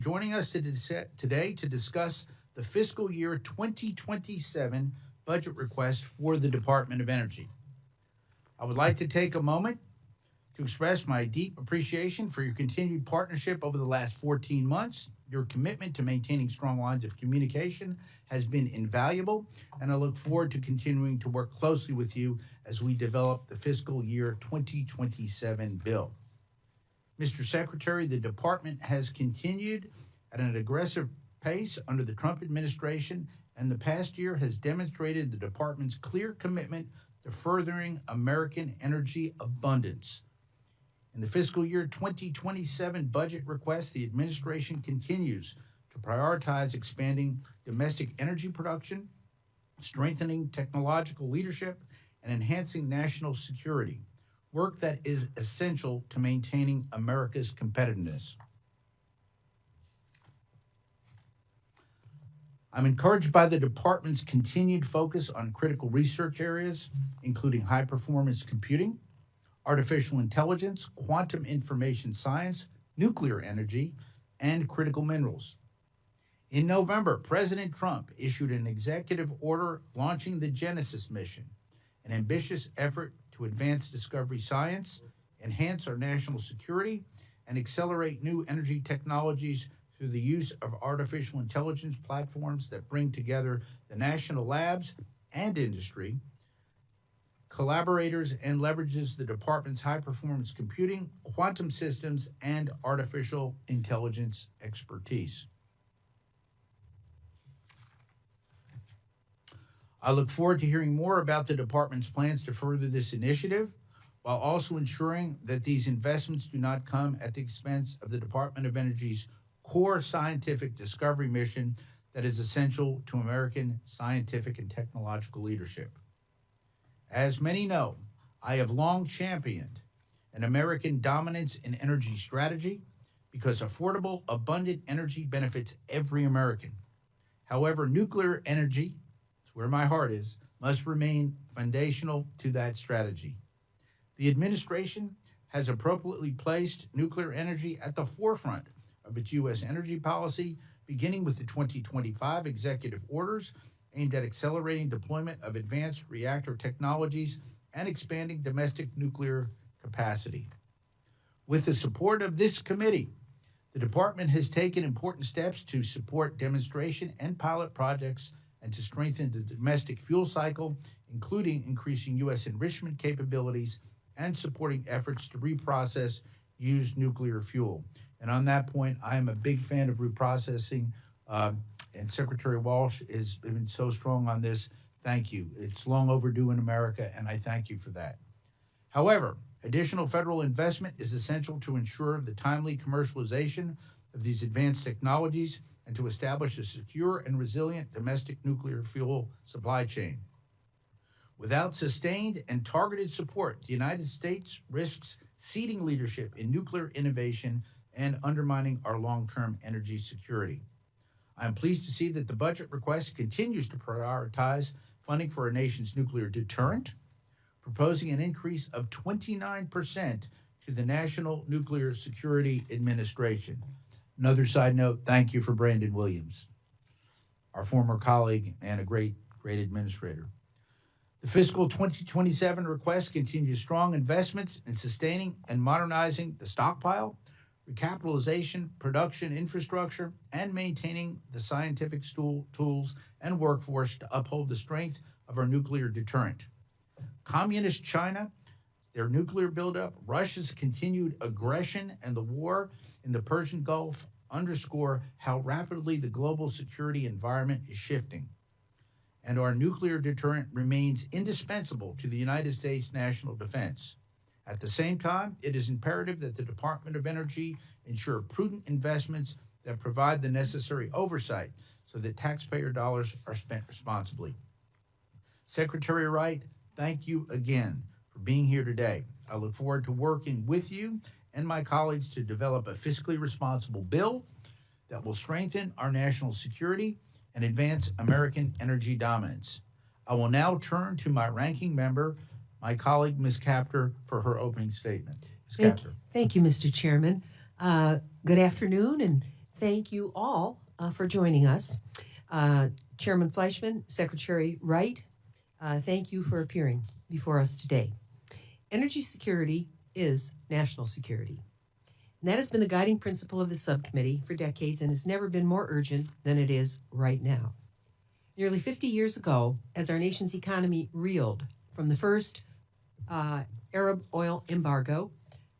joining us today to discuss the fiscal year 2027 budget request for the Department of Energy. I would like to take a moment to express my deep appreciation for your continued partnership over the last 14 months. Your commitment to maintaining strong lines of communication has been invaluable, and I look forward to continuing to work closely with you as we develop the fiscal year 2027 bill. Mr. Secretary, the department has continued at an aggressive pace under the Trump administration, and the past year has demonstrated the department's clear commitment to furthering American energy abundance. In the fiscal year 2027 budget request, the administration continues to prioritize expanding domestic energy production, strengthening technological leadership, and enhancing national security, work that is essential to maintaining America's competitiveness. I'm encouraged by the department's continued focus on critical research areas, including high performance computing, artificial intelligence, quantum information science, nuclear energy, and critical minerals. In November, President Trump issued an executive order launching the Genesis mission, an ambitious effort to advance discovery science, enhance our national security, and accelerate new energy technologies through the use of artificial intelligence platforms that bring together the national labs and industry, collaborators, and leverages the department's high-performance computing, quantum systems, and artificial intelligence expertise. I look forward to hearing more about the department's plans to further this initiative, while also ensuring that these investments do not come at the expense of the Department of Energy's core scientific discovery mission that is essential to American scientific and technological leadership. As many know, I have long championed an American dominance in energy strategy because affordable, abundant energy benefits every American. However, nuclear energy, it's where my heart is, must remain foundational to that strategy. The administration has appropriately placed nuclear energy at the forefront of its U.S. energy policy, beginning with the 2025 executive orders aimed at accelerating deployment of advanced reactor technologies and expanding domestic nuclear capacity. With the support of this committee, the department has taken important steps to support demonstration and pilot projects and to strengthen the domestic fuel cycle, including increasing U.S. enrichment capabilities and supporting efforts to reprocess used nuclear fuel. And on that point, I am a big fan of reprocessing. And Secretary Walsh has been so strong on this. Thank you. It's long overdue in America, and I thank you for that. However, additional federal investment is essential to ensure the timely commercialization of these advanced technologies and to establish a secure and resilient domestic nuclear fuel supply chain. Without sustained and targeted support, the United States risks ceding leadership in nuclear innovation and undermining our long-term energy security. I'm pleased to see that the budget request continues to prioritize funding for our nation's nuclear deterrent, proposing an increase of 29% to the National Nuclear Security Administration. Another side note, thank you for Brandon Williams, our former colleague and a great administrator. The fiscal 2027 request continues strong investments in sustaining and modernizing the stockpile, recapitalization, production infrastructure, and maintaining the scientific tools and workforce to uphold the strength of our nuclear deterrent. Communist China, their nuclear buildup, Russia's continued aggression, and the war in the Persian Gulf underscore how rapidly the global security environment is shifting. And our nuclear deterrent remains indispensable to the United States national defense. At the same time, it is imperative that the Department of Energy ensure prudent investments that provide the necessary oversight so that taxpayer dollars are spent responsibly. Secretary Wright, thank you again for being here today. I look forward to working with you and my colleagues to develop a fiscally responsible bill that will strengthen our national security and advance American energy dominance. I will now turn to my ranking member, my colleague, Ms. Kaptur, for her opening statement. Ms. Kaptur. Thank you, Mr. Chairman. Good afternoon, and Thank you all for joining us. Chairman Fleischman, Secretary Wright, thank you for appearing before us today. Energy security is national security. And that has been the guiding principle of the subcommittee for decades and has never been more urgent than it is right now. Nearly 50 years ago, as our nation's economy reeled from the first Arab oil embargo,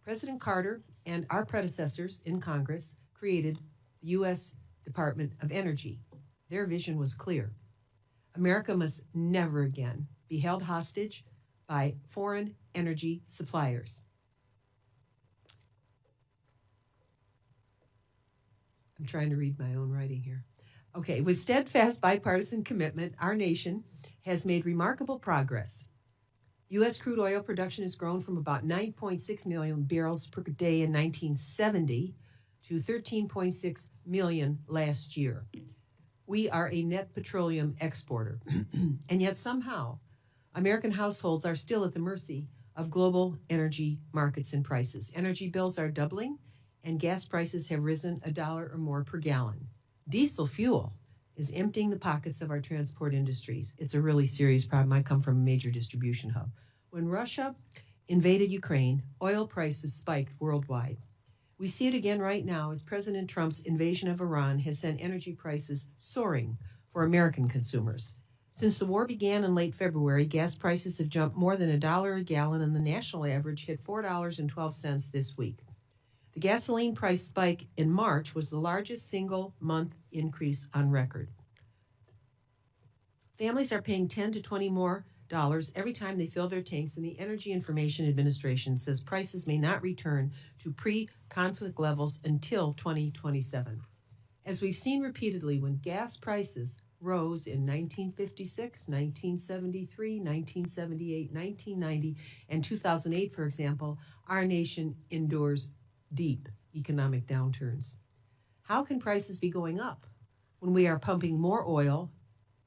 President Carter and our predecessors in Congress created the U.S. Department of Energy. Their vision was clear. America must never again be held hostage by foreign energy suppliers. I'm trying to read my own writing here. Okay, with steadfast bipartisan commitment, our nation has made remarkable progress. U.S. crude oil production has grown from about 9.6 million barrels per day in 1970 to 13.6 million last year. We are a net petroleum exporter, and yet somehow American households are still at the mercy of global energy markets and prices. Energy bills are doubling, and gas prices have risen $1 or more per gallon. Diesel fuel is emptying the pockets of our transport industries. It's a really serious problem. I come from a major distribution hub. When Russia invaded Ukraine, oil prices spiked worldwide. We see it again right now as President Trump's invasion of Iran has sent energy prices soaring for American consumers. Since the war began in late February, gas prices have jumped more than $1 a gallon, and the national average hit $4.12 this week. The gasoline price spike in March was the largest single month increase on record. Families are paying $10 to $20 more every time they fill their tanks, and the Energy Information Administration says prices may not return to pre-conflict levels until 2027. As we've seen repeatedly, when gas prices rose in 1956, 1973, 1978, 1990, and 2008, for example, our nation endures deep economic downturns. How can prices be going up when we are pumping more oil,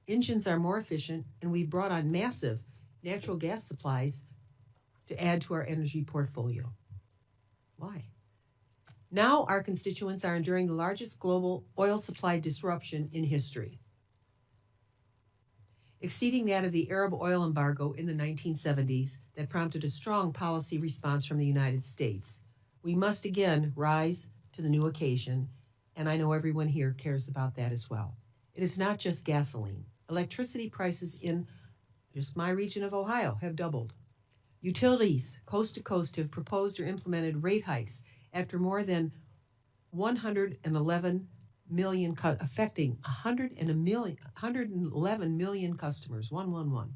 engines are more efficient, and we've brought on massive natural gas supplies to add to our energy portfolio? Why? Now our constituents are enduring the largest global oil supply disruption in history, exceeding that of the Arab oil embargo in the 1970s that prompted a strong policy response from the United States. We must again rise to the new occasion, and I know everyone here cares about that as well. It is not just gasoline. Electricity prices in just my region of Ohio have doubled. Utilities coast to coast have proposed or implemented rate hikes after more than 111 million, affecting 111 million customers, 111.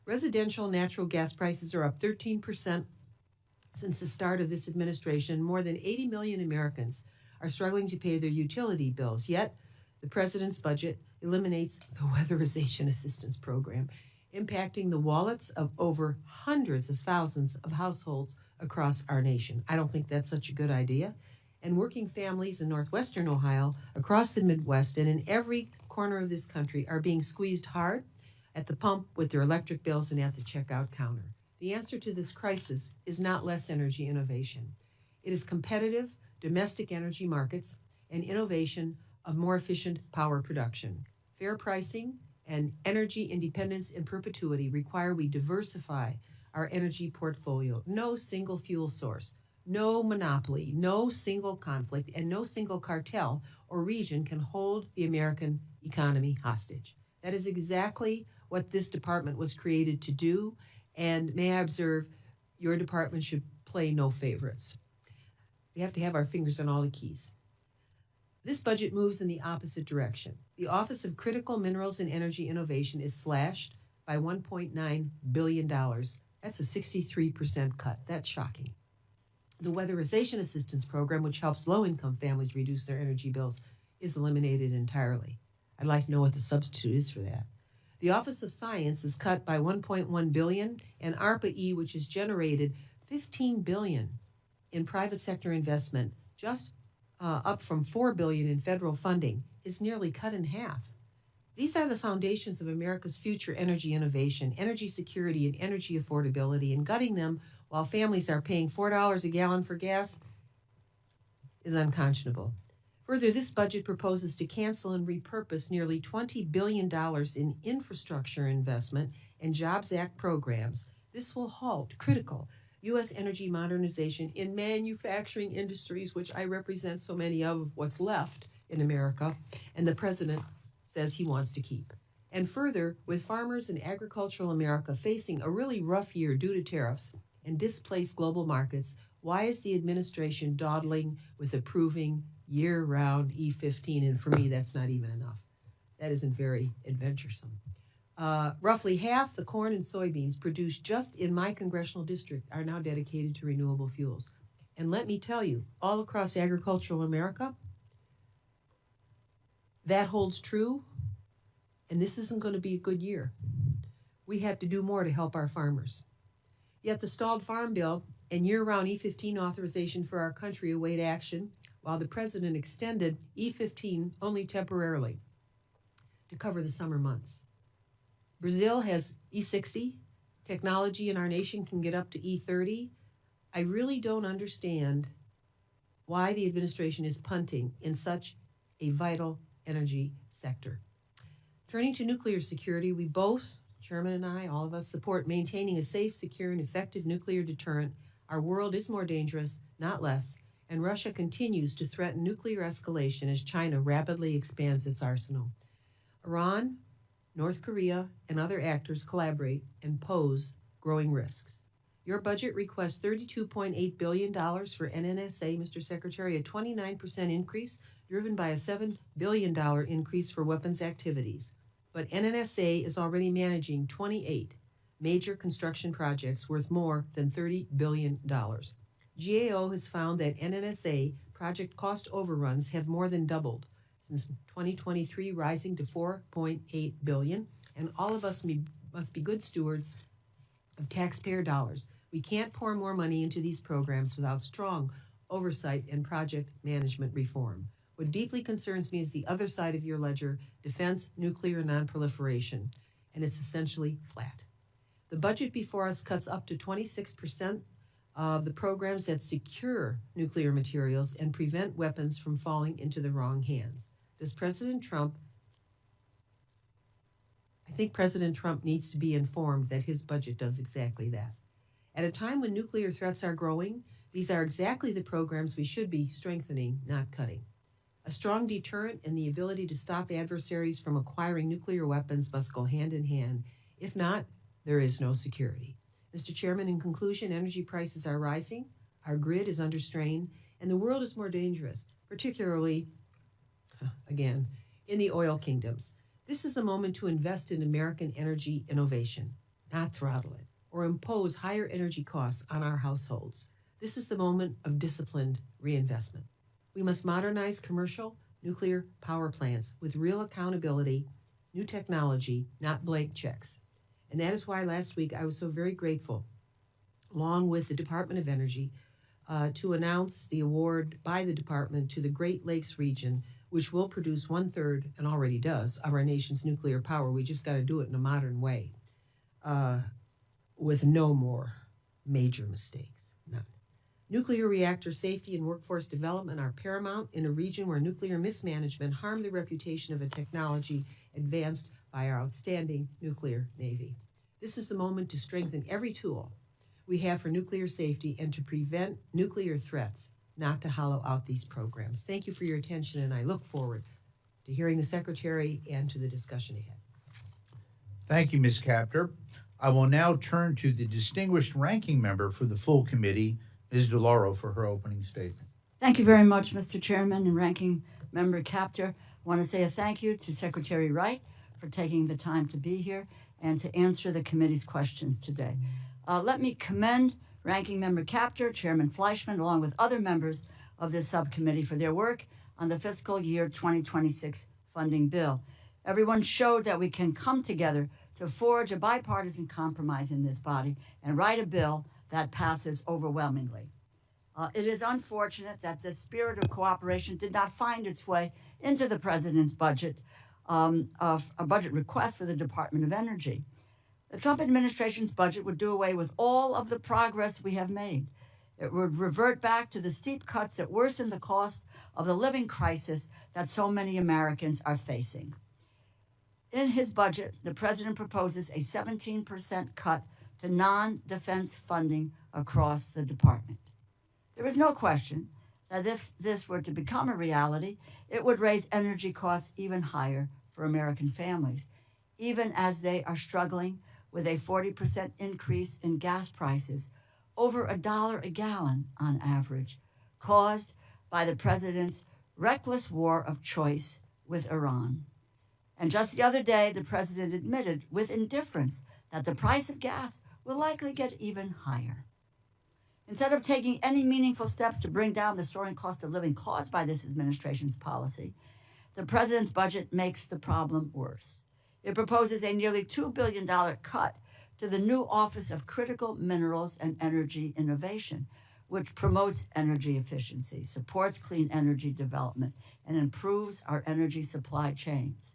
Residential natural gas prices are up 13% since the start of this administration. More than 80 million Americans are struggling to pay their utility bills, yet the president's budget eliminates the Weatherization Assistance Program, impacting the wallets of over hundreds of thousands of households across our nation. I don't think that's such a good idea. And working families in northwestern Ohio, across the Midwest, and in every corner of this country are being squeezed hard at the pump with their electric bills and at the checkout counter. The answer to this crisis is not less energy innovation. It is competitive domestic energy markets and innovation of more efficient power production. Fair pricing and energy independence in perpetuity require we diversify our energy portfolio. No single fuel source, no monopoly, no single conflict, and no single cartel or region can hold the American economy hostage. That is exactly what this department was created to do, and may I observe, your department should play no favorites. We have to have our fingers on all the keys. This budget moves in the opposite direction. The Office of Critical Minerals and Energy Innovation is slashed by $1.9 billion. That's a 63% cut. That's shocking. The Weatherization Assistance Program, which helps low-income families reduce their energy bills, is eliminated entirely. I'd like to know what the substitute is for that. The Office of Science is cut by $1.1 billion, and ARPA-E, which has generated $15 billion in private sector investment, just up from $4 billion in federal funding, is nearly cut in half. These are the foundations of America's future energy innovation, energy security, and energy affordability, and gutting them while families are paying $4 a gallon for gas is unconscionable. Further, this budget proposes to cancel and repurpose nearly $20 billion in infrastructure investment and Jobs Act programs. This will halt critical U.S. energy modernization in manufacturing industries, which I represent so many of what's left in America, and the president says he wants to keep. And further, with farmers and agricultural America facing a really rough year due to tariffs and displaced global markets, why is the administration dawdling with approving year-round E15? And for me, that's not even enough. That isn't very adventuresome. Roughly half the corn and soybeans produced just in my congressional district are now dedicated to renewable fuels. And let me tell you, all across agricultural America, that holds true, and this isn't going to be a good year. We have to do more to help our farmers. Yet the stalled farm bill and year-round E15 authorization for our country await action, while the president extended E15 only temporarily to cover the summer months. Brazil has E60. Technology in our nation can get up to E30. I really don't understand why the administration is punting in such a vital energy sector. Turning to nuclear security, we both, Chairman and I, all of us, support maintaining a safe, secure, and effective nuclear deterrent. Our world is more dangerous, not less, and Russia continues to threaten nuclear escalation as China rapidly expands its arsenal. Iran, North Korea, and other actors collaborate and pose growing risks. Your budget requests $32.8 billion for NNSA, Mr. Secretary, a 29% increase driven by a $7 billion increase for weapons activities. But NNSA is already managing 28 major construction projects worth more than $30 billion. GAO has found that NNSA project cost overruns have more than doubled since 2023, rising to $4.8 billion, and all of us must be good stewards of taxpayer dollars. We can't pour more money into these programs without strong oversight and project management reform. What deeply concerns me is the other side of your ledger, defense, nuclear, nonproliferation, and it's essentially flat. The budget before us cuts up to 26% of the programs that secure nuclear materials and prevent weapons from falling into the wrong hands. Does President Trump, I think President Trump needs to be informed that his budget does exactly that. At a time when nuclear threats are growing, these are exactly the programs we should be strengthening, not cutting. A strong deterrent and the ability to stop adversaries from acquiring nuclear weapons must go hand in hand. If not, there is no security. Mr. Chairman, in conclusion, energy prices are rising, our grid is under strain, and the world is more dangerous, particularly, again, in the oil kingdoms. This is the moment to invest in American energy innovation, not throttle it, or impose higher energy costs on our households. This is the moment of disciplined reinvestment. We must modernize commercial nuclear power plants with real accountability, new technology, not blank checks. And that is why last week I was so very grateful, along with the Department of Energy, to announce the award by the department to the Great Lakes region, which will produce 1/3, and already does, of our nation's nuclear power. We just got to do it in a modern way, with no more major mistakes, none. Nuclear reactor safety and workforce development are paramount in a region where nuclear mismanagement harmed the reputation of a technology advanced by our outstanding nuclear Navy. This is the moment to strengthen every tool we have for nuclear safety and to prevent nuclear threats, not to hollow out these programs. Thank you for your attention, and I look forward to hearing the Secretary and to the discussion ahead. Thank you, Ms. Capter. I will now turn to the distinguished ranking member for the full committee, Ms. DeLauro, for her opening statement. Thank you very much, Mr. Chairman and Ranking Member Capter. I want to say a thank you to Secretary Wright for taking the time to be here and to answer the committee's questions today. Let me commend Ranking Member Capter, Chairman Fleischman, along with other members of this subcommittee for their work on the fiscal year 2026 funding bill. Everyone showed that we can come together to forge a bipartisan compromise in this body and write a bill that passes overwhelmingly. It is unfortunate that the spirit of cooperation did not find its way into the president's budget, of a budget request for the Department of Energy. The Trump administration's budget would do away with all of the progress we have made It would revert back to the steep cuts that worsen the cost of the living crisis that so many Americans are facing. In his budget, the president proposes a 17% cut to non-defense funding across the department. There is no question that if this were to become a reality, it would raise energy costs even higher for American families, even as they are struggling with a 40% increase in gas prices, over $1 a gallon on average, caused by the president's reckless war of choice with Iran. And just the other day, the president admitted with indifference that the price of gas will likely get even higher. Instead of taking any meaningful steps to bring down the soaring cost of living caused by this administration's policy, the president's budget makes the problem worse. It proposes a nearly $2 billion cut to the new Office of Critical Minerals and Energy Innovation, which promotes energy efficiency, supports clean energy development, and improves our energy supply chains.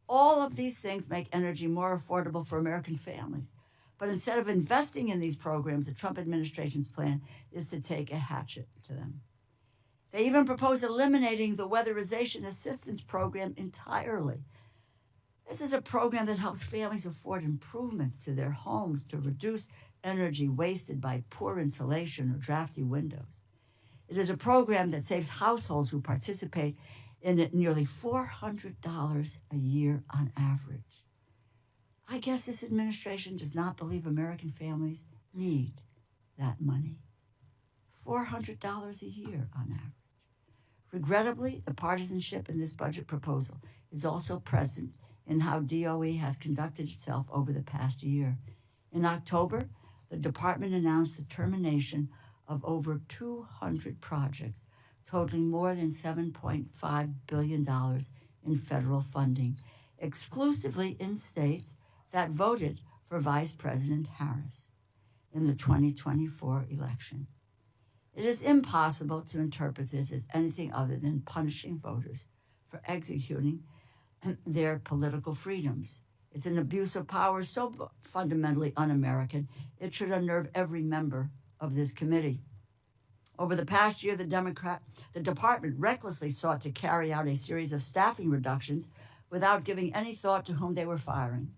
All of these things make energy more affordable for American families. But instead of investing in these programs, the Trump administration's plan is to take a hatchet to them. They even propose eliminating the Weatherization Assistance Program entirely. This is a program that helps families afford improvements to their homes to reduce energy wasted by poor insulation or drafty windows. It is a program that saves households who participate in it nearly $400 a year on average. I guess this administration does not believe American families need that money. $400 a year on average. Regrettably, the partisanship in this budget proposal is also present in how DOE has conducted itself over the past year. In October, the department announced the termination of over 200 projects, totaling more than $7.5 billion in federal funding, exclusively in states that voted for Vice President Harris in the 2024 election. It is impossible to interpret this as anything other than punishing voters for executing their political freedoms. It's an abuse of power so fundamentally un-American, it should unnerve every member of this committee. Over the past year, the department recklessly sought to carry out a series of staffing reductions without giving any thought to whom they were firing.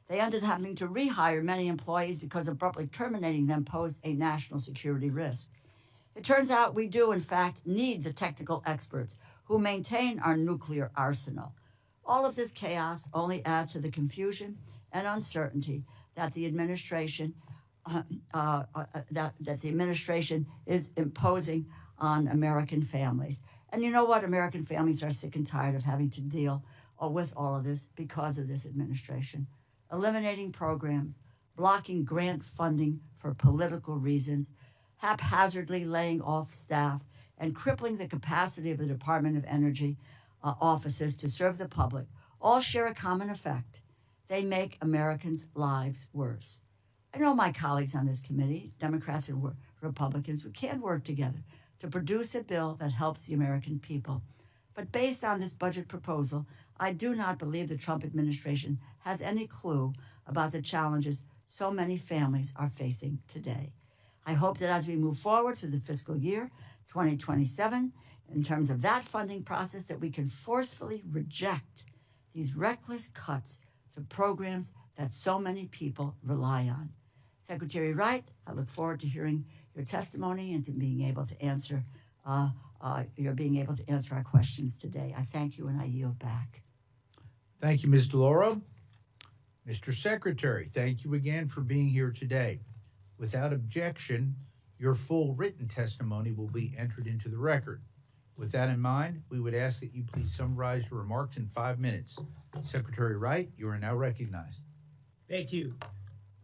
They ended up having to rehire many employees because abruptly terminating them posed a national security risk. It turns out we do, in fact, need the technical experts who maintain our nuclear arsenal. All of this chaos only adds to the confusion and uncertainty that the administration is imposing on American families. And you know what? American families are sick and tired of having to deal with all of this because of this administration. Eliminating programs, blocking grant funding for political reasons, haphazardly laying off staff, and crippling the capacity of the Department of Energy offices to serve the public all share a common effect. They make Americans' lives worse. I know my colleagues on this committee, Democrats and Republicans, we can work together to produce a bill that helps the American people. But based on this budget proposal, I do not believe the Trump administration has any clue about the challenges so many families are facing today. I hope that as we move forward through the fiscal year 2027, in terms of that funding process, that we can forcefully reject these reckless cuts to programs that so many people rely on. Secretary Wright, I look forward to hearing your testimony and to being able to answer our questions today. I thank you and I yield back. Thank you, Ms. DeLauro. Mr. Secretary, thank you again for being here today. Without objection, your full written testimony will be entered into the record. With that in mind, we would ask that you please summarize your remarks in 5 minutes. Secretary Wright, you are now recognized. Thank you.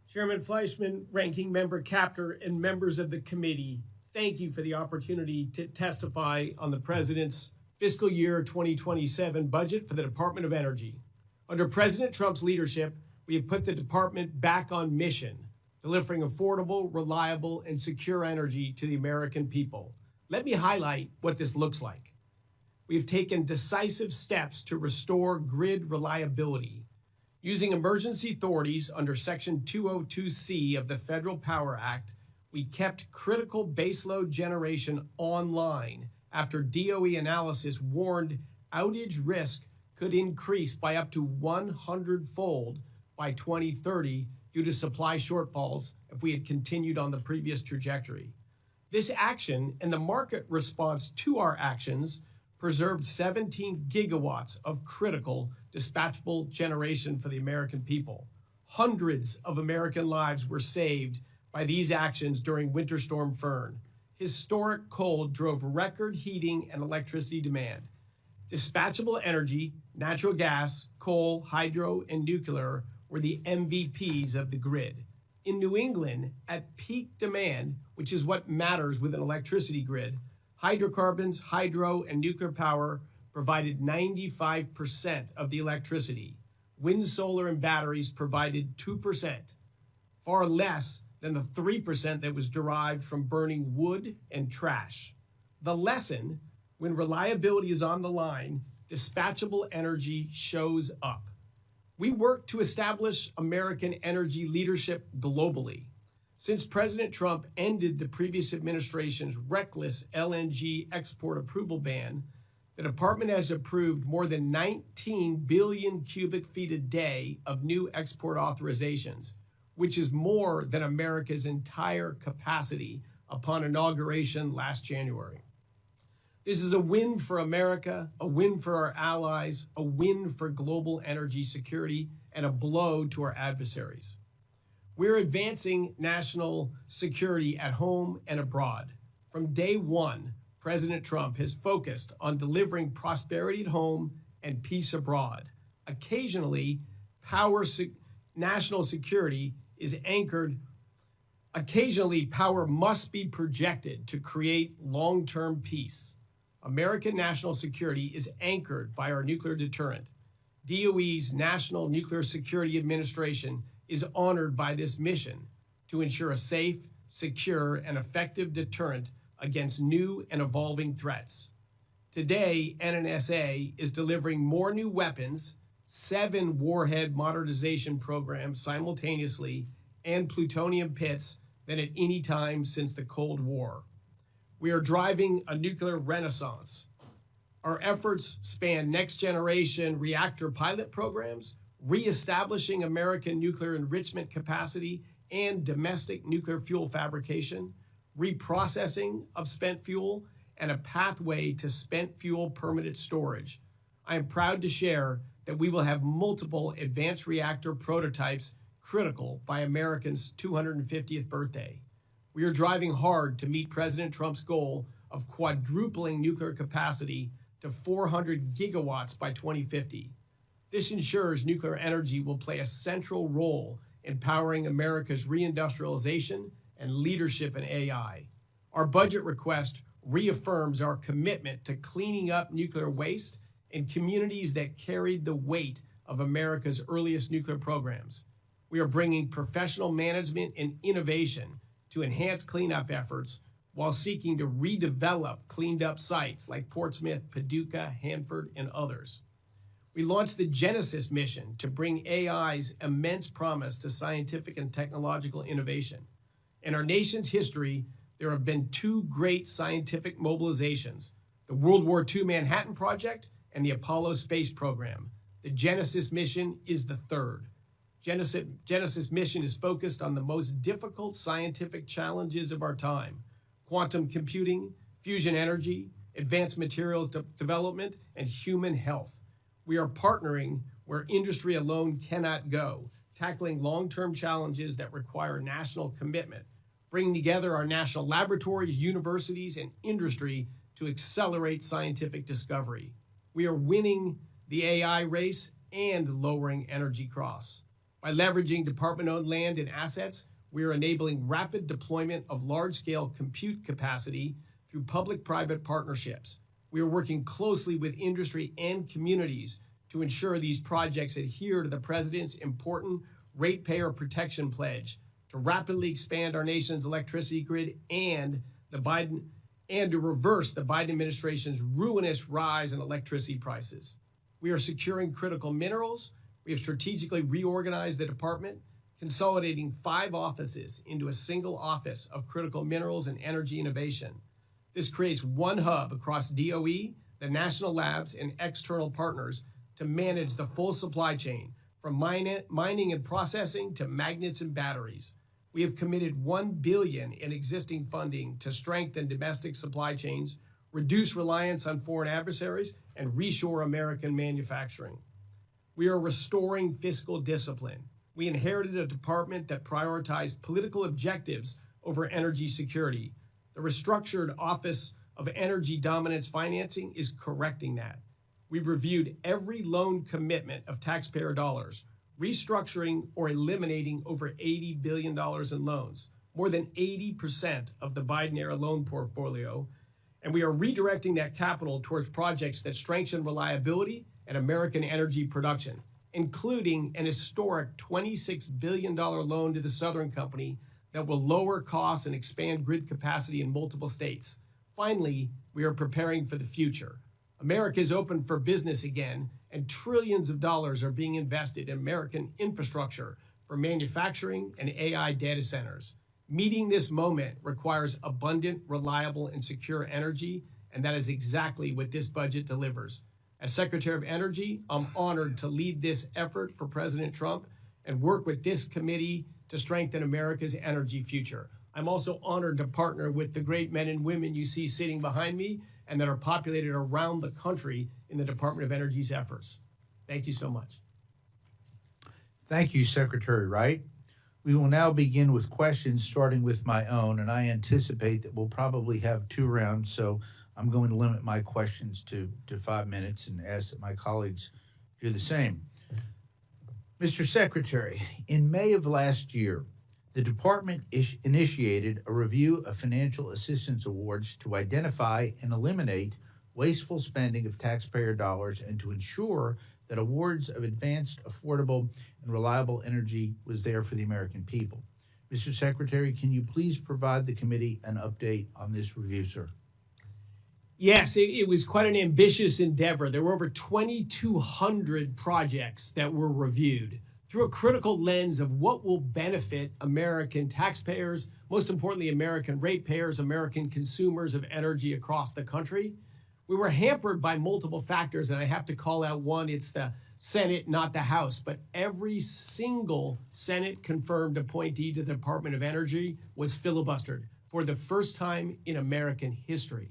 Chairman Fleischman, Ranking Member Capter, and members of the committee, thank you for the opportunity to testify on the President's fiscal year 2027 budget for the Department of Energy. Under President Trump's leadership, we have put the department back on mission, delivering affordable, reliable, and secure energy to the American people. Let me highlight what this looks like. We have taken decisive steps to restore grid reliability. Using emergency authorities under Section 202C of the Federal Power Act, we kept critical baseload generation online after DOE analysis warned outage risk could increase by up to 100-fold by 2030 due to supply shortfalls if we had continued on the previous trajectory. This action and the market response to our actions preserved 17 gigawatts of critical dispatchable generation for the American people. Hundreds of American lives were saved by these actions during Winter Storm Fern. Historic cold drove record heating and electricity demand. Dispatchable energy, natural gas, coal, hydro, and nuclear were the MVPs of the grid. In New England, at peak demand, which is what matters with an electricity grid, hydrocarbons, hydro, and nuclear power provided 95% of the electricity. Wind, solar, and batteries provided 2%, far less than the 3% that was derived from burning wood and trash. The lesson: when reliability is on the line, dispatchable energy shows up. We work to establish American energy leadership globally. Since President Trump ended the previous administration's reckless LNG export approval ban, the department has approved more than 19 billion cubic feet a day of new export authorizations, which is more than America's entire capacity upon inauguration last January. This is a win for America, a win for our allies, a win for global energy security, and a blow to our adversaries. We're advancing national security at home and abroad. From day one, President Trump has focused on delivering prosperity at home and peace abroad. Occasionally, national security is anchored. Occasionally, power must be projected to create long-term peace. American national security is anchored by our nuclear deterrent. DOE's National Nuclear Security Administration is honored by this mission to ensure a safe, secure, and effective deterrent against new and evolving threats. Today, NNSA is delivering more new weapons, 7 warhead modernization programs simultaneously, and plutonium pits than at any time since the Cold War. We are driving a nuclear renaissance. Our efforts span next-generation reactor pilot programs, reestablishing American nuclear enrichment capacity and domestic nuclear fuel fabrication, reprocessing of spent fuel, and a pathway to spent fuel permanent storage. I am proud to share that we will have multiple advanced reactor prototypes critical by Americans' 250th birthday. We are driving hard to meet President Trump's goal of quadrupling nuclear capacity to 400 gigawatts by 2050. This ensures nuclear energy will play a central role in powering America's reindustrialization and leadership in AI. Our budget request reaffirms our commitment to cleaning up nuclear waste in communities that carried the weight of America's earliest nuclear programs. We are bringing professional management and innovation to enhance cleanup efforts while seeking to redevelop cleaned up sites like Portsmouth, Paducah, Hanford, and others. We launched the Genesis mission to bring AI's immense promise to scientific and technological innovation. In our nation's history, there have been 2 great scientific mobilizations, the World War II Manhattan Project and the Apollo space program. The Genesis mission is the third. Genesis mission is focused on the most difficult scientific challenges of our time: quantum computing, fusion energy, advanced materials development, and human health. We are partnering where industry alone cannot go, tackling long-term challenges that require national commitment, bringing together our national laboratories, universities, and industry to accelerate scientific discovery. We are winning the AI race and lowering energy costs. By leveraging department-owned land and assets, we are enabling rapid deployment of large-scale compute capacity through public-private partnerships. We are working closely with industry and communities to ensure these projects adhere to the President's important ratepayer protection pledge to rapidly expand our nation's electricity grid and to reverse the Biden administration's ruinous rise in electricity prices. We are securing critical minerals. We have strategically reorganized the department, consolidating 5 offices into a single office of critical minerals and energy innovation. This creates one hub across DOE, the national labs, and external partners to manage the full supply chain, from mining and processing to magnets and batteries. We have committed $1 billion in existing funding to strengthen domestic supply chains, reduce reliance on foreign adversaries, and reshore American manufacturing. We are restoring fiscal discipline. We inherited a department that prioritized political objectives over energy security. The restructured Office of Energy Dominance Financing is correcting that. We've reviewed every loan commitment of taxpayer dollars, restructuring or eliminating over $80 billion in loans, more than 80% of the Biden-era loan portfolio, and we are redirecting that capital towards projects that strengthen reliability and American energy production, including an historic $26 billion loan to the Southern Company that will lower costs and expand grid capacity in multiple states. Finally, we are preparing for the future. America is open for business again, and trillions of dollars are being invested in American infrastructure for manufacturing and AI data centers. Meeting this moment requires abundant, reliable, and secure energy, and that is exactly what this budget delivers. As Secretary of Energy, I'm honored to lead this effort for President Trump and work with this committee to strengthen America's energy future. I'm also honored to partner with the great men and women you see sitting behind me and that are populated around the country in the Department of Energy's efforts. Thank you so much. Thank you, Secretary Wright. We will now begin with questions, starting with my own, and I anticipate that we'll probably have 2 rounds, so I'm going to limit my questions to 5 minutes and ask that my colleagues do the same. Mr. Secretary, in May of last year, the department initiated a review of financial assistance awards to identify and eliminate wasteful spending of taxpayer dollars and to ensure that awards of advanced, affordable, and reliable energy was there for the American people. Mr. Secretary, can you please provide the committee an update on this review, sir? Yes, it was quite an ambitious endeavor. There were over 2,200 projects that were reviewed through a critical lens of what will benefit American taxpayers, most importantly, American ratepayers, American consumers of energy across the country. We were hampered by multiple factors, and I have to call out one. It's the Senate, not the House, but every single Senate-confirmed appointee to the Department of Energy was filibustered for the first time in American history.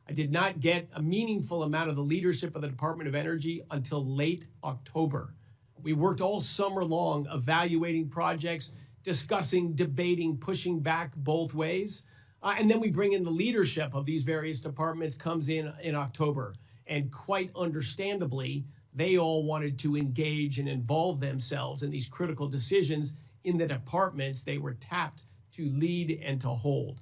I did not get a meaningful amount of the leadership of the Department of Energy until late October. We worked all summer long evaluating projects, discussing, debating, pushing back both ways. And then we bring in the leadership of these various departments comes in October. And quite understandably, they all wanted to engage and involve themselves in these critical decisions in the departments they were tapped to lead and to hold.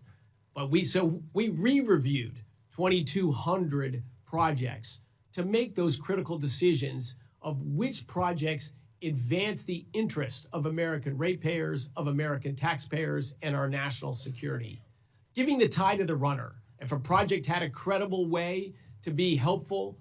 But we re-reviewed 2,200 projects to make those critical decisions of which projects advance the interest of American ratepayers, of American taxpayers, and our national security. Giving the tie to the runner. If a project had a credible way to be helpful,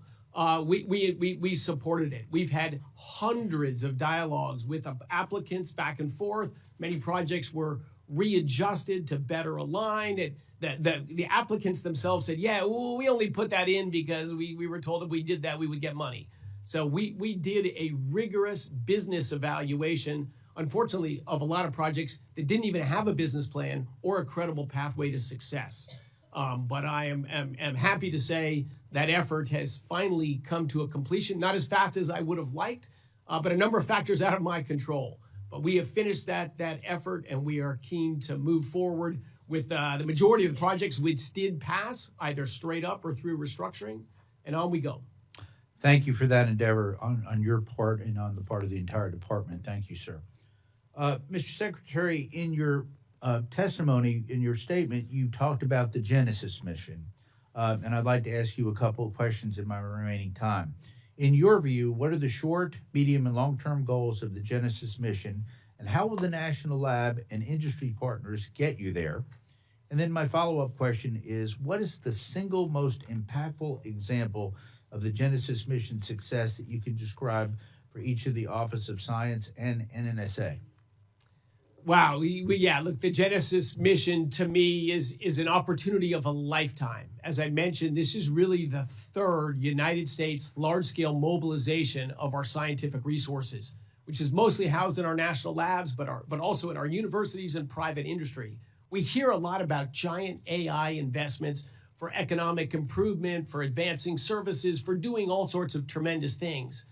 we supported it. We've had hundreds of dialogues with applicants back and forth. Many projects were readjusted to better align. The applicants themselves said, yeah, well, we only put that in because we were told if we did that, we would get money. So we did a rigorous business evaluation, unfortunately, of a lot of projects that didn't even have a business plan or a credible pathway to success. But I am happy to say that effort has finally come to a completion, not as fast as I would have liked, but a number of factors out of my control. But we have finished that effort, and we are keen to move forward with the majority of the projects which did pass, either straight up or through restructuring, and on we go. Thank you for that endeavor on your part and on the part of the entire department. Thank you, sir. Mr. Secretary, in your testimony, in your statement, you talked about the Genesis mission, and I'd like to ask you a couple of questions in my remaining time. In your view, what are the short, medium, and long-term goals of the Genesis mission, and how will the National Lab and industry partners get you there? And then my follow-up question is, what is the single most impactful example of the Genesis mission success that you can describe for each of the Office of Science and NNSA? Wow. Yeah, look, the Genesis mission to me is an opportunity of a lifetime. As I mentioned, this is really the third United States large-scale mobilization of our scientific resources, which is mostly housed in our national labs, but also in our universities and private industry. We hear a lot about giant AI investments for economic improvement, for advancing services, for doing all sorts of tremendous things.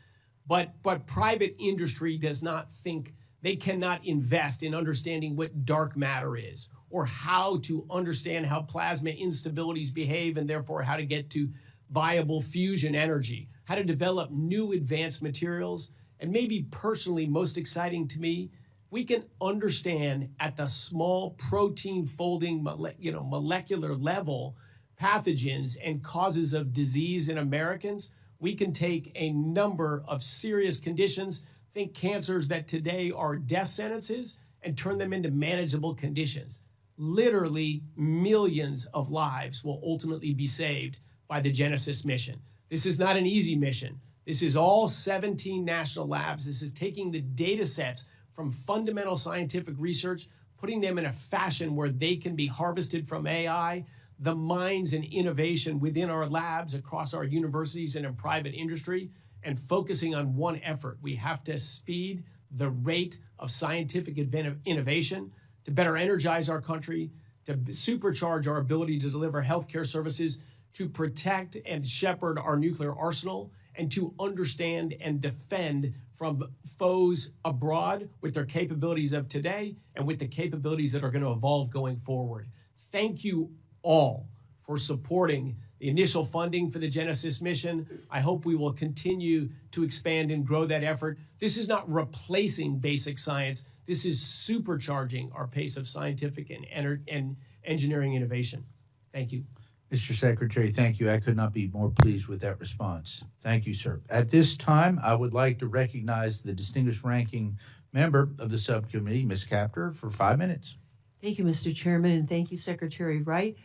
But private industry does not think they cannot invest in understanding what dark matter is, or how to understand how plasma instabilities behave, and therefore how to get to viable fusion energy, how to develop new advanced materials. And maybe personally most exciting to me, we can understand at the small protein folding molecular level pathogens and causes of disease in Americans. We can take a number of serious conditions, think cancers that today are death sentences, and turn them into manageable conditions. Literally millions of lives will ultimately be saved by the Genesis mission. This is not an easy mission. This is all 17 national labs. This is taking the data sets from fundamental scientific research, putting them in a fashion where they can be harvested from AI, the minds and innovation within our labs across our universities and in private industry, and focusing on one effort. We have to speed the rate of scientific innovation to better energize our country, to supercharge our ability to deliver healthcare services, to protect and shepherd our nuclear arsenal, and to understand and defend from foes abroad with their capabilities of today and with the capabilities that are going to evolve going forward. Thank you all for supporting the initial funding for the Genesis mission. I hope we will continue to expand and grow that effort. This is not replacing basic science. This is supercharging our pace of scientific and engineering innovation. Thank you. Mr. Secretary, thank you. I could not be more pleased with that response. Thank you, sir. At this time, I would like to recognize the distinguished ranking member of the subcommittee, Ms. Capter, for 5 minutes. Thank you, Mr. Chairman, and thank you, Secretary Wright.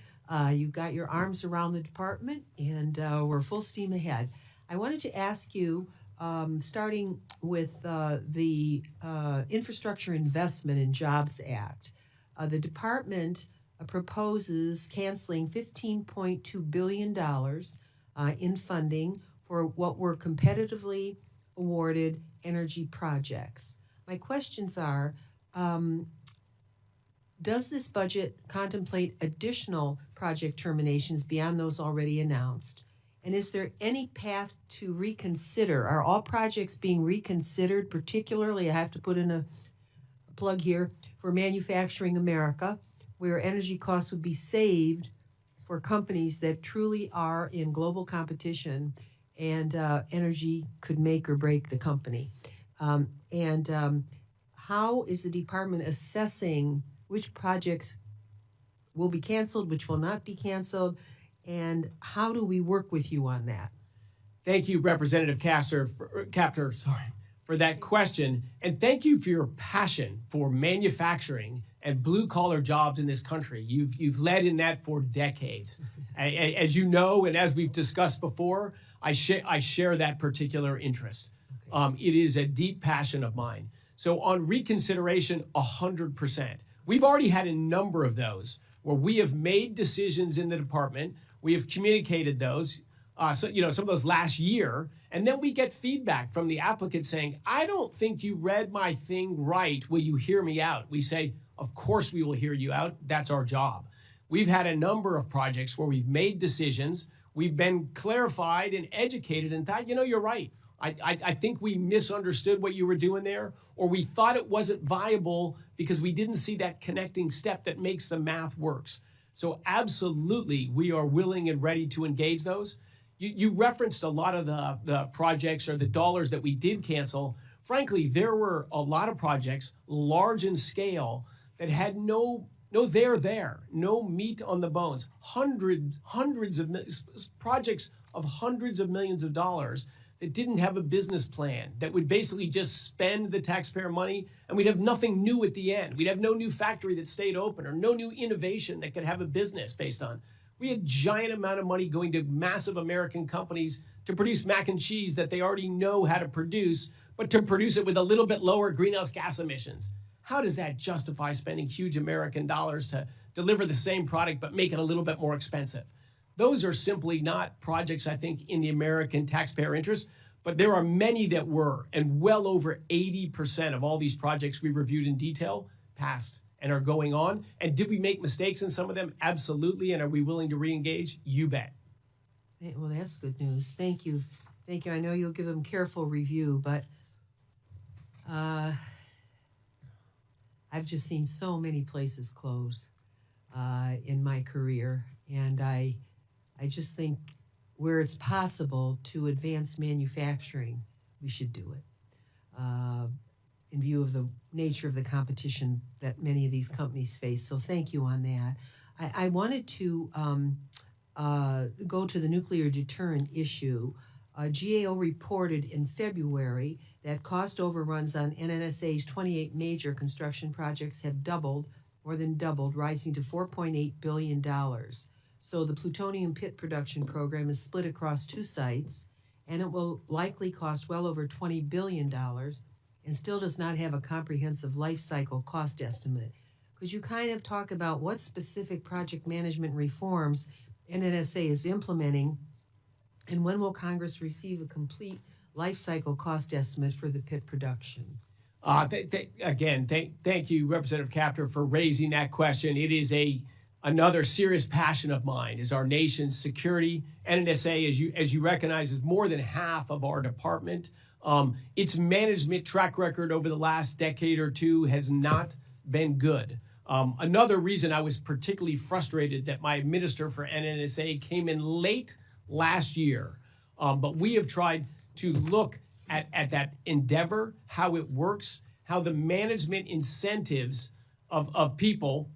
You've got your arms around the department, and we're full steam ahead. I wanted to ask you, starting with the Infrastructure Investment and Jobs Act, the department proposes canceling $15.2 billion in funding for what were competitively awarded energy projects. My questions are, does this budget contemplate additional project terminations beyond those already announced? And is there any path to reconsider? Are all projects being reconsidered, particularly, I have to put in a plug here, for Manufacturing America, where energy costs would be saved for companies that truly are in global competition, and energy could make or break the company? How is the department assessing which projects will be canceled, which will not be canceled, and how do we work with you on that? Thank you, Representative Capter, for that question, and thank you for your passion for manufacturing and blue-collar jobs in this country. You've led in that for decades. As you know, and as we've discussed before, I share that particular interest. Okay. It is a deep passion of mine. So on reconsideration, 100%. We've already had a number of those where we have made decisions in the department. We have communicated those, some of those last year, and then we get feedback from the applicant saying, I don't think you read my thing right. Will you hear me out? We say, of course we will hear you out. That's our job. We've had a number of projects where we've made decisions. We've been clarified and educated and thought, you're right. I think we misunderstood what you were doing there, or we thought it wasn't viable because we didn't see that connecting step that makes the math works. So absolutely, we are willing and ready to engage those. You referenced a lot of the projects or the dollars that we did cancel. Frankly, there were a lot of projects, large in scale, that had no meat on the bones. Hundreds of projects of hundreds of millions of dollars that didn't have a business plan, that would basically just spend the taxpayer money, and we'd have nothing new at the end. We'd have no new factory that stayed open or no new innovation that could have a business based on. We had giant amount of money going to massive American companies to produce mac and cheese that they already know how to produce, but to produce it with a little bit lower greenhouse gas emissions. how does that justify spending huge American dollars to deliver the same product but make it a little bit more expensive? Those are simply not projects, I think, in the American taxpayer interest, but there are many that were, and well over 80% of all these projects we reviewed in detail passed and are going on. And did we make mistakes in some of them? Absolutely. And are we willing to re-engage? You bet. Well, that's good news. Thank you. Thank you. I know you'll give them careful review, but I've just seen so many places close in my career, and I just think where it's possible to advance manufacturing, we should do it in view of the nature of the competition that many of these companies face. So thank you on that. I wanted to go to the nuclear deterrent issue. GAO reported in February that cost overruns on NNSA's 28 major construction projects have more than doubled, rising to $4.8 billion. So the plutonium pit production program is split across 2 sites, and it will likely cost well over $20 billion and still does not have a comprehensive life cycle cost estimate. Could you kind of talk about what specific project management reforms NNSA is implementing, and when will Congress receive a complete life cycle cost estimate for the pit production? Thank you, Representative Capter, for raising that question. It is another serious passion of mine, is our nation's security. NNSA, as you recognize, is more than half of our department. Its management track record over the last decade or two has not been good. Another reason I was particularly frustrated that my minister for NNSA came in late last year, but we have tried to look at that endeavor, how it works, how the management incentives of people,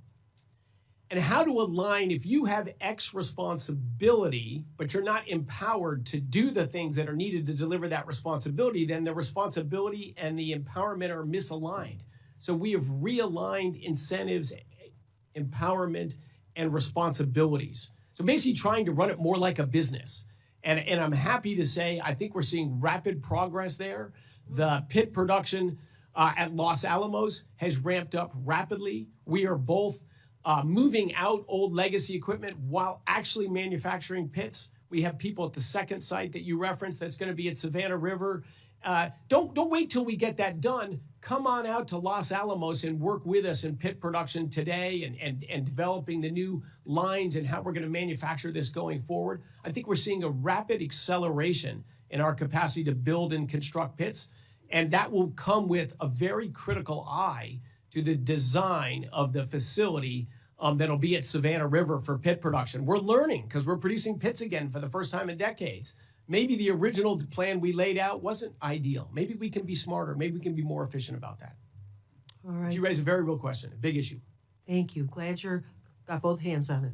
and how to align. If you have X responsibility, but you're not empowered to do the things that are needed to deliver that responsibility, then the responsibility and the empowerment are misaligned. So we have realigned incentives, empowerment, and responsibilities. So basically trying to run it more like a business. And I'm happy to say, I think we're seeing rapid progress there. The pit production at Los Alamos has ramped up rapidly. We are both moving out old legacy equipment while actually manufacturing pits. We have people at the second site that you referenced that's going to be at Savannah River. Don't wait till we get that done. Come on out to Los Alamos and work with us in pit production today and developing the new lines and how we're going to manufacture this going forward. I think we're seeing a rapid acceleration in our capacity to build and construct pits, and that will come with a very critical eye to the design of the facility that'll be at Savannah River for pit production. We're learning because we're producing pits again for the first time in decades. Maybe the original plan we laid out wasn't ideal. Maybe we can be smarter. Maybe we can be more efficient about that. All right. But you raise a very real question, a big issue. Thank you. Glad you're got both hands on it.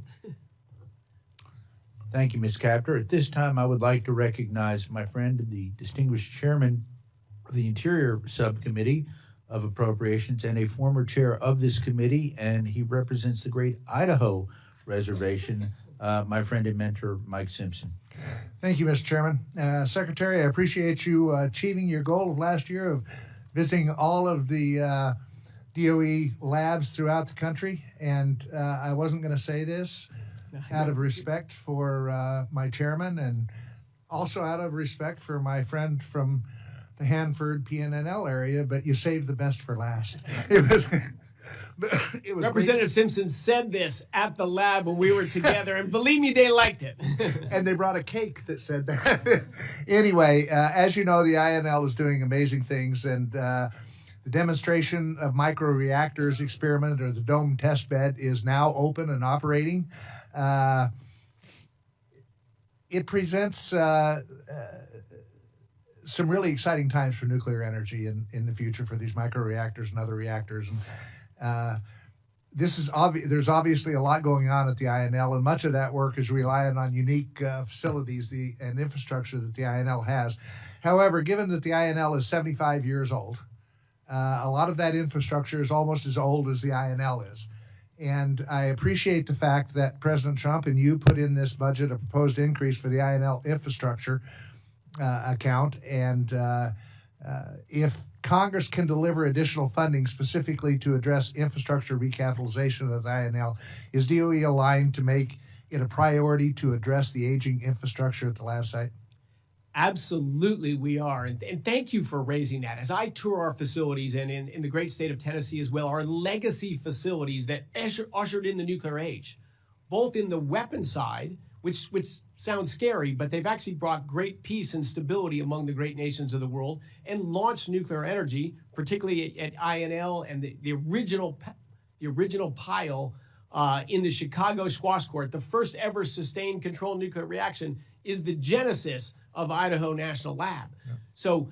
Thank you, Ms. Capter. At this time, I would like to recognize my friend, the distinguished chairman of the Interior Subcommittee of Appropriations and a former chair of this committee, and he represents the great Idaho Reservation, my friend and mentor, Mike Simpson. Thank you, Mr. Chairman. Secretary, I appreciate you achieving your goal of last year of visiting all of the DOE labs throughout the country. And I wasn't going to say this out of respect for my chairman and also out of respect for my friend from the Hanford PNNL area, but you saved the best for last. It was Representative great. Simpson said this at the lab when we were together, and believe me, they liked it. And they brought a cake that said that. Anyway, as you know, the INL is doing amazing things, and the demonstration of microreactors experiment, or the dome test bed, is now open and operating. It presents some really exciting times for nuclear energy in the future for these microreactors and other reactors. And this is there's obviously a lot going on at the INL, and much of that work is relying on unique facilities and infrastructure that the INL has. However, given that the INL is 75 years old, a lot of that infrastructure is almost as old as the INL is. And I appreciate the fact that President Trump and you put in this budget a proposed increase for the INL infrastructure account. And if Congress can deliver additional funding specifically to address infrastructure recapitalization of the INL, is DOE aligned to make it a priority to address the aging infrastructure at the lab site? Absolutely, we are. And thank you for raising that. As I tour our facilities, and in the great state of Tennessee as well, our legacy facilities that ushered in the nuclear age, both in the weapons side, which sounds scary, but they've actually brought great peace and stability among the great nations of the world, and launched nuclear energy, particularly at INL and the original pile in the Chicago Squash Court. The first ever sustained controlled nuclear reaction is the genesis of Idaho National Lab. Yeah. So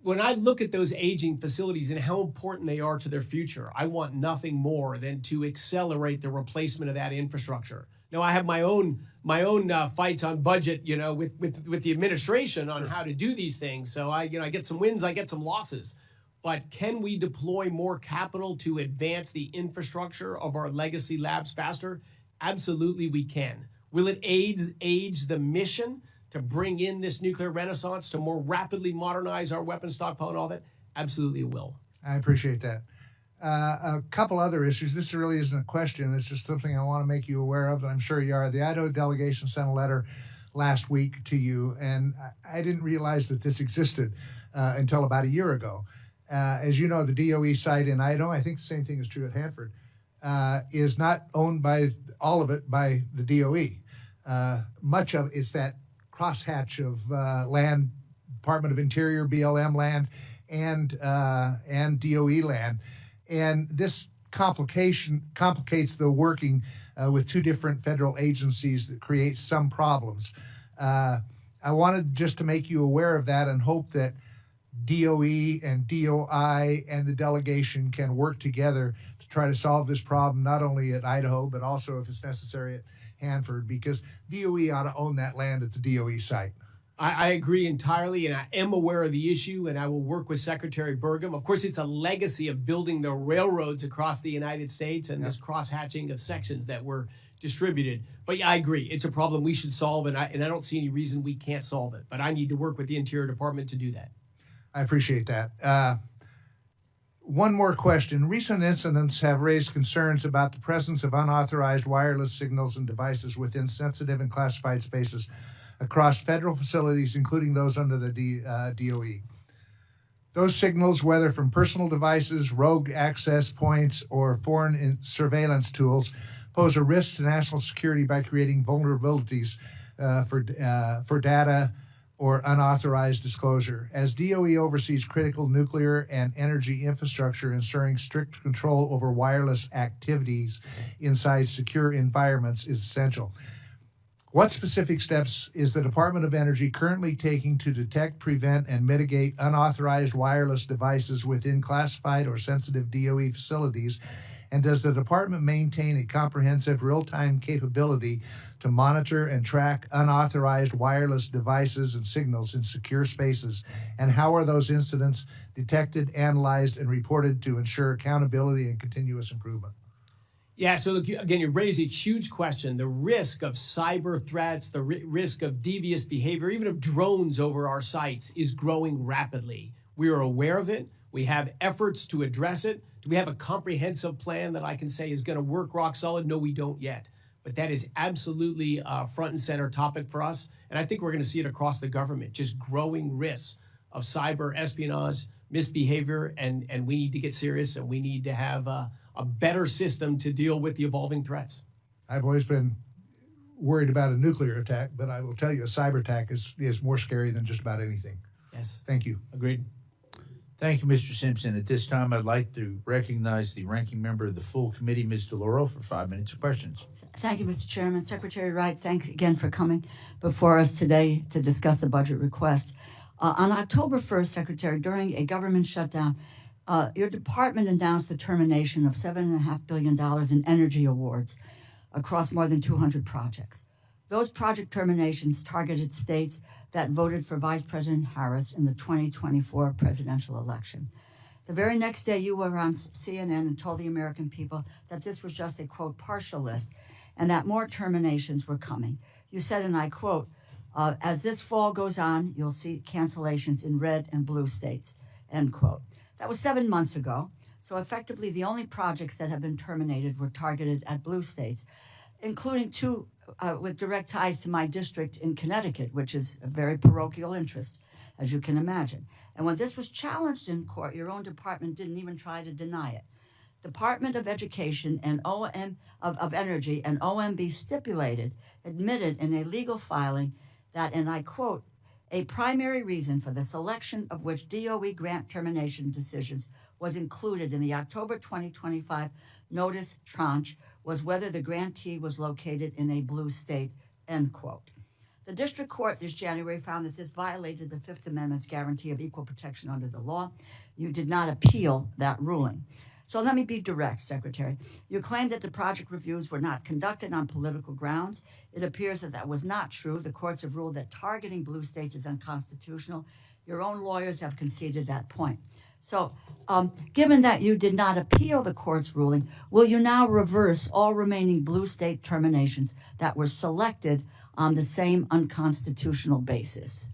when I look at those aging facilities and how important they are to their future, I want nothing more than to accelerate the replacement of that infrastructure. Now, I have my own fights on budget, with the administration on how to do these things. So I get some wins, I get some losses. But can we deploy more capital to advance the infrastructure of our legacy labs faster? Absolutely, we can. Will it aid the mission to bring in this nuclear renaissance, to more rapidly modernize our weapons stockpile and all that? Absolutely it will. I appreciate that. A couple other issues. This really isn't a question. It's just something I want to make you aware of. I'm sure you are. The Idaho delegation sent a letter last week to you, and I didn't realize that this existed until about a year ago. As you know, the DOE site in Idaho, I think the same thing is true at Hanford, is not owned by all of it by the DOE. Much of it's that crosshatch of land, Department of Interior, BLM land, and DOE land. And this complicates the working with two different federal agencies that creates some problems. I wanted just to make you aware of that and hope that DOE and DOI and the delegation can work together to try to solve this problem, not only at Idaho, but also, if it's necessary, at Hanford, because DOE ought to own that land at the DOE site. I agree entirely, and I am aware of the issue, and I will work with Secretary Burgum. Of course, it's a legacy of building the railroads across the United States and this cross-hatching of sections that were distributed. But yeah, I agree. It's a problem we should solve, and I don't see any reason we can't solve it. But I need to work with the Interior Department to do that. I appreciate that. One more question. Recent incidents have raised concerns about the presence of unauthorized wireless signals and devices within sensitive and classified spaces across federal facilities, including those under the DOE. Those signals, whether from personal devices, rogue access points, or foreign surveillance tools, pose a risk to national security by creating vulnerabilities for data or unauthorized disclosure. As DOE oversees critical nuclear and energy infrastructure, ensuring strict control over wireless activities inside secure environments is essential. What specific steps is the Department of Energy currently taking to detect, prevent, and mitigate unauthorized wireless devices within classified or sensitive DOE facilities? And does the department maintain a comprehensive real-time capability to monitor and track unauthorized wireless devices and signals in secure spaces? And how are those incidents detected, analyzed, and reported to ensure accountability and continuous improvement? Yeah, so look, again, you raise a huge question. The risk of cyber threats, the risk of devious behavior, even of drones over our sites is growing rapidly. We are aware of it. We have efforts to address it. Do we have a comprehensive plan that I can say is going to work rock solid? No, we don't yet. But that is absolutely a front and center topic for us. And I think we're going to see it across the government, just growing risks of cyber espionage, misbehavior, and we need to get serious, and we need to have a better system to deal with the evolving threats. I've always been worried about a nuclear attack, but I will tell you a cyber attack is more scary than just about anything. Yes. Thank you. Agreed. Thank you, Mr. Simpson. At this time, I'd like to recognize the ranking member of the full committee, Ms. DeLauro, for 5 minutes of questions. Thank you, Mr. Chairman. Secretary Wright, thanks again for coming before us today to discuss the budget request. On October 1st, Secretary, during a government shutdown, your department announced the termination of $7.5 billion in energy awards across more than 200 projects. Those project terminations targeted states that voted for Vice President Harris in the 2024 presidential election. The very next day, you were on CNN and told the American people that this was just a, quote, partial list and that more terminations were coming. You said, and I quote, as this fall goes on, you'll see cancellations in red and blue states, end quote. That was 7 months ago. So effectively, the only projects that have been terminated were targeted at blue states, including two with direct ties to my district in Connecticut, which is a very parochial interest, as you can imagine. And when this was challenged in court, your own department didn't even try to deny it. Department of Education and of Energy and OMB admitted in a legal filing that, and I quote, a primary reason for the selection of which DOE grant termination decisions was included in the October 2025 notice tranche was whether the grantee was located in a blue state, end quote. The district court this January found that this violated the Fifth Amendment's guarantee of equal protection under the law. You did not appeal that ruling. So let me be direct, Secretary. You claimed that the project reviews were not conducted on political grounds. It appears that that was not true. The courts have ruled that targeting blue states is unconstitutional. Your own lawyers have conceded that point. So given that you did not appeal the court's ruling, will you now reverse all remaining blue state terminations that were selected on the same unconstitutional basis?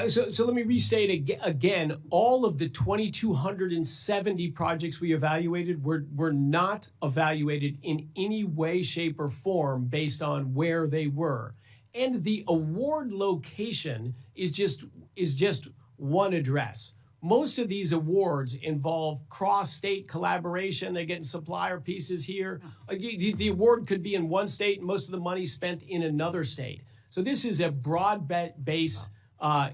So let me restate again, all of the 2,270 projects we evaluated were not evaluated in any way, shape, or form based on where they were. And the award location is just one address. Most of these awards involve cross-state collaboration. They're getting supplier pieces here. The award could be in one state, and most of the money spent in another state. So this is a broad-based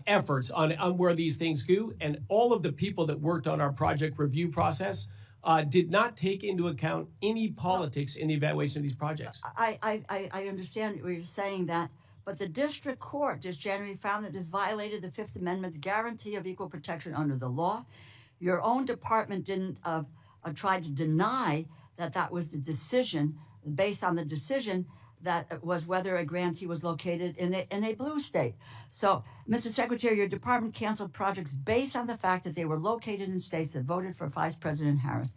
efforts on where these things go, and all of the people that worked on our project review process did not take into account any politics in the evaluation of these projects. I understand what you're saying that, but the district court this January found that this violated the Fifth Amendment's guarantee of equal protection under the law. Your own department didn't try to deny that was the decision, based on the decision that was whether a grantee was located in a blue state. So, Mr. Secretary, your department canceled projects based on the fact that they were located in states that voted for Vice President Harris.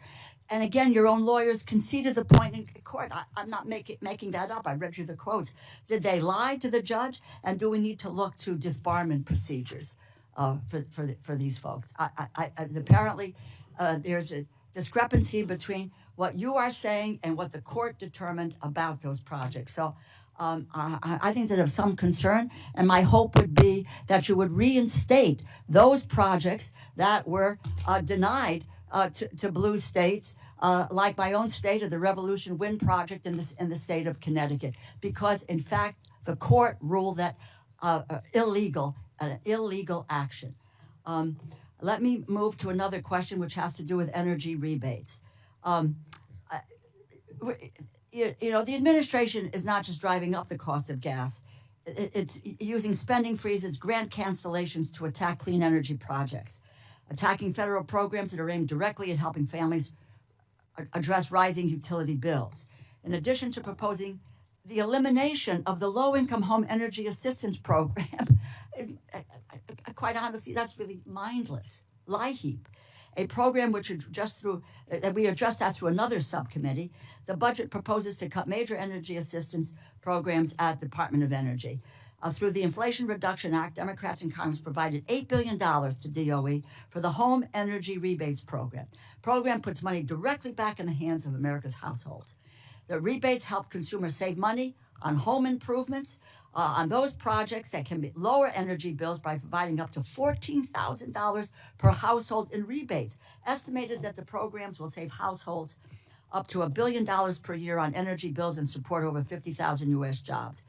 And again, your own lawyers conceded the point in court. I'm not making that up. I read you the quotes. Did they lie to the judge? And do we need to look to disbarment procedures for these folks? Apparently, there's a discrepancy between what you are saying and what the court determined about those projects. So I think that of some concern, and my hope would be that you would reinstate those projects that were denied to blue states, like my own state of the Revolution Wind Project in the state of Connecticut, because in fact the court ruled that illegal action. Let me move to another question, which has to do with energy rebates. The administration is not just driving up the cost of gas. It's using spending freezes, grant cancellations to attack clean energy projects, attacking federal programs that are aimed directly at helping families address rising utility bills. In addition to proposing the elimination of the low-income home energy assistance program, quite honestly, that's really mindless. Lie heap. A program which we addressed that through another subcommittee. The budget proposes to cut major energy assistance programs at the Department of Energy. Through the Inflation Reduction Act, Democrats in Congress provided $8 billion to DOE for the Home Energy Rebates Program. Program puts money directly back in the hands of America's households. The rebates help consumers save money on home improvements, on those projects that can lower energy bills by providing up to $14,000 per household in rebates. Estimated that the programs will save households up to $1 billion per year on energy bills and support over 50,000 U.S. jobs.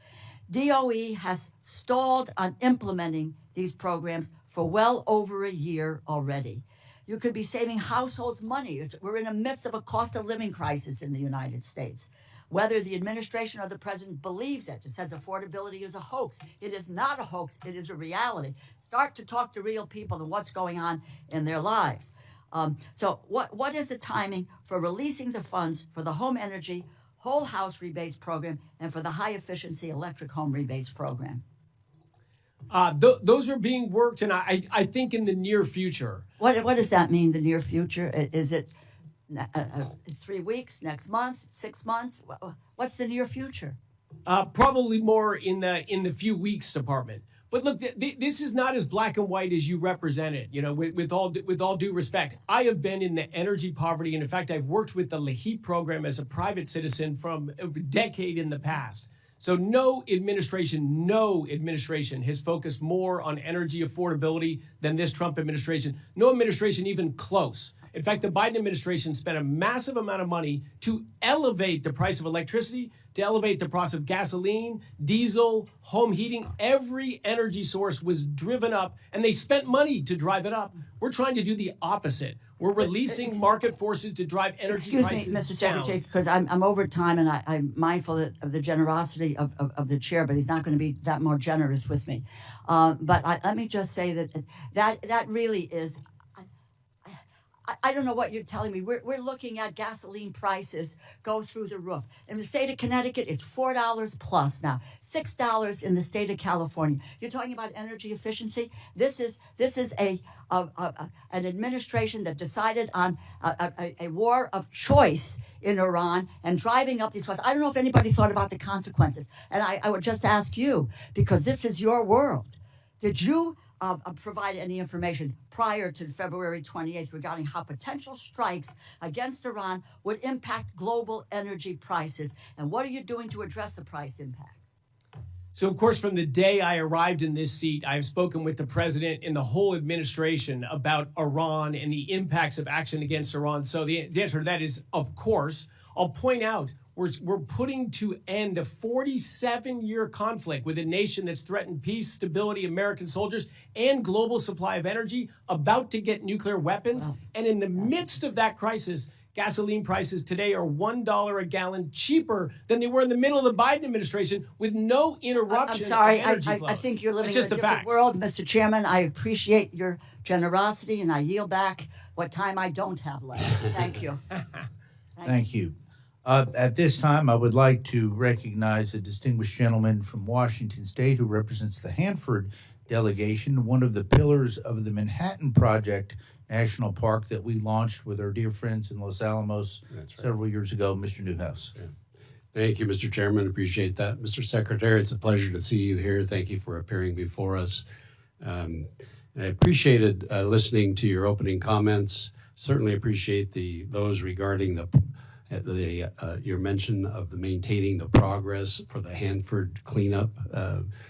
DOE has stalled on implementing these programs for well over a year already. You could be saving households money. We're in the midst of a cost of living crisis in the United States. Whether the administration or the president believes it says affordability is a hoax. It is not a hoax. It is a reality. Start to talk to real people and what's going on in their lives. So what is the timing for releasing the funds for the home energy whole house rebates program and for the high efficiency electric home rebates program? Those are being worked, and I think in the near future. What does that mean, the near future? Is it 3 weeks, next month, 6 months? What's the near future? Probably more in the few weeks department. But look, this is not as black and white as you represent it. You know, with all due respect, I have been in the energy poverty, and in fact, I've worked with the LAHEAP program as a private citizen from a decade in the past. So no administration has focused more on energy affordability than this Trump administration. No administration even close. In fact, the Biden administration spent a massive amount of money to elevate the price of electricity, to elevate the price of gasoline, diesel, home heating. Every energy source was driven up, and they spent money to drive it up. We're trying to do the opposite. We're releasing market forces to drive energy prices down. Excuse me, Mr. Secretary, because I'm over time, and I'm mindful of the generosity of the chair, but he's not going to be that more generous with me. Let me just say that really is. I don't know what you're telling me. We're looking at gasoline prices go through the roof. In the state of Connecticut, it's $4 plus now, $6 in the state of California. You're talking about energy efficiency. This is an administration that decided on a war of choice in Iran and driving up these costs. I don't know if anybody thought about the consequences. And I would just ask you, because this is your world, did you provide any information prior to February 28th regarding how potential strikes against Iran would impact global energy prices? And what are you doing to address the price impacts? So, of course, from the day I arrived in this seat, I've spoken with the president and the whole administration about Iran and the impacts of action against Iran. So the answer to that is, of course. I'll point out, we're putting to end a 47-year conflict with a nation that's threatened peace, stability, American soldiers, and global supply of energy, about to get nuclear weapons. Wow. And in the midst of that crisis, gasoline prices today are $1 a gallon cheaper than they were in the middle of the Biden administration, with no interruption. I'm sorry, of energy flows. I think you're living It's in just a different world, Mr. Chairman. I appreciate your generosity, and I yield back what time I don't have left. Thank you. Thank you. At this time, I would like to recognize a distinguished gentleman from Washington State who represents the Hanford delegation, one of the pillars of the Manhattan Project National Park that we launched with our dear friends in Los Alamos several years ago, Mr. Newhouse. Yeah. Thank you, Mr. Chairman. Appreciate that. Mr. Secretary, it's a pleasure to see you here. Thank you for appearing before us. I appreciated listening to your opening comments. Certainly appreciate those regarding your mention of maintaining the progress for the Hanford cleanup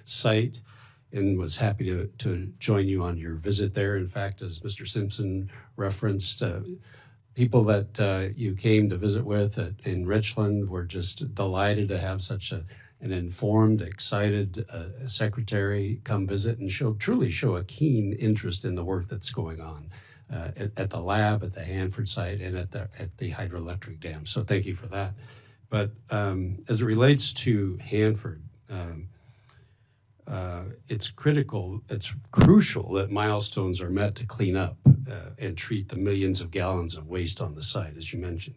site, and was happy to join you on your visit there. In fact, as Mr. Simpson referenced, people that you came to visit with in Richland were just delighted to have such an informed, excited secretary come visit and truly show a keen interest in the work that's going on at the lab, at the Hanford site, and at the hydroelectric dam. So thank you for that. But as it relates to Hanford, it's crucial that milestones are met to clean up and treat the millions of gallons of waste on the site, as you mentioned.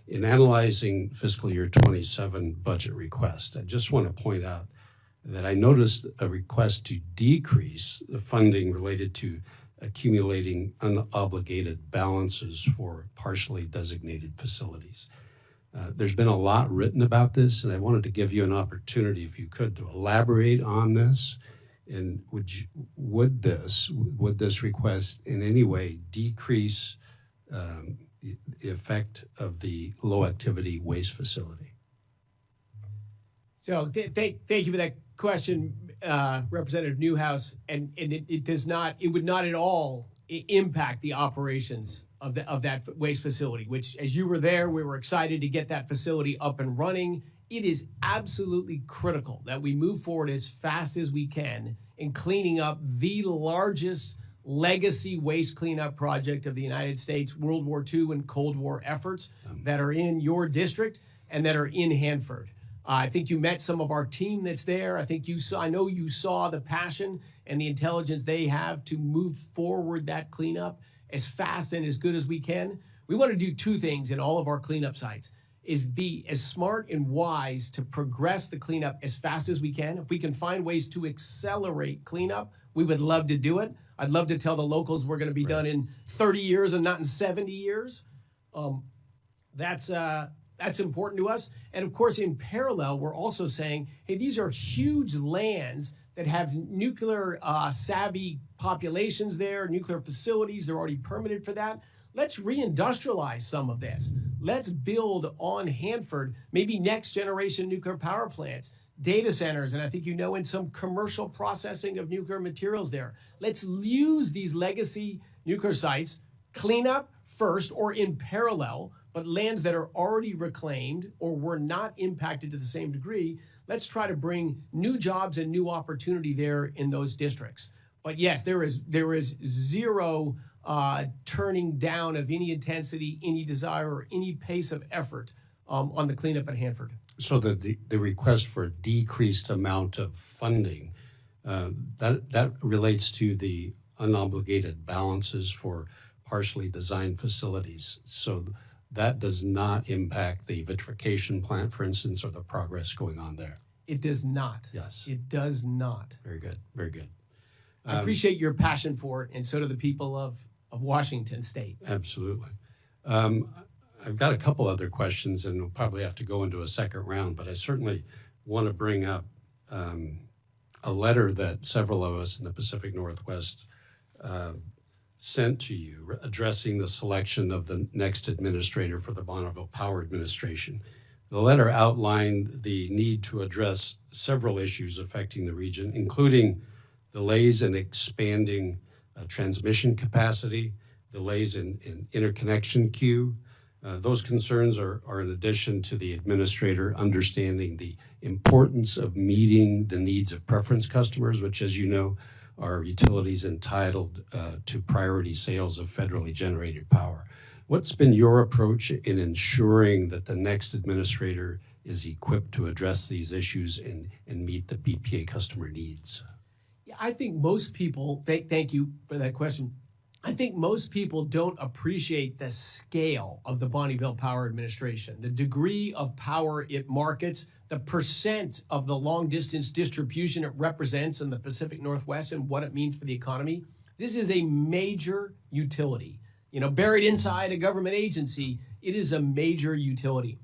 In analyzing fiscal year 27 budget request, I just want to point out that I noticed a request to decrease the funding related to accumulating unobligated balances for partially designated facilities. There's been a lot written about this, and I wanted to give you an opportunity, if you could, to elaborate on this. And would this request in any way decrease the effect of the low activity waste facility? So thank you for that question, Representative Newhouse. And it would not at all impact the operations of that waste facility, which, as you were there, we were excited to get that facility up and running. It is absolutely critical that we move forward as fast as we can in cleaning up the largest legacy waste cleanup project of the United States, World War II and Cold War efforts that are in your district and that are in Hanford. I think you met some of our team that's there. I know you saw the passion and the intelligence they have to move forward that cleanup as fast and as good as we can. We want to do two things in all of our cleanup sites: is be as smart and wise to progress the cleanup as fast as we can. If we can find ways to accelerate cleanup, we would love to do it. I'd love to tell the locals we're going to be done in 30 years and not in 70 years. That's important to us. And of course, in parallel, we're also saying, hey, these are huge lands that have nuclear savvy populations there, nuclear facilities. They're already permitted for that. Let's reindustrialize some of this. Let's build on Hanford, maybe next generation nuclear power plants, data centers, and I think in some commercial processing of nuclear materials there. Let's use these legacy nuclear sites, clean up first or in parallel, but lands that are already reclaimed or were not impacted to the same degree. Let's try to bring new jobs and new opportunity there in those districts. But yes, there is zero turning down of any intensity, any desire, or any pace of effort on the cleanup at Hanford. So the request for a decreased amount of funding, that relates to the unobligated balances for partially designed facilities. So that does not impact the vitrification plant, for instance, or the progress going on there. It does not. Yes. It does not. Very good. Very good. I appreciate your passion for it, and so do the people of Washington State. Absolutely. I've got a couple other questions, and we'll probably have to go into a second round, but I certainly want to bring up a letter that several of us in the Pacific Northwest sent to you addressing the selection of the next administrator for the Bonneville Power Administration. The letter outlined the need to address several issues affecting the region, including delays in expanding transmission capacity, delays in interconnection queue. Those concerns are in addition to the administrator understanding the importance of meeting the needs of preference customers, which, as you know, are utilities entitled to priority sales of federally generated power. What's been your approach in ensuring that the next administrator is equipped to address these issues and meet the BPA customer needs? Yeah, I think most people, thank you for that question. I think most people don't appreciate the scale of the Bonneville Power Administration, the degree of power it markets, the percent of the long distance distribution it represents in the Pacific Northwest and what it means for the economy. This is a major utility. Buried inside a government agency, it is a major utility.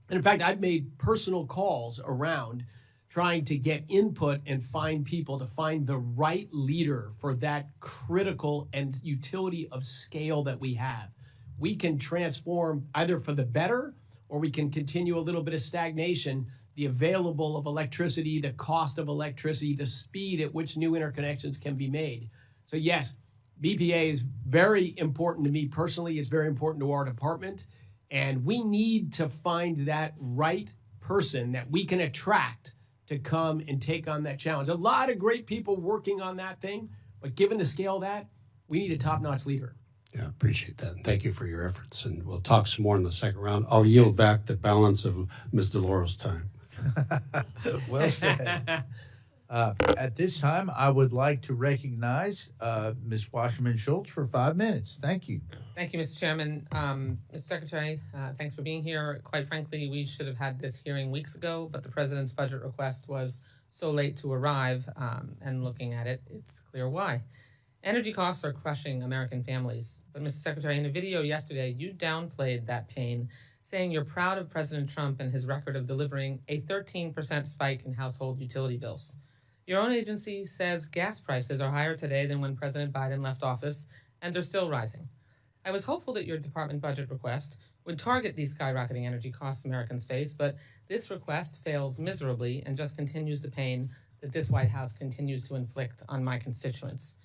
And in fact, I've made personal calls around trying to get input and find people to find the right leader for that critical and utility of scale that we have. We can transform either for the better, or we can continue a little bit of stagnation, the available of electricity, the cost of electricity, the speed at which new interconnections can be made. So yes, BPA is very important to me personally. It's very important to our department. And we need to find that right person that we can attract to come and take on that challenge. A lot of great people working on that thing, but given the scale of that, we need a top-notch leader. Yeah, appreciate that. And thank you for your efforts. And we'll talk some more in the second round. I'll yield back the balance of Ms. DeLauro's time. Well said. At this time, I would like to recognize Ms. Wasserman Schultz for 5 minutes. Thank you. Thank you, Mr. Chairman. Mr. Secretary, thanks for being here. Quite frankly, we should have had this hearing weeks ago, but the president's budget request was so late to arrive, and looking at it, it's clear why. Energy costs are crushing American families. But Mr. Secretary, in a video yesterday, you downplayed that pain, saying you're proud of President Trump and his record of delivering a 13% spike in household utility bills. Your own agency says gas prices are higher today than when President Biden left office, and they're still rising. I was hopeful that your department budget request would target these skyrocketing energy costs Americans face, but this request fails miserably and just continues the pain that this White House continues to inflict on my constituents.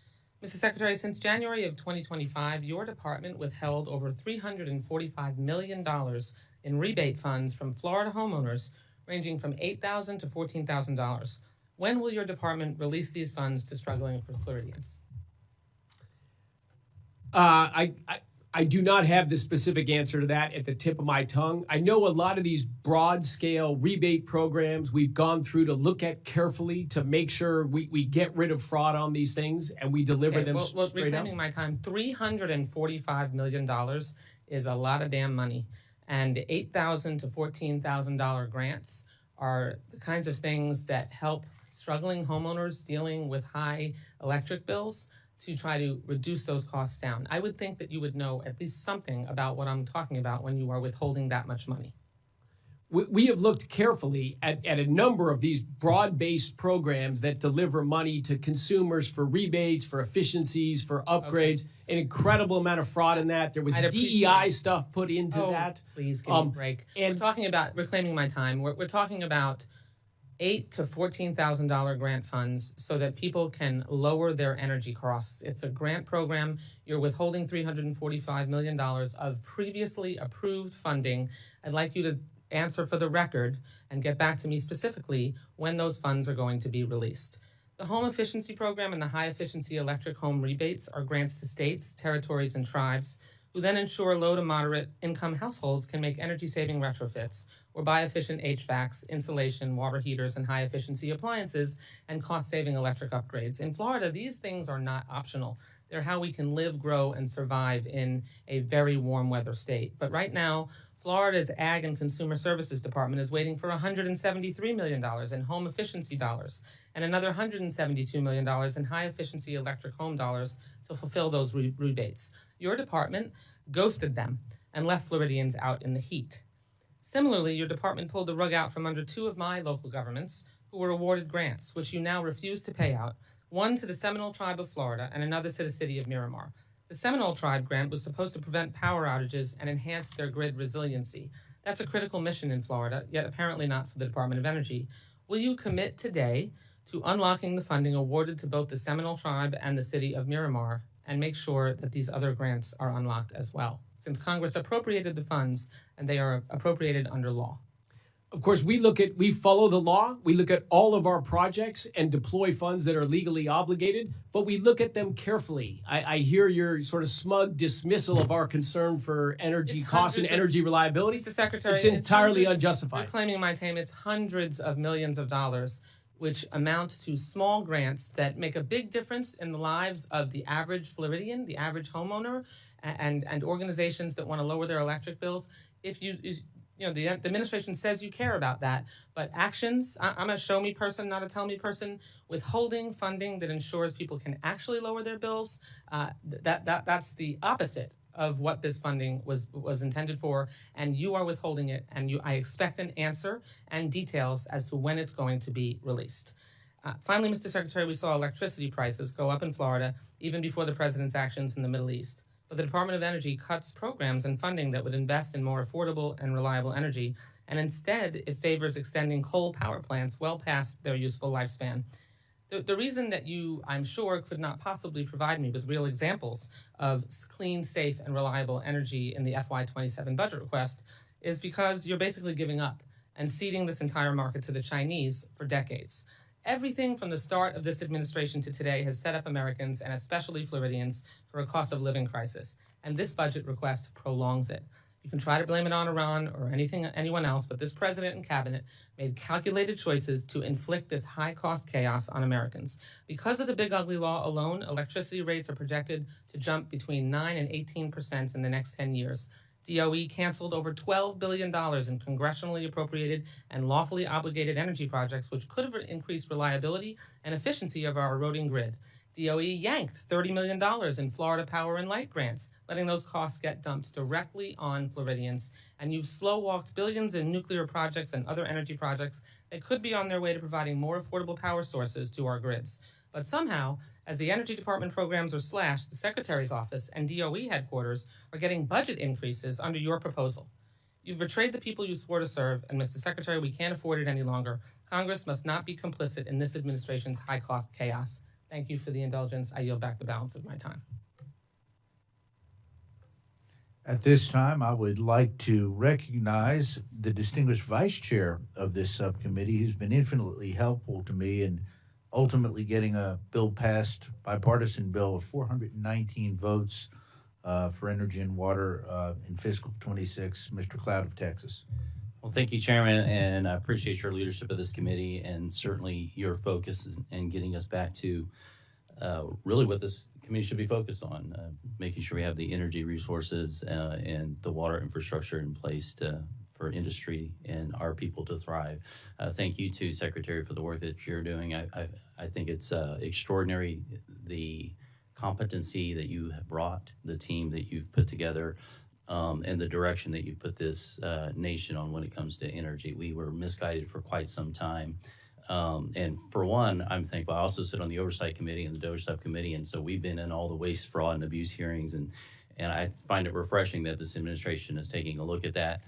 Mr. Secretary, since January of 2025, your department withheld over $345 million in rebate funds from Florida homeowners ranging from $8,000 to $14,000. When will your department release these funds to struggling Floridians? I do not have the specific answer to that at the tip of my tongue. I know a lot of these broad-scale rebate programs we've gone through to look at carefully to make sure we get rid of fraud on these things and we deliver them straight up. Reframing my time, $345 million is a lot of damn money. And $8,000 to $14,000 grants are the kinds of things that help struggling homeowners dealing with high electric bills to try to reduce those costs down. I would think that you would know at least something about what I'm talking about when you are withholding that much money. we have looked carefully at a number of these broad-based programs that deliver money to consumers for rebates, for efficiencies, for upgrades. An incredible amount of fraud in that. There was I'd DEI appreciate- stuff put into Oh, that. please give me a break. and- We're talking about reclaiming my time. We're talking about $8,000 to $14,000 grant funds so that people can lower their energy costs. It's a grant program. You're withholding $345 million of previously approved funding. I'd like you to answer for the record and get back to me specifically when those funds are going to be released. The Home Efficiency Program and the High Efficiency Electric Home Rebates are grants to states, territories, and tribes who then ensure low to moderate income households can make energy-saving retrofits or buy efficient HVACs, insulation, water heaters, and high-efficiency appliances and cost-saving electric upgrades. In Florida, these things are not optional. They're how we can live, grow, and survive in a very warm weather state. But right now, Florida's Ag and Consumer Services Department is waiting for $173 million in home efficiency dollars and another $172 million in high-efficiency electric home dollars to fulfill those rebates. Your department ghosted them and left Floridians out in the heat. Similarly, your department pulled the rug out from under two of my local governments who were awarded grants, which you now refuse to pay out, one to the Seminole Tribe of Florida and another to the city of Miramar. The Seminole Tribe grant was supposed to prevent power outages and enhance their grid resiliency. That's a critical mission in Florida, yet apparently not for the Department of Energy. Will you commit today to unlocking the funding awarded to both the Seminole Tribe and the city of Miramar and make sure that these other grants are unlocked as well, since Congress appropriated the funds and they are appropriated under law? Of course, we follow the law. We look at all of our projects and deploy funds that are legally obligated, but we look at them carefully. I hear your sort of smug dismissal of our concern for energy costs and energy reliability. Mr. Secretary, it's entirely hundreds, unjustified. You're claiming my time. It's hundreds of millions of dollars, which amount to small grants that make a big difference in the lives of the average Floridian, the average homeowner, and organizations that want to lower their electric bills. If the administration says you care about that, but actions, I'm a show me person, not a tell me person, withholding funding that ensures people can actually lower their bills, that's the opposite of what this funding was intended for, and you are withholding it, and I expect an answer and details as to when it's going to be released. Finally, Mr. Secretary, we saw electricity prices go up in Florida even before the president's actions in the Middle East. But the Department of Energy cuts programs and funding that would invest in more affordable and reliable energy, and instead it favors extending coal power plants well past their useful lifespan. The reason that you, I'm sure, could not possibly provide me with real examples of clean, safe, and reliable energy in the FY27 budget request is because you're basically giving up and ceding this entire market to the Chinese for decades. Everything from the start of this administration to today has set up Americans, and especially Floridians, for a cost of living crisis, and this budget request prolongs it. You can try to blame it on Iran or anyone else, but this president and cabinet made calculated choices to inflict this high-cost chaos on Americans. Because of the big ugly law alone, electricity rates are projected to jump between 9 and 18% in the next 10 years. DOE canceled over $12 billion in congressionally appropriated and lawfully obligated energy projects, which could have increased reliability and efficiency of our eroding grid. DOE yanked $30 million in Florida Power and Light grants, letting those costs get dumped directly on Floridians. And you've slow-walked billions in nuclear projects and other energy projects that could be on their way to providing more affordable power sources to our grids. But somehow, as the Energy Department programs are slashed, the Secretary's office and DOE headquarters are getting budget increases under your proposal. You've betrayed the people you swore to serve, and Mr. Secretary, we can't afford it any longer. Congress must not be complicit in this administration's high-cost chaos. Thank you for the indulgence. I yield back the balance of my time. At this time, I would like to recognize the distinguished vice chair of this subcommittee, who's been infinitely helpful to me in ultimately getting a bill passed, bipartisan bill of 419 votes for energy and water in fiscal 26, Mr. Cloud of Texas. Well, thank you, Chairman, and I appreciate your leadership of this committee and certainly your focus in getting us back to really what this committee should be focused on, making sure we have the energy resources and the water infrastructure in place for industry and our people to thrive. Thank you to Secretary for the work that you're doing. I think it's extraordinary, the competency that you have brought, the team that you've put together. and the direction that you put this nation on when it comes to energy. We were misguided for quite some time. And for one, I'm thankful. I also sit on the Oversight Committee and the DOGE Subcommittee, and so we've been in all the waste, fraud, and abuse hearings, and I find it refreshing that this administration is taking a look at that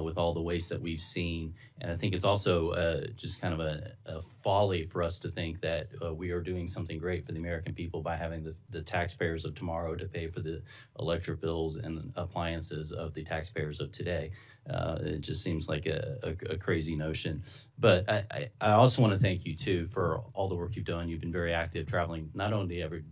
with all the waste that we've seen. And I think it's also just kind of a folly for us to think that we are doing something great for the American people by having the taxpayers of tomorrow to pay for the electric bills and appliances of the taxpayers of today. It just seems like a crazy notion. But I also want to thank you, too, for all the work you've done. You've been very active, traveling not only every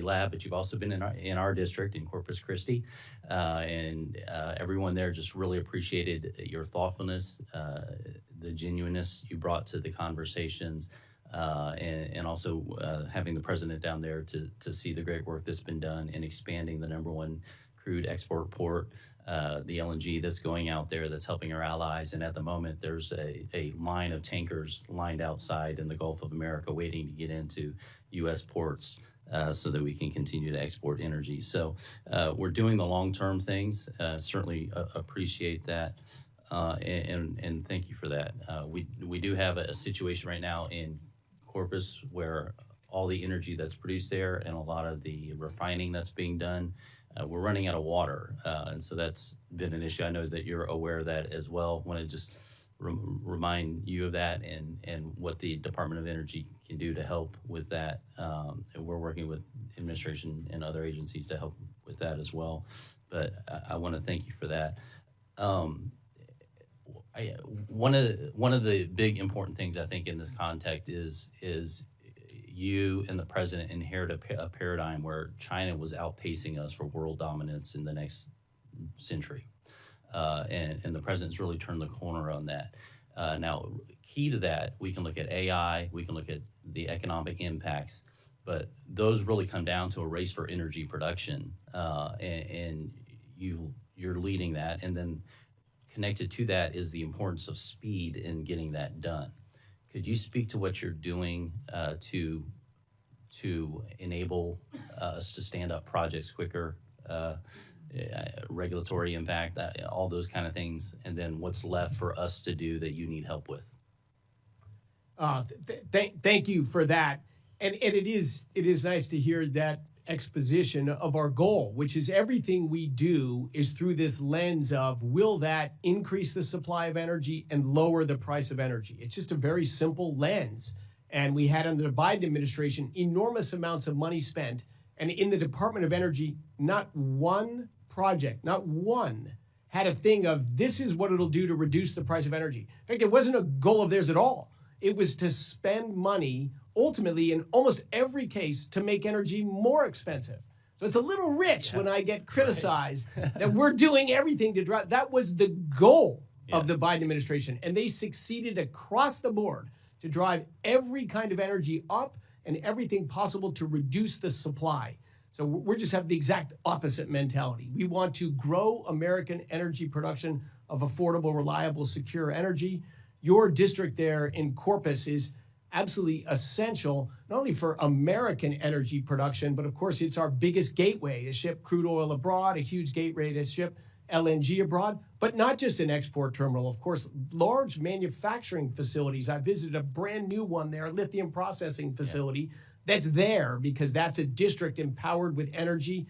lab, but you've also been in our district in Corpus Christi, and everyone there just really appreciated your thoughtfulness, the genuineness you brought to the conversations, and also having the president down there to see the great work that's been done in expanding the #1 crude export port, the LNG that's going out there that's helping our allies. And at the moment, there's a line of tankers lined outside in the Gulf of America waiting to get into U.S. ports. So that we can continue to export energy. So we're doing the long-term things. Certainly appreciate that, and thank you for that. We do have a situation right now in Corpus where all the energy that's produced there and a lot of the refining that's being done, we're running out of water, and so that's been an issue. I know that you're aware of that as well. Want to just remind you of that and what the Department of Energy can do to help with that. And we're working with administration and other agencies to help with that as well. But I want to thank you for that. One of the big important things I think in this context is you and the president inherited a paradigm where China was outpacing us for world dominance in the next century. And the president's really turned the corner on that. Now, key to that, we can look at AI, we can look at the economic impacts, but those really come down to a race for energy production, and you're leading that. And then connected to that is the importance of speed in getting that done. Could you speak to what you're doing to enable us to stand up projects quicker? Regulatory impact, all those kind of things, and then what's left for us to do that you need help with? Thank you for that, and it is nice to hear that exposition of our goal, which is everything we do is through this lens of will that increase the supply of energy and lower the price of energy. It's just a very simple lens, and we had under the Biden administration enormous amounts of money spent, and in the Department of Energy, not one project, not one, had a thing of this is what it'll do to reduce the price of energy. In fact, it wasn't a goal of theirs at all. It was to spend money, ultimately, in almost every case, to make energy more expensive. So it's a little rich when I get criticized that we're doing everything to drive. That was the goal of the Biden administration, and they succeeded across the board to drive every kind of energy up and everything possible to reduce the supply. So we just have the exact opposite mentality. We want to grow American energy production of affordable, reliable, secure energy. Your district there in Corpus is absolutely essential, not only for American energy production, but of course it's our biggest gateway to ship crude oil abroad, a huge gateway to ship LNG abroad, but not just an export terminal. Of course, large manufacturing facilities. I visited a brand new one there, a lithium processing facility. That's there because that's a district empowered with energy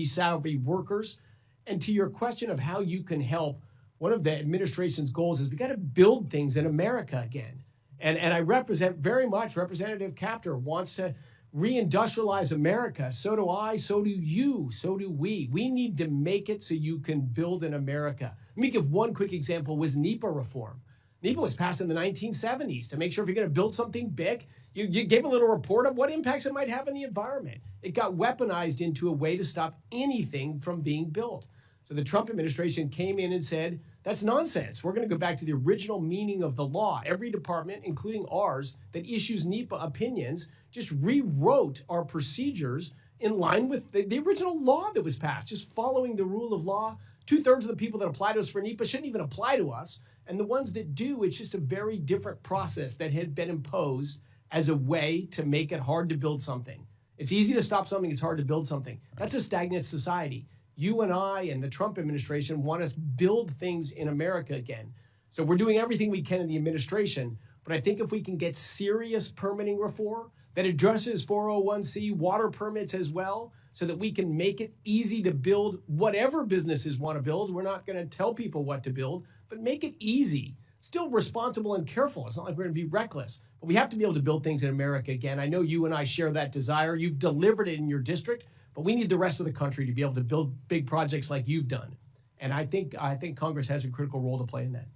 savvy workers. And to your question of how you can help, one of the administration's goals is we got to build things in America again. And I represent very much, Representative Capter wants to reindustrialize America. So do I, so do you, so do we. We need to make it so you can build in America. Let me give one quick example was NEPA reform. NEPA was passed in the 1970s to make sure if you're going to build something big, you gave a little report of what impacts it might have on the environment. It got weaponized into a way to stop anything from being built. So the Trump administration came in and said, that's nonsense. We're going to go back to the original meaning of the law. Every department, including ours, that issues NEPA opinions just rewrote our procedures in line with the original law that was passed, just following the rule of law. 2/3 of the people that apply to us for NEPA shouldn't even apply to us. And the ones that do, it's just a very different process that had been imposed as a way to make it hard to build something. It's easy to stop something. It's hard to build something. That's a stagnant society. You and I and the Trump administration want us to build things in America again. So we're doing everything we can in the administration. But I think if we can get serious permitting reform that addresses 401c water permits as well, so that we can make it easy to build whatever businesses want to build. We're not going to tell people what to build, but make it easy. Still responsible and careful. It's not like we're going to be reckless, but we have to be able to build things in America again. I know you and I share that desire. You've delivered it in your district, but we need the rest of the country to be able to build big projects like you've done. And I think Congress has a critical role to play in that.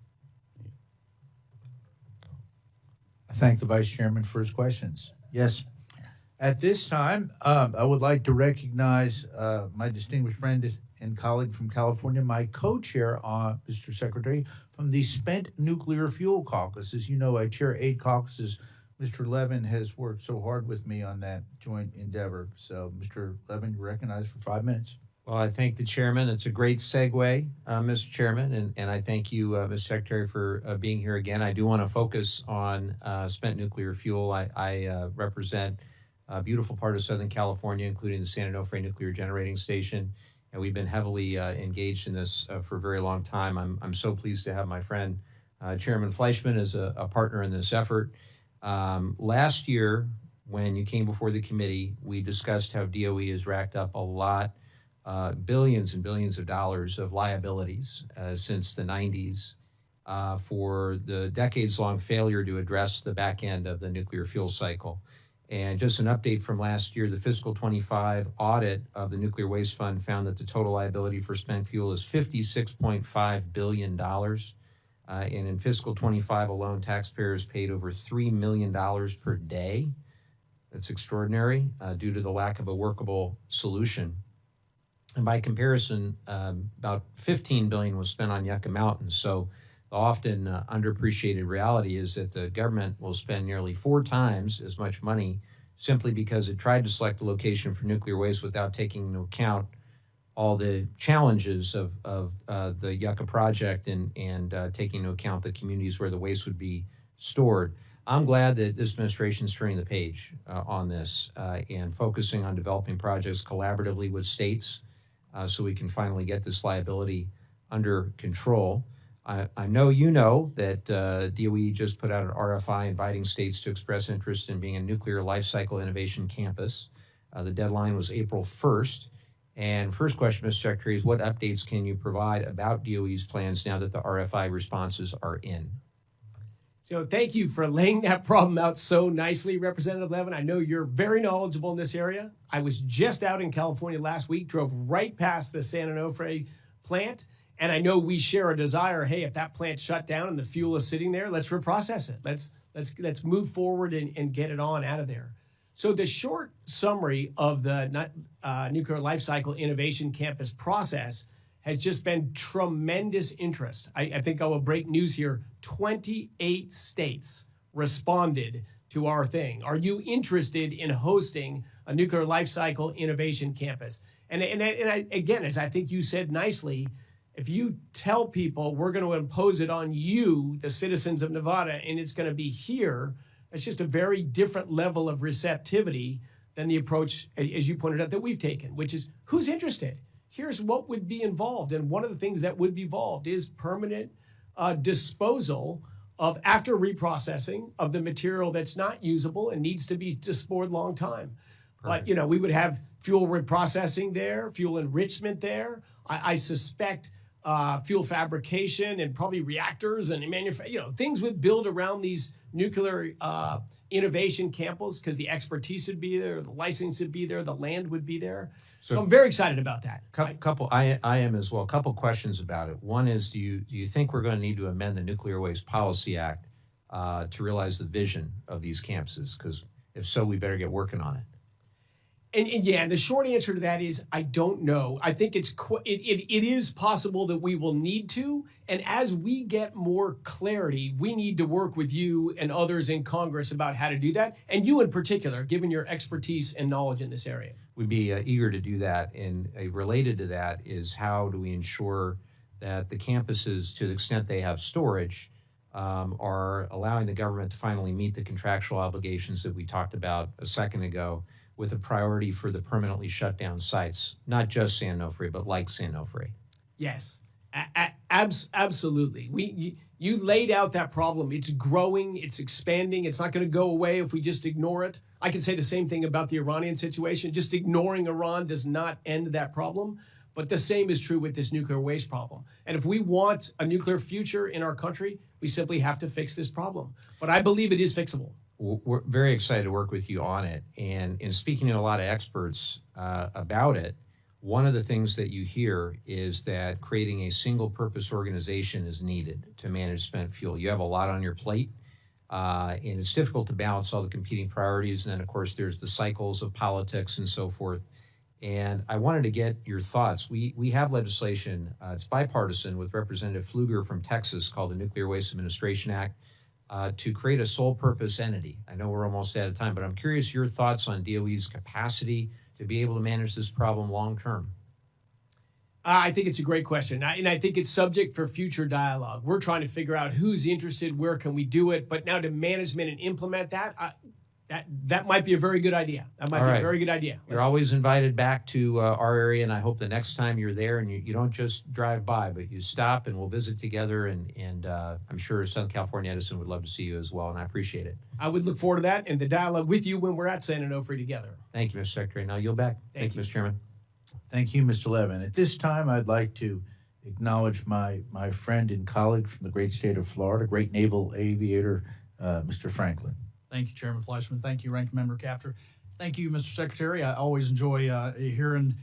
I thank the Vice Chairman for his questions. Yes. At this time, I would like to recognize my distinguished friend and colleague from California, my co-chair, Mr. Secretary, from the Spent Nuclear Fuel Caucus. As you know, I chair 8 caucuses. Mr. Levin has worked so hard with me on that joint endeavor. So, Mr. Levin, you're recognized for 5 minutes. Well, I thank the chairman. It's a great segue, Mr. Chairman, and I thank you, Mr. Secretary, for being here again. I do want to focus on spent nuclear fuel. I represent a beautiful part of Southern California, including the San Onofre Nuclear Generating Station, and we've been heavily engaged in this for a very long time. I'm so pleased to have my friend Chairman Fleischman as a partner in this effort. Last year, when you came before the committee, we discussed how DOE has racked up a lot, billions and billions of dollars of liabilities since the 90s for the decades-long failure to address the back end of the nuclear fuel cycle. And just an update from last year, the fiscal 25 audit of the Nuclear Waste Fund found that the total liability for spent fuel is $56.5 billion. And in fiscal 25 alone, taxpayers paid over $3 million per day. That's extraordinary due to the lack of a workable solution. And by comparison, about $15 billion was spent on Yucca Mountain. So the often underappreciated reality is that the government will spend nearly 4 times as much money simply because it tried to select a location for nuclear waste without taking into account all the challenges of the Yucca project and taking into account the communities where the waste would be stored. I'm glad that this administration is turning the page on this and focusing on developing projects collaboratively with states so we can finally get this liability under control. I know you know that DOE just put out an RFI inviting states to express interest in being a nuclear life cycle innovation campus. The deadline was April 1st. And first question, Mr. Secretary, is what updates can you provide about DOE's plans now that the RFI responses are in? So thank you for laying that problem out so nicely, Representative Levin. I know you're very knowledgeable in this area. I was just out in California last week, drove right past the San Onofre plant, and I know we share a desire, hey, if that plant shut down and the fuel is sitting there, let's reprocess it. Let's move forward and get it on out of there. So the short summary of the Nuclear Life Cycle Innovation Campus process has just been tremendous interest. I think I will break news here. 28 states responded to our thing. Are you interested in hosting a Nuclear Life Cycle Innovation Campus? And again, as I think you said nicely, if you tell people we're going to impose it on you, the citizens of Nevada, and it's going to be here, it's just a very different level of receptivity than the approach, as you pointed out, that we've taken, which is who's interested? Here's what would be involved. And one of the things that would be involved is permanent disposal of, after reprocessing, of the material that's not usable and needs to be stored a long time. Perfect. But, we would have fuel reprocessing there, fuel enrichment there. I suspect fuel fabrication and probably reactors and things would build around these nuclear innovation campuses because the expertise would be there, the license would be there, the land would be there. So I'm very excited about that. I am as well. A couple questions about it. One is, do you think we're going to need to amend the Nuclear Waste Policy Act to realize the vision of these campuses? Because if so, we better get working on it. And yeah, the short answer to that is I don't know. I think it is possible that we will need to. And as we get more clarity, we need to work with you and others in Congress about how to do that. And you in particular, given your expertise and knowledge in this area. We'd be eager to do that. And related to that is how do we ensure that the campuses, to the extent they have storage, are allowing the government to finally meet the contractual obligations that we talked about a second ago, with a priority for the permanently shut down sites, not just San Onofre, but like San Onofre? Yes, absolutely. You laid out that problem. It's growing, it's expanding. It's not going to go away if we just ignore it. I can say the same thing about the Iranian situation. Just ignoring Iran does not end that problem. But the same is true with this nuclear waste problem. And if we want a nuclear future in our country, we simply have to fix this problem. But I believe it is fixable. We're very excited to work with you on it. And in speaking to a lot of experts about it, one of the things that you hear is that creating a single purpose organization is needed to manage spent fuel. You have a lot on your plate, and it's difficult to balance all the competing priorities. And then, of course, there's the cycles of politics and so forth. And I wanted to get your thoughts. We have legislation, it's bipartisan, with Representative Pfluger from Texas, called the Nuclear Waste Administration Act, to create a sole purpose entity. I know we're almost out of time, but I'm curious your thoughts on DOE's capacity to be able to manage this problem long term. I think it's a great question, and I think it's subject for future dialogue. We're trying to figure out who's interested, where can we do it, but now to management and implement that, that might be a very good idea. That might be a very good idea. You're always invited back to our area, and I hope the next time you're there and you don't just drive by, but you stop and we'll visit together, and I'm sure Southern California Edison would love to see you as well, and I appreciate it. I would look forward to that and the dialogue with you when we're at San Onofre together. Thank you, Mr. Secretary. Now yield back. Thank you, Mr. Chairman. Thank you, Mr. Levin. At this time, I'd like to acknowledge my friend and colleague from the great state of Florida, great naval aviator, Mr. Franklin. Thank you, Chairman Fleischman. Thank you, Ranking Member Capter. Thank you, Mr. Secretary. I always enjoy hearing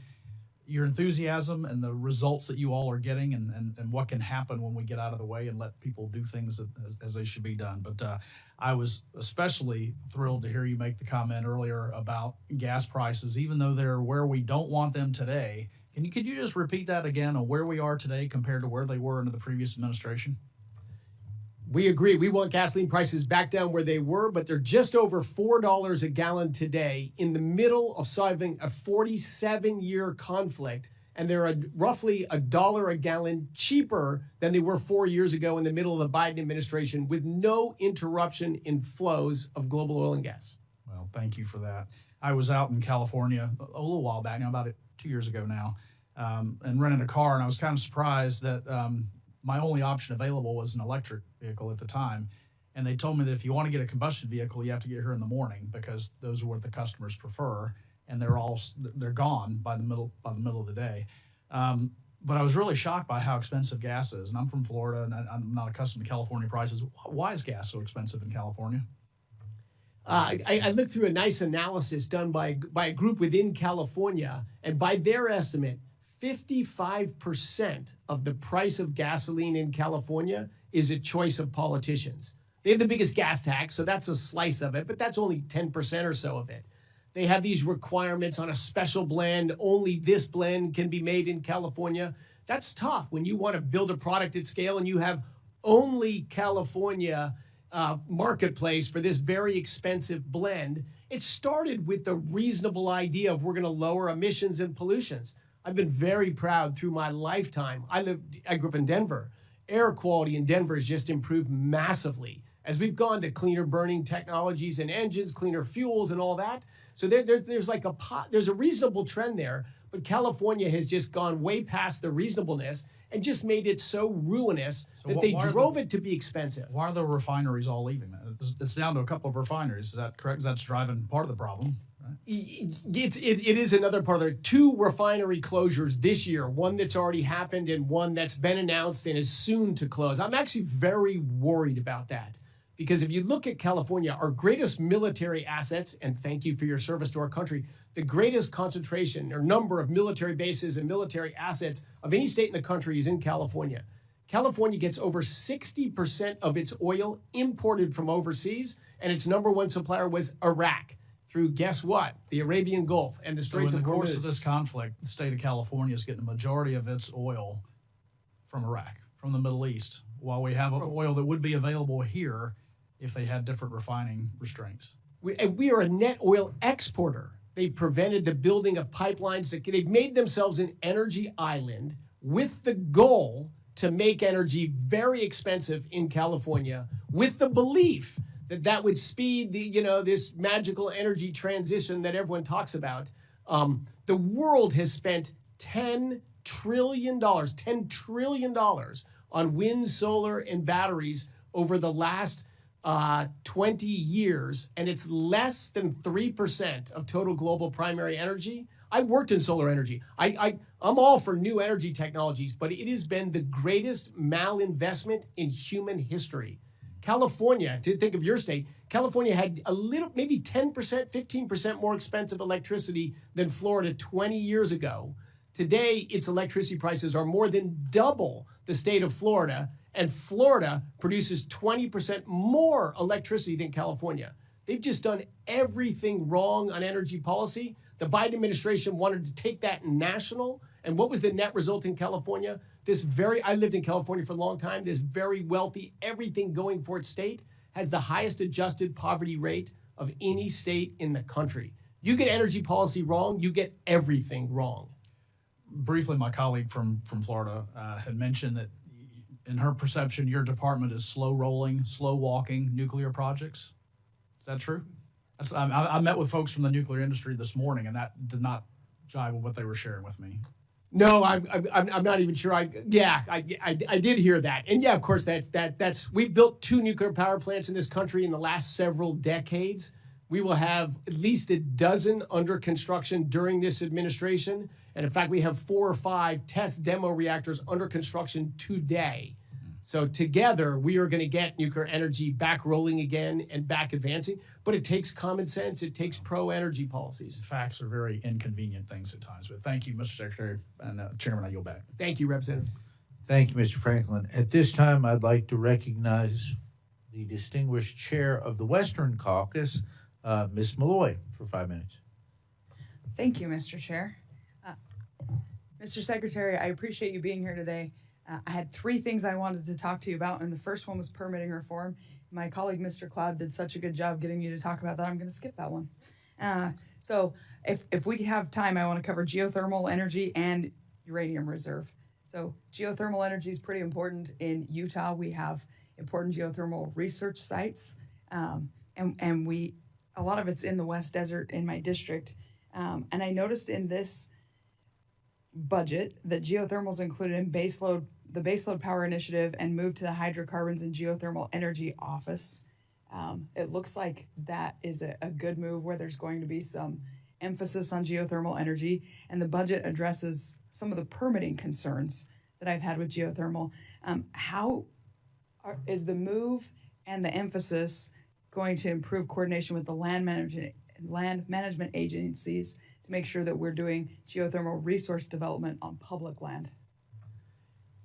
your enthusiasm and the results that you all are getting and what can happen when we get out of the way and let people do things as they should be done. But I was especially thrilled to hear you make the comment earlier about gas prices, even though they're where we don't want them today. Could you just repeat that again on where we are today compared to where they were under the previous administration? We agree. We want gasoline prices back down where they were, but they're just over $4 a gallon today in the middle of solving a 47-year conflict. And they're roughly $1 a gallon cheaper than they were 4 years ago in the middle of the Biden administration, with no interruption in flows of global oil and gas. Well, thank you for that. I was out in California a little while back now, about 2 years ago now, and rented a car, and I was kind of surprised that my only option available was an electric vehicle at the time. And they told me that if you want to get a combustion vehicle, you have to get here in the morning because those are what the customers prefer. And they're gone by the middle of the day. But I was really shocked by how expensive gas is. And I'm from Florida, and I'm not accustomed to California prices. Why is gas so expensive in California? I looked through a nice analysis done by a group within California, and by their estimate, 55% of the price of gasoline in California is a choice of politicians. They have the biggest gas tax, so that's a slice of it, but that's only 10% or so of it. They have these requirements on a special blend. Only this blend can be made in California. That's tough when you want to build a product at scale and you have only California marketplace for this very expensive blend. It started with the reasonable idea of we're going to lower emissions and pollutions. I've been very proud through my lifetime. I grew up in Denver. Air quality in Denver has just improved massively as we've gone to cleaner burning technologies and engines, cleaner fuels and all that. So there's a reasonable trend there, but California has just gone way past the reasonableness and just made it so ruinous that they drove it to be expensive. Why are the refineries all leaving? It's down to a couple of refineries. Is that correct? That's driving part of the problem. It is another part of it. 2 refinery closures this year, one that's already happened and one that's been announced and is soon to close. I'm actually very worried about that because if you look at California, our greatest military assets, and thank you for your service to our country, the greatest concentration or number of military bases and military assets of any state in the country is in California. California gets over 60% of its oil imported from overseas, and its number one supplier was Iraq. Through, guess what? The Arabian Gulf and the Straits of Hormuz. In the course of this conflict, the state of California is getting the majority of its oil from Iraq, from the Middle East, while we have oil that would be available here if they had different refining restraints. We are a net oil exporter. They prevented the building of pipelines. They've made themselves an energy island with the goal to make energy very expensive in California, with the belief that would speed this magical energy transition that everyone talks about. The world has spent $10 trillion on wind, solar, and batteries over the last 20 years, and it's less than 3% of total global primary energy. I worked in solar energy. I'm all for new energy technologies, but it has been the greatest malinvestment in human history. California, to think of your state, California had a little, maybe 10%, 15% more expensive electricity than Florida 20 years ago. Today, its electricity prices are more than double the state of Florida, and Florida produces 20% more electricity than California. They've just done everything wrong on energy policy. The Biden administration wanted to take that national, and what was the net result in California? I lived in California for a long time, this very wealthy, everything going for its state has the highest adjusted poverty rate of any state in the country. You get energy policy wrong, you get everything wrong. Briefly, my colleague from Florida had mentioned that in her perception, your department is slow walking nuclear projects. Is that true? I met with folks from the nuclear industry this morning, and that did not jive with what they were sharing with me. No, I'm not even sure. I did hear that, and yeah, of course that's we built 2 nuclear power plants in this country in the last several decades. We will have at least a dozen under construction during this administration, and in fact, we have 4 or 5 test demo reactors under construction today. So together, we are going to get nuclear energy back rolling again and back advancing. But it takes common sense. It takes pro-energy policies. Facts are very inconvenient things at times. But thank you, Mr. Secretary and Chairman. I yield back. Thank you, Representative. Thank you, Mr. Franklin. At this time, I'd like to recognize the distinguished chair of the Western Caucus, Ms. Malloy, for 5 minutes. Thank you, Mr. Chair. Mr. Secretary, I appreciate you being here today. I had 3 things I wanted to talk to you about, and the first one was permitting reform. My colleague, Mr. Cloud, did such a good job getting you to talk about that. I'm going to skip that one. So if we have time, I want to cover geothermal energy and uranium reserve. So geothermal energy is pretty important in Utah. We have important geothermal research sites, and a lot of it's in the West Desert in my district. And I noticed in this budget that geothermal is included in the baseload power initiative and moved to the hydrocarbons and geothermal energy office. It looks like that is a good move where there's going to be some emphasis on geothermal energy, and the budget addresses some of the permitting concerns that I've had with geothermal. Is the move and the emphasis going to improve coordination with the land management agencies to make sure that we're doing geothermal resource development on public land?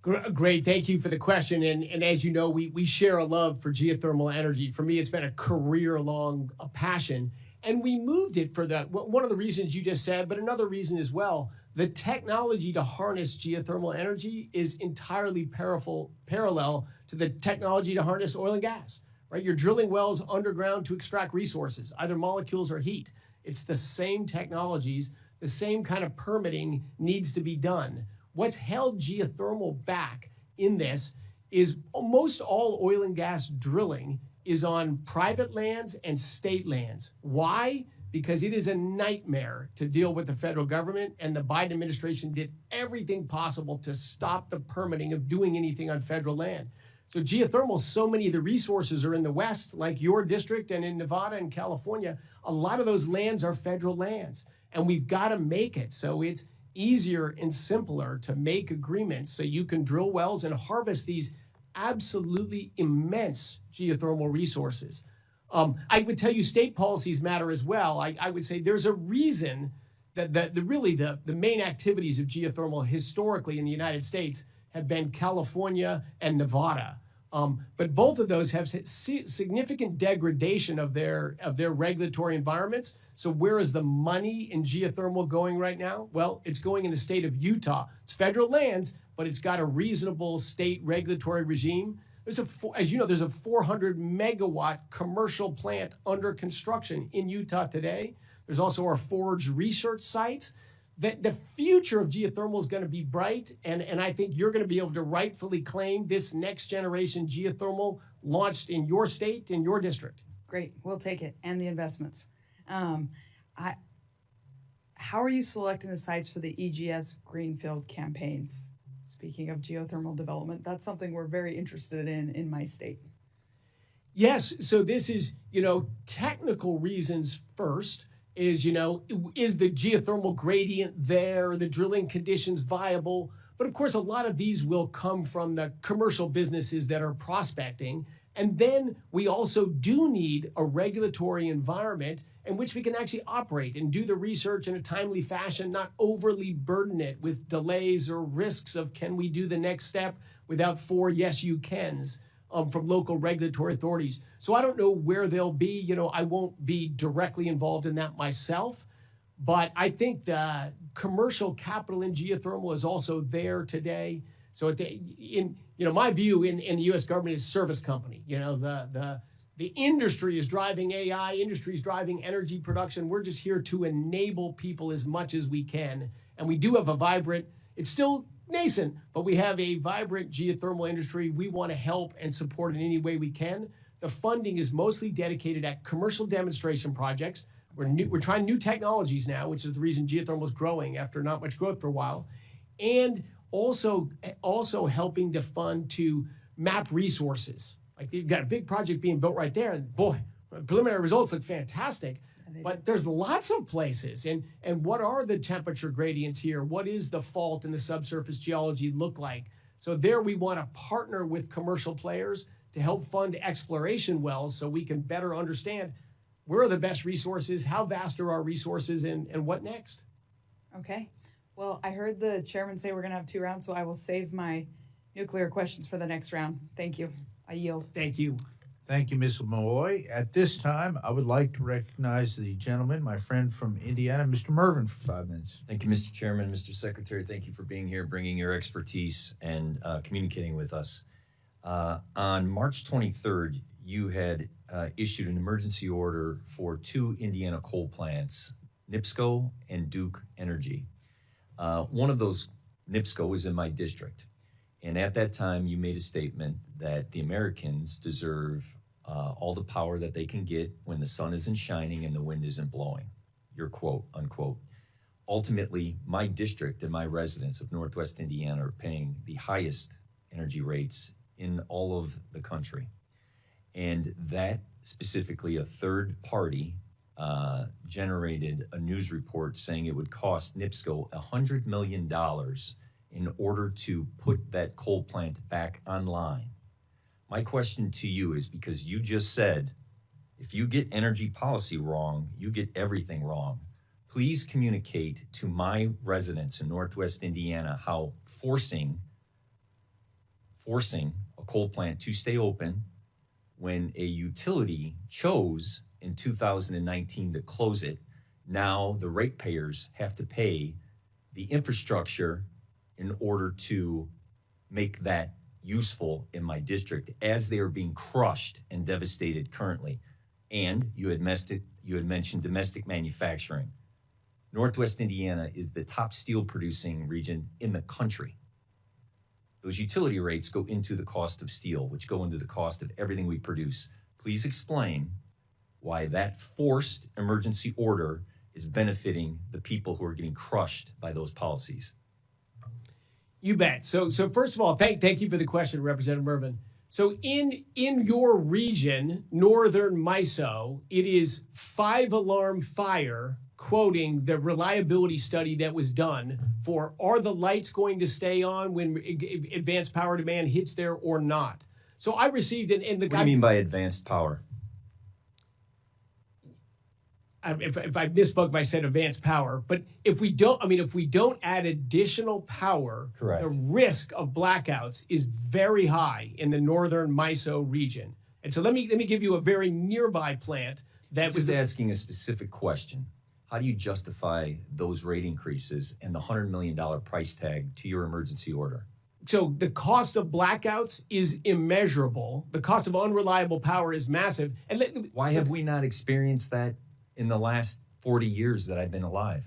Great, thank you for the question. And as you know, we share a love for geothermal energy. For me, it's been a career-long passion. And we moved it for one of the reasons you just said, but another reason as well. The technology to harness geothermal energy is entirely parallel to the technology to harness oil and gas, right? You're drilling wells underground to extract resources, either molecules or heat. It's the same technologies, the same kind of permitting needs to be done. What's held geothermal back in this is most all oil and gas drilling is on private lands and state lands. Why? Because it is a nightmare to deal with the federal government, and the Biden administration did everything possible to stop the permitting of doing anything on federal land. So geothermal, so many of the resources are in the West, like your district, and in Nevada and California. A lot of those lands are federal lands, and we've got to make it so it's easier and simpler to make agreements so you can drill wells and harvest these absolutely immense geothermal resources. I would tell you state policies matter as well. I would say there's a reason that the main activities of geothermal historically in the United States have been California and Nevada. But both of those have significant degradation of their regulatory environments. So where is the money in geothermal going right now? Well, it's going in the state of Utah. It's federal lands, but it's got a reasonable state regulatory regime. As you know, there's a 400 megawatt commercial plant under construction in Utah today. There's also our Forge research sites. The future of geothermal is going to be bright, and I think you're going to be able to rightfully claim this next generation geothermal launched in your state, in your district. Great, we'll take it, and the investments. I, how are you selecting the sites for the EGS Greenfield campaigns? Speaking of geothermal development, that's something we're very interested in my state. Yes, so this is, technical reasons first is, is the geothermal gradient there, the drilling conditions viable? But of course, a lot of these will come from the commercial businesses that are prospecting. And then we also do need a regulatory environment in which we can actually operate and do the research in a timely fashion, not overly burden it with delays or risks of can we do the next step without 4 yes you cans from local regulatory authorities. So I don't know where they'll be. I won't be directly involved in that myself. But I think the commercial capital in geothermal is also there today. So my view in the U.S. government is service company. The industry is driving AI, industry is driving energy production. We're just here to enable people as much as we can. And we do have a vibrant, it's still nascent, but we have a vibrant geothermal industry. We want to help and support in any way we can. The funding is mostly dedicated at commercial demonstration projects. We're trying new technologies now, which is the reason geothermal is growing after not much growth for a while. And also helping to fund to map resources. Like you've got a big project being built right there, and boy, preliminary results look fantastic. But there's lots of places, and what are the temperature gradients here? What is the fault in the subsurface geology look like? So there we want to partner with commercial players to help fund exploration wells so we can better understand where are the best resources, how vast are our resources, and what next? Okay. Well, I heard the chairman say we're going to have 2 rounds, so I will save my nuclear questions for the next round. Thank you. I yield. Thank you. Thank you, Ms. Malloy. At this time, I would like to recognize the gentleman, my friend from Indiana, Mr. Mervin, for 5 minutes. Thank you, Mr. Chairman, Mr. Secretary. Thank you for being here, bringing your expertise and communicating with us. On March 23rd, you had issued an emergency order for 2 Indiana coal plants, NIPSCO and Duke Energy. One of those, NIPSCO, is in my district. And at that time, you made a statement that the Americans deserve all the power that they can get when the sun isn't shining and the wind isn't blowing. Your quote, unquote. Ultimately, my district and my residents of Northwest Indiana are paying the highest energy rates in all of the country. And that specifically, a third party generated a news report saying it would cost NIPSCO $100 million in order to put that coal plant back online. My question to you is, because you just said, if you get energy policy wrong, you get everything wrong. Please communicate to my residents in Northwest Indiana how forcing a coal plant to stay open when a utility chose in 2019 to close it, now the ratepayers have to pay the infrastructure in order to make that useful in my district as they are being crushed and devastated currently. And you had mentioned domestic manufacturing. Northwest Indiana is the top steel producing region in the country. Those utility rates go into the cost of steel, which go into the cost of everything we produce. Please explain why that forced emergency order is benefiting the people who are getting crushed by those policies. You bet. So first of all, thank you for the question, Representative Mervin. So in your region, northern MISO, it is 5-alarm fire, quoting the reliability study that was done for, are the lights going to stay on when advanced power demand hits there or not? So I received What do you mean by advanced power? If I misspoke if I said advanced power, but if we don't add additional power, correct, the risk of blackouts is very high in the northern MISO region. And so let me give you a very nearby plant that was asking a specific question. How do you justify those rate increases and the $100 million price tag to your emergency order? So the cost of blackouts is immeasurable. The cost of unreliable power is massive. And why have we not experienced that in the last 40 years that I've been alive?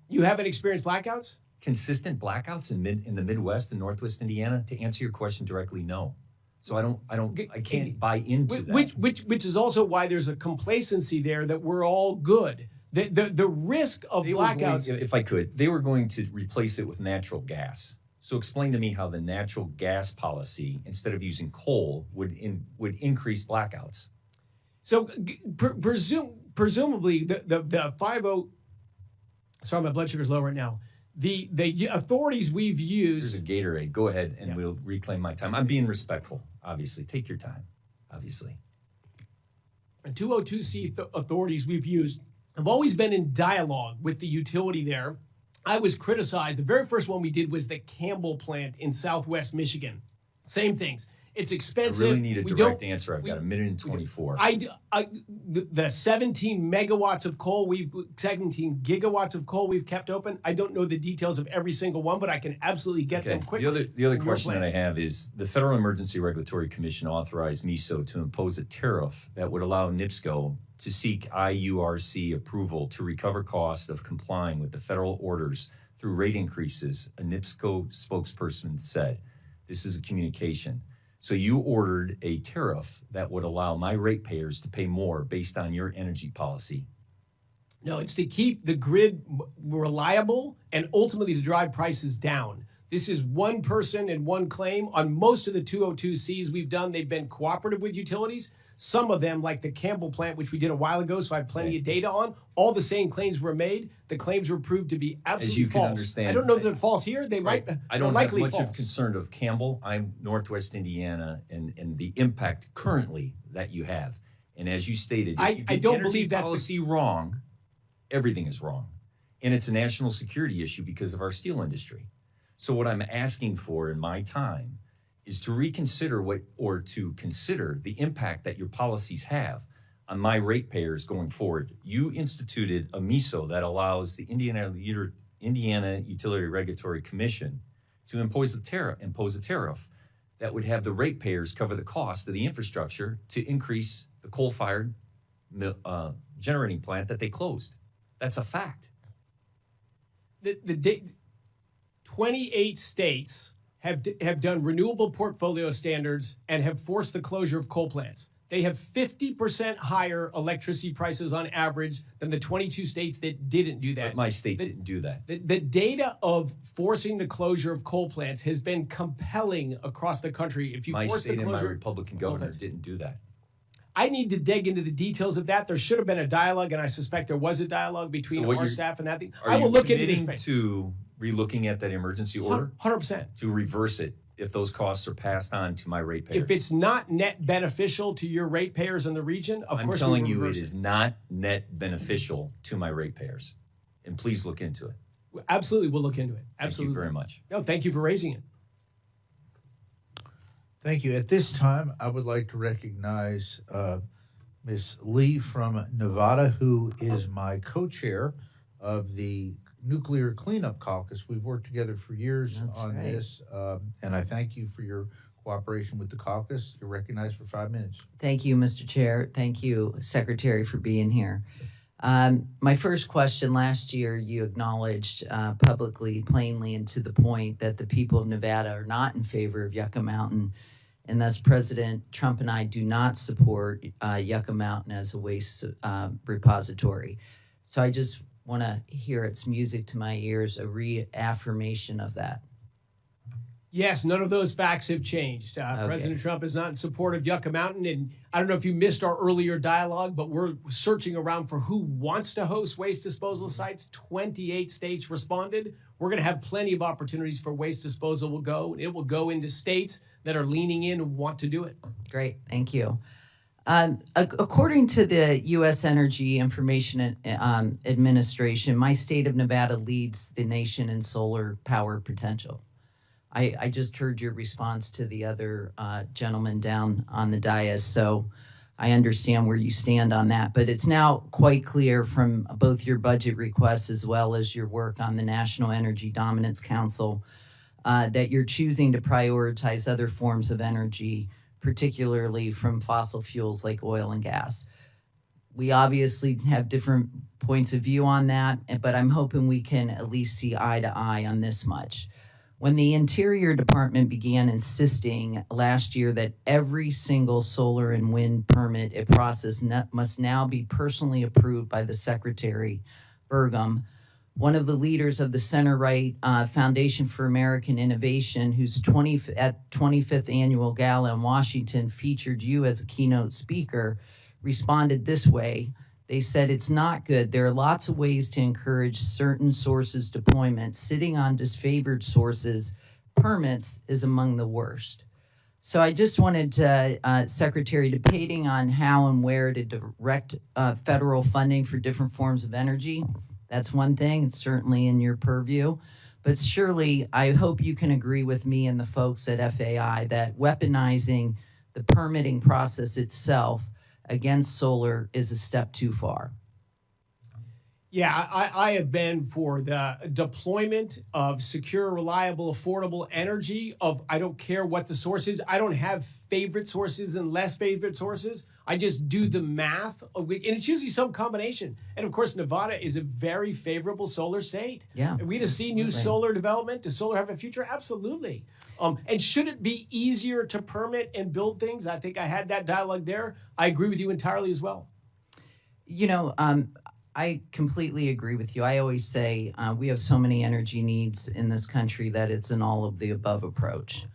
You haven't experienced blackouts? Consistent blackouts in the Midwest and Northwest Indiana? To answer your question directly, no. So I can't buy into that. Which is also why there's a complacency there that we're all good. The risk of blackouts. If I could, they were going to replace it with natural gas. So explain to me how the natural gas policy, instead of using coal, would increase blackouts. So presumably the 50. Sorry, my blood sugar's low right now. The authorities we've used. There's a Gatorade. Go ahead, and we'll reclaim my time. I'm being respectful. Obviously, take your time. Obviously, the 202C authorities we've used have always been in dialogue with the utility there. I was criticized. The very first one we did was the Campbell plant in Southwest Michigan. Same things. It's expensive. I really need a direct answer. I've got a minute and 24. The 17 megawatts of coal 17 gigawatts of coal we've kept open. I don't know the details of every single one, but I can absolutely get them quickly. The other question that I have is the Federal Emergency Regulatory Commission authorized MISO to impose a tariff that would allow NIPSCO to seek IURC approval to recover costs of complying with the federal orders through rate increases, a NIPSCO spokesperson said. This is a communication. So you ordered a tariff that would allow my ratepayers to pay more based on your energy policy. No, it's to keep the grid reliable and ultimately to drive prices down. This is one person and one claim. On most of the 202Cs we've done, they've been cooperative with utilities. Some of them, like the Campbell plant, which we did a while ago, so I have plenty of data on, all the same claims were made. The claims were proved to be absolutely false. As you can understand, I don't know that they're false here. They might. I don't have much false. of concern of Campbell. I'm Northwest Indiana, and the impact currently that you have. And as you stated, if you I get don't energy believe that's policy wrong, everything is wrong, and it's a national security issue because of our steel industry. So what I'm asking for in my time is to reconsider to consider the impact that your policies have on my ratepayers going forward. You instituted a MISO that allows the Indiana Utility Regulatory Commission to impose a tariff that would have the ratepayers cover the cost of the infrastructure to increase the coal-fired generating plant that they closed. That's a fact. 28 states have done renewable portfolio standards and have forced the closure of coal plants. They have 50% higher electricity prices on average than the 22 states that didn't do that. But my state didn't do that. The data of forcing the closure of coal plants has been compelling across the country. If you my force state the and closure, my Republican governor didn't do that. I need to dig into the details of that. There should have been a dialogue, and I suspect there was a dialogue between our staff and that. I will look into this. Are you committing to relooking at that emergency order? 100%. To reverse it if those costs are passed on to my ratepayers? If it's not net beneficial to your ratepayers in the region, of course I'm telling we will you reverse it is not net beneficial to my ratepayers. And please look into it. Absolutely, we'll look into it. Absolutely. Thank you very much. No, thank you for raising it. Thank you. At this time, I would like to recognize Ms. Lee from Nevada, who is my co-chair of the Nuclear Cleanup Caucus. We've worked together for years on this, and I thank you for your cooperation with the caucus. You're recognized for 5 minutes. Thank you, Mr. Chair. Thank you, Secretary, for being here. My first question, last year you acknowledged publicly, plainly, and to the point that the people of Nevada are not in favor of Yucca Mountain, and thus President Trump and I do not support Yucca Mountain as a waste repository. So I just want to hear, it's music to my ears, a reaffirmation of that. Yes, none of those facts have changed. President Trump is not in support of Yucca Mountain. And I don't know if you missed our earlier dialogue, but we're searching around for who wants to host waste disposal sites. 28 states responded. We're going to have plenty of opportunities for waste disposal will go. It will go into states that are leaning in and want to do it. Great, thank you. According to the U.S. Energy Information Administration, my state of Nevada leads the nation in solar power potential. I just heard your response to the other gentleman down on the dais, so I understand where you stand on that. But it's now quite clear from both your budget requests as well as your work on the National Energy Dominance Council that you're choosing to prioritize other forms of energy, particularly from fossil fuels like oil and gas. We obviously have different points of view on that, but I'm hoping we can at least see eye to eye on this much. When the Interior Department began insisting last year that every single solar and wind permit process must now be personally approved by the Secretary Burgum, one of the leaders of the center-right Foundation for American Innovation, whose 25th annual gala in Washington featured you as a keynote speaker, responded this way. They said, it's not good. There are lots of ways to encourage certain sources deployment. Sitting on disfavored sources permits is among the worst. So I just wanted to, Secretary, debating on how and where to direct federal funding for different forms of energy. That's one thing. It's certainly in your purview. But surely I hope you can agree with me and the folks at FAI that weaponizing the permitting process itself against solar is a step too far. Yeah, I have been for the deployment of secure, reliable, affordable energy of, I don't care what the source is. I don't have favorite sources and less favorite sources. I just do the math, and it's usually some combination. And of course, Nevada is a very favorable solar state. Yeah. And we to see new solar development. Does solar have a future? Absolutely. And should it be easier to permit and build things? I think I had that dialogue there. I agree with you entirely as well. You know, I completely agree with you. I always say we have so many energy needs in this country that it's an all of the above approach.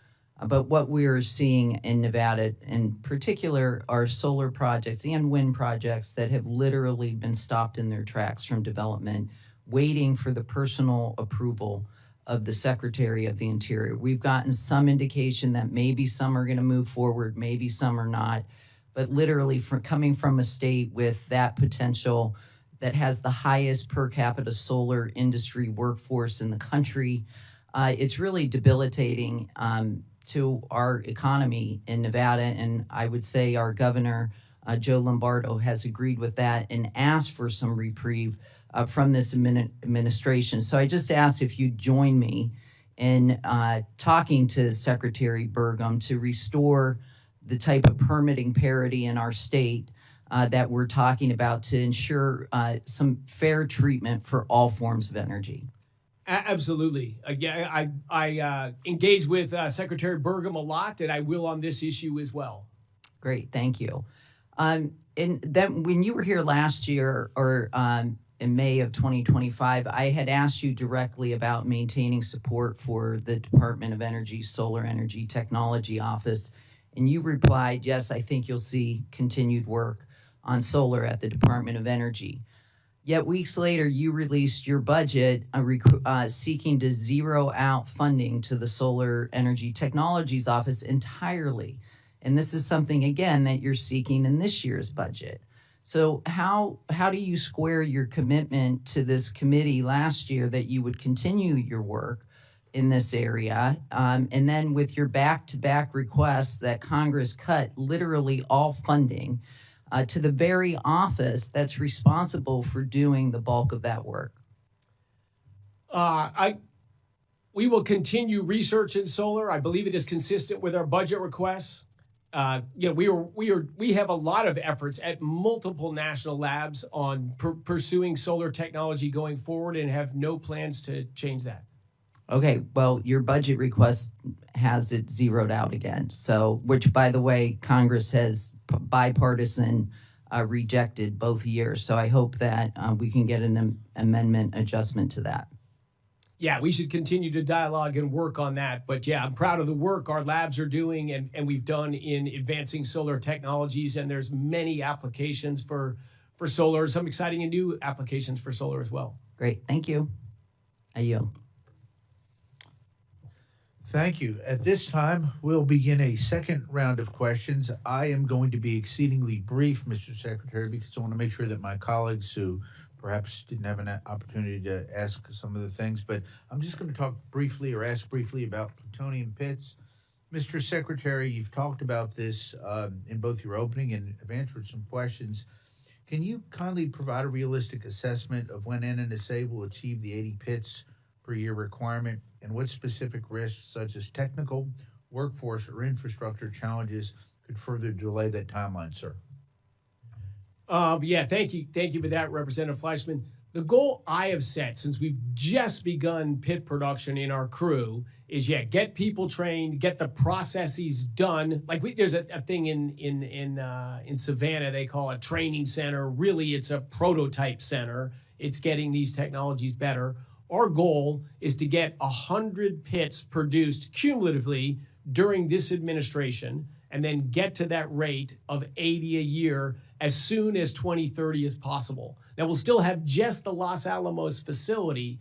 But what we are seeing in Nevada in particular are solar projects and wind projects that have literally been stopped in their tracks from development, waiting for the personal approval of the Secretary of the Interior. We've gotten some indication that maybe some are going to move forward, maybe some are not. But literally coming from a state with that potential that has the highest per capita solar industry workforce in the country. It's really debilitating to our economy in Nevada. And I would say our governor, Joe Lombardo, has agreed with that and asked for some reprieve from this administration. So I just asked if you'd join me in talking to Secretary Burgum to restore the type of permitting parity in our state that we're talking about to ensure some fair treatment for all forms of energy. Absolutely. Again, I engage with Secretary Burgum a lot, and I will on this issue as well. Great, thank you. And then when you were here last year, or in May of 2025, I had asked you directly about maintaining support for the Department of Energy's Solar Energy Technology Office, and you replied, yes, I think you'll see continued work on solar at the Department of Energy. Yet weeks later, you released your budget seeking to zero out funding to the Solar Energy Technologies Office entirely. And this is something, again, that you're seeking in this year's budget. So how do you square your commitment to this committee last year that you would continue your work in this area, and then with your back-to-back requests that Congress cut literally all funding to the very office that's responsible for doing the bulk of that work? We will continue research in solar. I believe it is consistent with our budget requests. We have a lot of efforts at multiple national labs on pursuing solar technology going forward, and have no plans to change that. Okay, well, your budget request has it zeroed out again. So, which, by the way, Congress has bipartisan rejected both years. So I hope that we can get an amendment adjustment to that. Yeah, we should continue to dialogue and work on that. But yeah, I'm proud of the work our labs are doing and we've done in advancing solar technologies. And there's many applications for solar, some exciting and new applications for solar as well. Great, thank you. I yield. Thank you. At this time, we'll begin a second round of questions. I am going to be exceedingly brief, Mr. Secretary, because I want to make sure that my colleagues who perhaps didn't have an opportunity to ask some of the things, but I'm just going to talk briefly or ask briefly about plutonium pits. Mr. Secretary, you've talked about this in both your opening and have answered some questions. Can you kindly provide a realistic assessment of when NNSA will achieve the 80 pits per year requirement, and what specific risks, such as technical, workforce, or infrastructure challenges, could further delay that timeline, sir? Yeah, thank you for that, Representative Fleischman. The goal I have set since we've just begun pit production in our crew is get people trained, get the processes done. Like there's a thing in Savannah they call a training center. Really, it's a prototype center. It's getting these technologies better. Our goal is to get 100 pits produced cumulatively during this administration, and then get to that rate of 80 a year as soon as 2030 as possible. Now, we'll still have just the Los Alamos facility,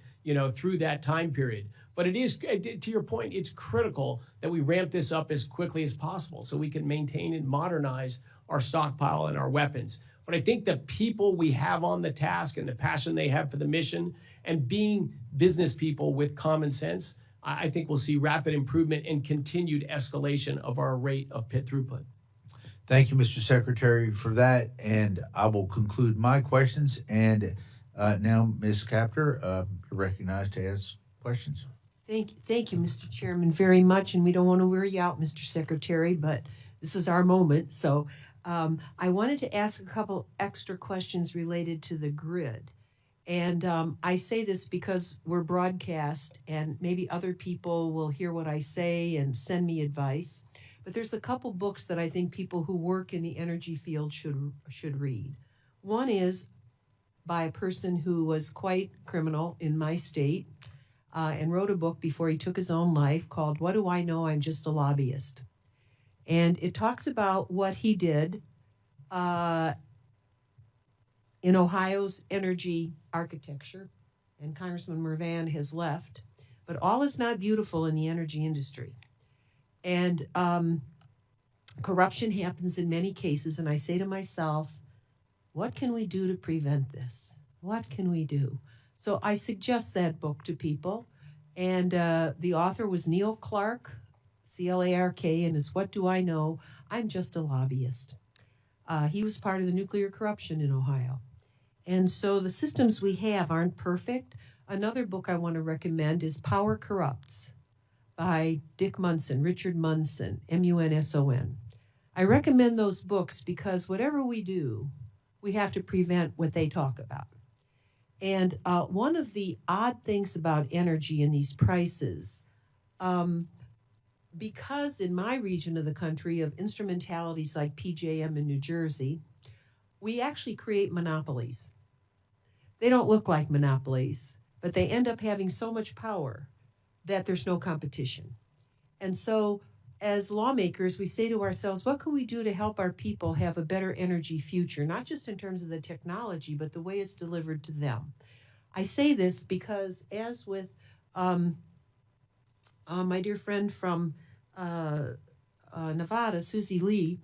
through that time period. But it is, to your point, it's critical that we ramp this up as quickly as possible so we can maintain and modernize our stockpile and our weapons. But I think the people we have on the task and the passion they have for the mission and being business people with common sense, I think we'll see rapid improvement and continued escalation of our rate of pit throughput. Thank you, Mr. Secretary, for that. And I will conclude my questions. And now, Ms. Captor, you're recognized to ask questions. Thank you, Mr. Chairman, very much. And we don't want to wear you out, Mr. Secretary, but this is our moment. So I wanted to ask a couple extra questions related to the grid. And I say this because we're broadcast and maybe other people will hear what I say and send me advice. But there's a couple books that I think people who work in the energy field should read. One is by a person who was quite criminal in my state and wrote a book before he took his own life called What Do I Know? I'm Just a Lobbyist. And it talks about what he did in Ohio's energy architecture, and Congressman Mervan has left, but all is not beautiful in the energy industry. And corruption happens in many cases, and I say to myself, what can we do to prevent this? What can we do? So I suggest that book to people, and the author was Neil Clark, C-L-A-R-K, and his What Do I Know? I'm Just a Lobbyist. He was part of the nuclear corruption in Ohio. And so the systems we have aren't perfect. Another book I want to recommend is Power Corrupts by Dick Munson, Richard Munson, M-U-N-S-O-N. I recommend those books because whatever we do, we have to prevent what they talk about. And one of the odd things about energy and these prices, because in my region of the country of instrumentalities like PJM in New Jersey, we actually create monopolies. They don't look like monopolies, but they end up having so much power that there's no competition. And so as lawmakers, we say to ourselves, what can we do to help our people have a better energy future, not just in terms of the technology, but the way it's delivered to them? I say this because as with my dear friend from Nevada, Susie Lee,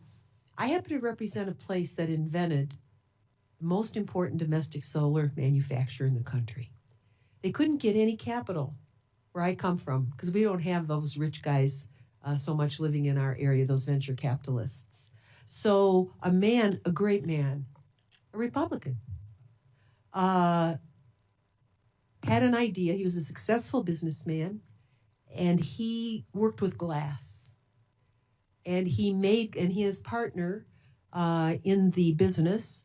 I happen to represent a place that invented the most important domestic solar manufacturer in the country. They couldn't get any capital where I come from because we don't have those rich guys so much living in our area, those venture capitalists. So a great man, a Republican, had an idea. He was a successful businessman, and he worked with glass. And he and his partner in the business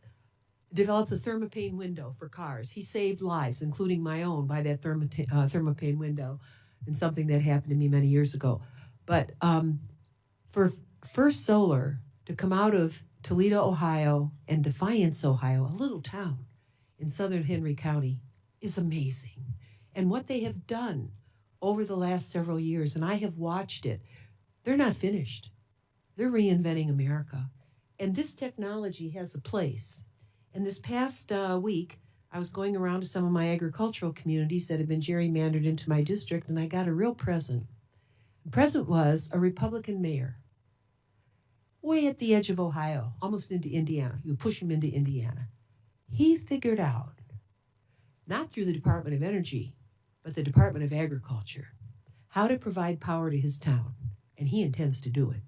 developed a thermopane window for cars. He saved lives, including my own, by that thermopane window, and something that happened to me many years ago. But for First Solar to come out of Toledo, Ohio, and Defiance, Ohio, a little town in southern Henry County, is amazing. And what they have done over the last several years, and I have watched it, they're not finished. They're reinventing America. And this technology has a place. And this past week, I was going around to some of my agricultural communities that had been gerrymandered into my district, and I got a real present. The present was a Republican mayor, way at the edge of Ohio, almost into Indiana. You push him into Indiana. He figured out, not through the Department of Energy, but the Department of Agriculture, how to provide power to his town, and he intends to do it.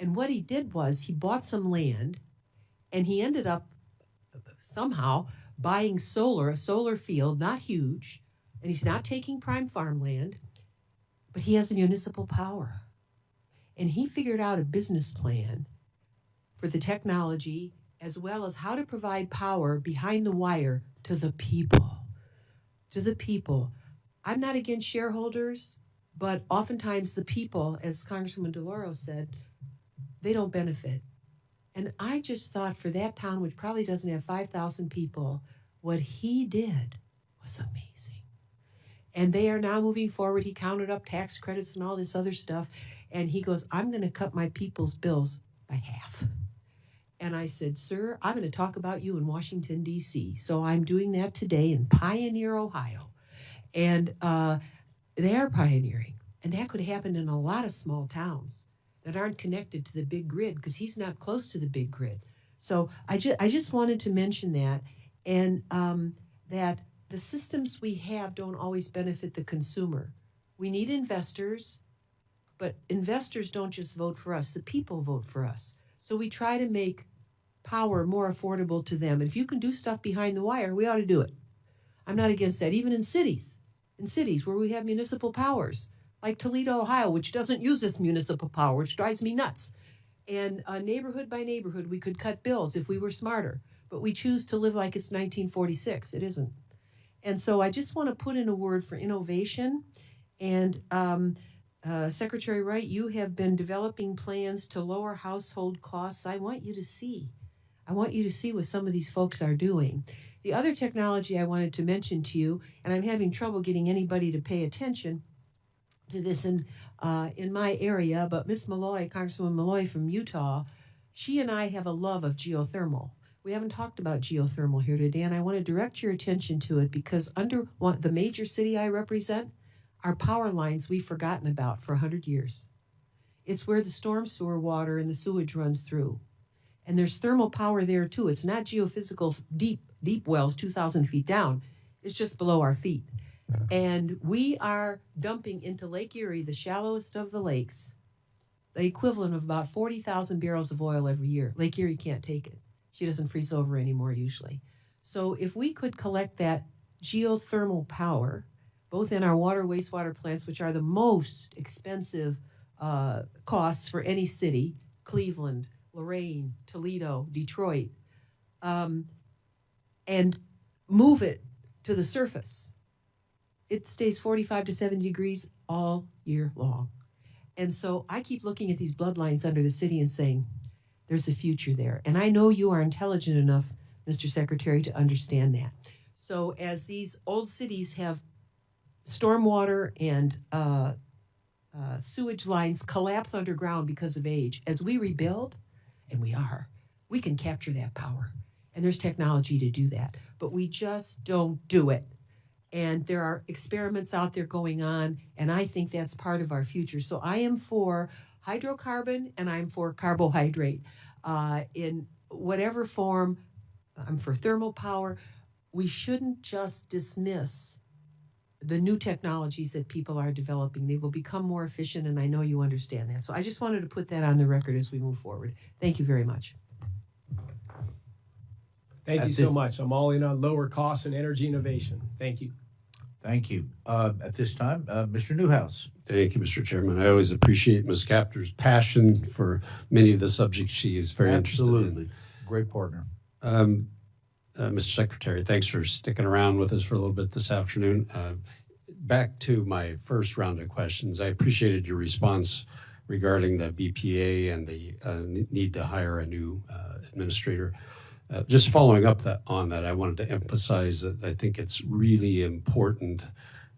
And what he did was he bought some land, and he ended up somehow buying a solar field, not huge, and he's not taking prime farmland, but he has a municipal power. And he figured out a business plan for the technology as well as how to provide power behind the wire to the people. to the people. I'm not against shareholders, but oftentimes the people, as Congresswoman DeLauro said, they don't benefit. And I just thought for that town, which probably doesn't have 5,000 people, what he did was amazing. And they are now moving forward. He counted up tax credits and all this other stuff. And he goes, I'm going to cut my people's bills by half. And I said, sir, I'm going to talk about you in Washington, D.C. So I'm doing that today in Pioneer, Ohio. And they are pioneering. And that could happen in a lot of small towns that aren't connected to the big grid because he's not close to the big grid. So I just wanted to mention that, and that the systems we have don't always benefit the consumer. We need investors, but investors don't just vote for us. The people vote for us. So we try to make power more affordable to them. If you can do stuff behind the wire, we ought to do it. I'm not against that, even in cities where we have municipal powers, like Toledo, Ohio, which doesn't use its municipal power, which drives me nuts. And neighborhood by neighborhood, we could cut bills if we were smarter. But we choose to live like it's 1946. It isn't. And so I just want to put in a word for innovation. And Secretary Wright, you have been developing plans to lower household costs. I want you to see what some of these folks are doing. The other technology I wanted to mention to you, and I'm having trouble getting anybody to pay attention to this in my area, but Miss Malloy, Congresswoman Malloy from Utah, she and I have a love of geothermal. We haven't talked about geothermal here today, and I want to direct your attention to it because under the major city I represent, our power lines we've forgotten about for 100 years. It's where the storm sewer water and the sewage runs through. And there's thermal power there too. It's not geophysical deep wells 2,000 feet down. It's just below our feet. And we are dumping into Lake Erie, the shallowest of the lakes, the equivalent of about 40,000 barrels of oil every year. Lake Erie can't take it. She doesn't freeze over anymore usually. So if we could collect that geothermal power, both in our water, wastewater plants, which are the most expensive costs for any city, Cleveland, Lorain, Toledo, Detroit, and move it to the surface, it stays 45 to 70 degrees all year long. And so I keep looking at these bloodlines under the city and saying, there's a future there. And I know you are intelligent enough, Mr. Secretary, to understand that. So as these old cities have stormwater and sewage lines collapse underground because of age, as we rebuild, and we can capture that power. And there's technology to do that. But we just don't do it. And there are experiments out there going on, and I think that's part of our future. So I am for hydrocarbon and I'm for carbohydrate. In whatever form, I'm for thermal power. We shouldn't just dismiss the new technologies that people are developing. They will become more efficient, and I know you understand that. So I just wanted to put that on the record as we move forward. Thank you very much. Thank you so much. I'm all in on lower costs and energy innovation. Thank you. Thank you. At this time, Mr. Newhouse. Thank you, Mr. Chairman. I always appreciate Ms. Capter's passion for many of the subjects she is very interested in. Absolutely. Great partner. Mr. Secretary, thanks for sticking around with us for a little bit this afternoon. Back to my first round of questions, I appreciated your response regarding the BPA and the need to hire a new administrator. Just following up on that, I wanted to emphasize that I think it's really important